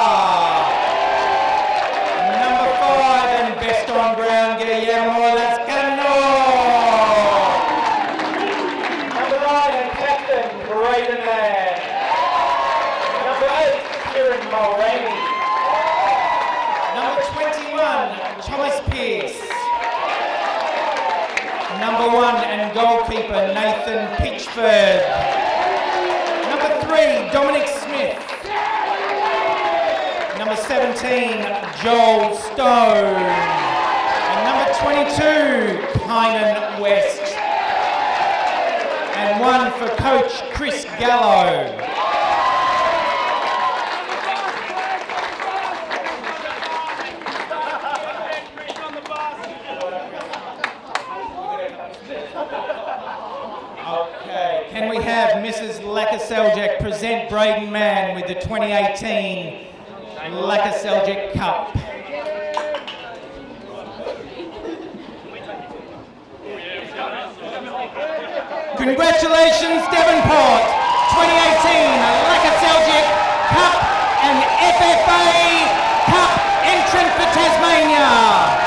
Number 5, and best on ground, Guillermo Lascano. Number 9, and captain, Braden Mann. Number 8, Kieran Mulroney. Number 21, Thomas Pearce. Number 1, and goalkeeper, Nathan Pitchford. Number 3, Dominic Smith. Number 17, Joel Stone. And number 22, Kynan West. And 1 for coach Chris Gallo. Okay, can we have Mrs. Lakoseljac present Braden Mann with the 2018 Lakoseljac Cup? Congratulations, Devonport! 2018 Lakoseljac Cup and FFA Cup entrant for Tasmania.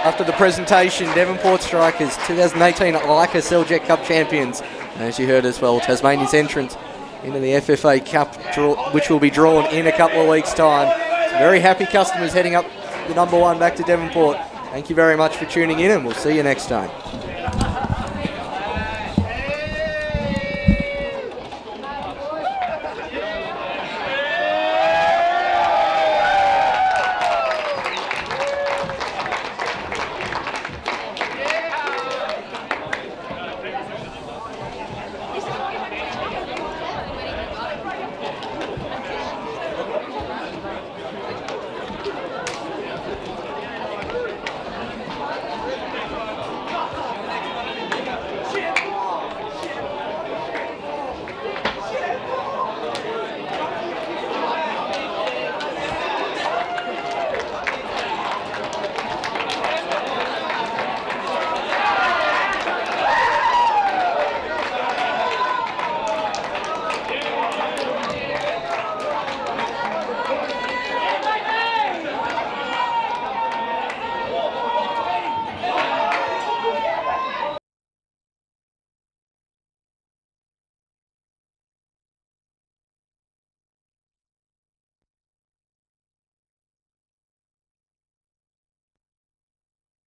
After the presentation, Devonport Strikers 2018 Lakoseljac Cup champions. As you heard as well, Tasmania's entrance into the FFA Cup, which will be drawn in a couple of weeks' time. Some very happy customers heading up the number 1 back to Devonport. Thank you very much for tuning in, and we'll see you next time.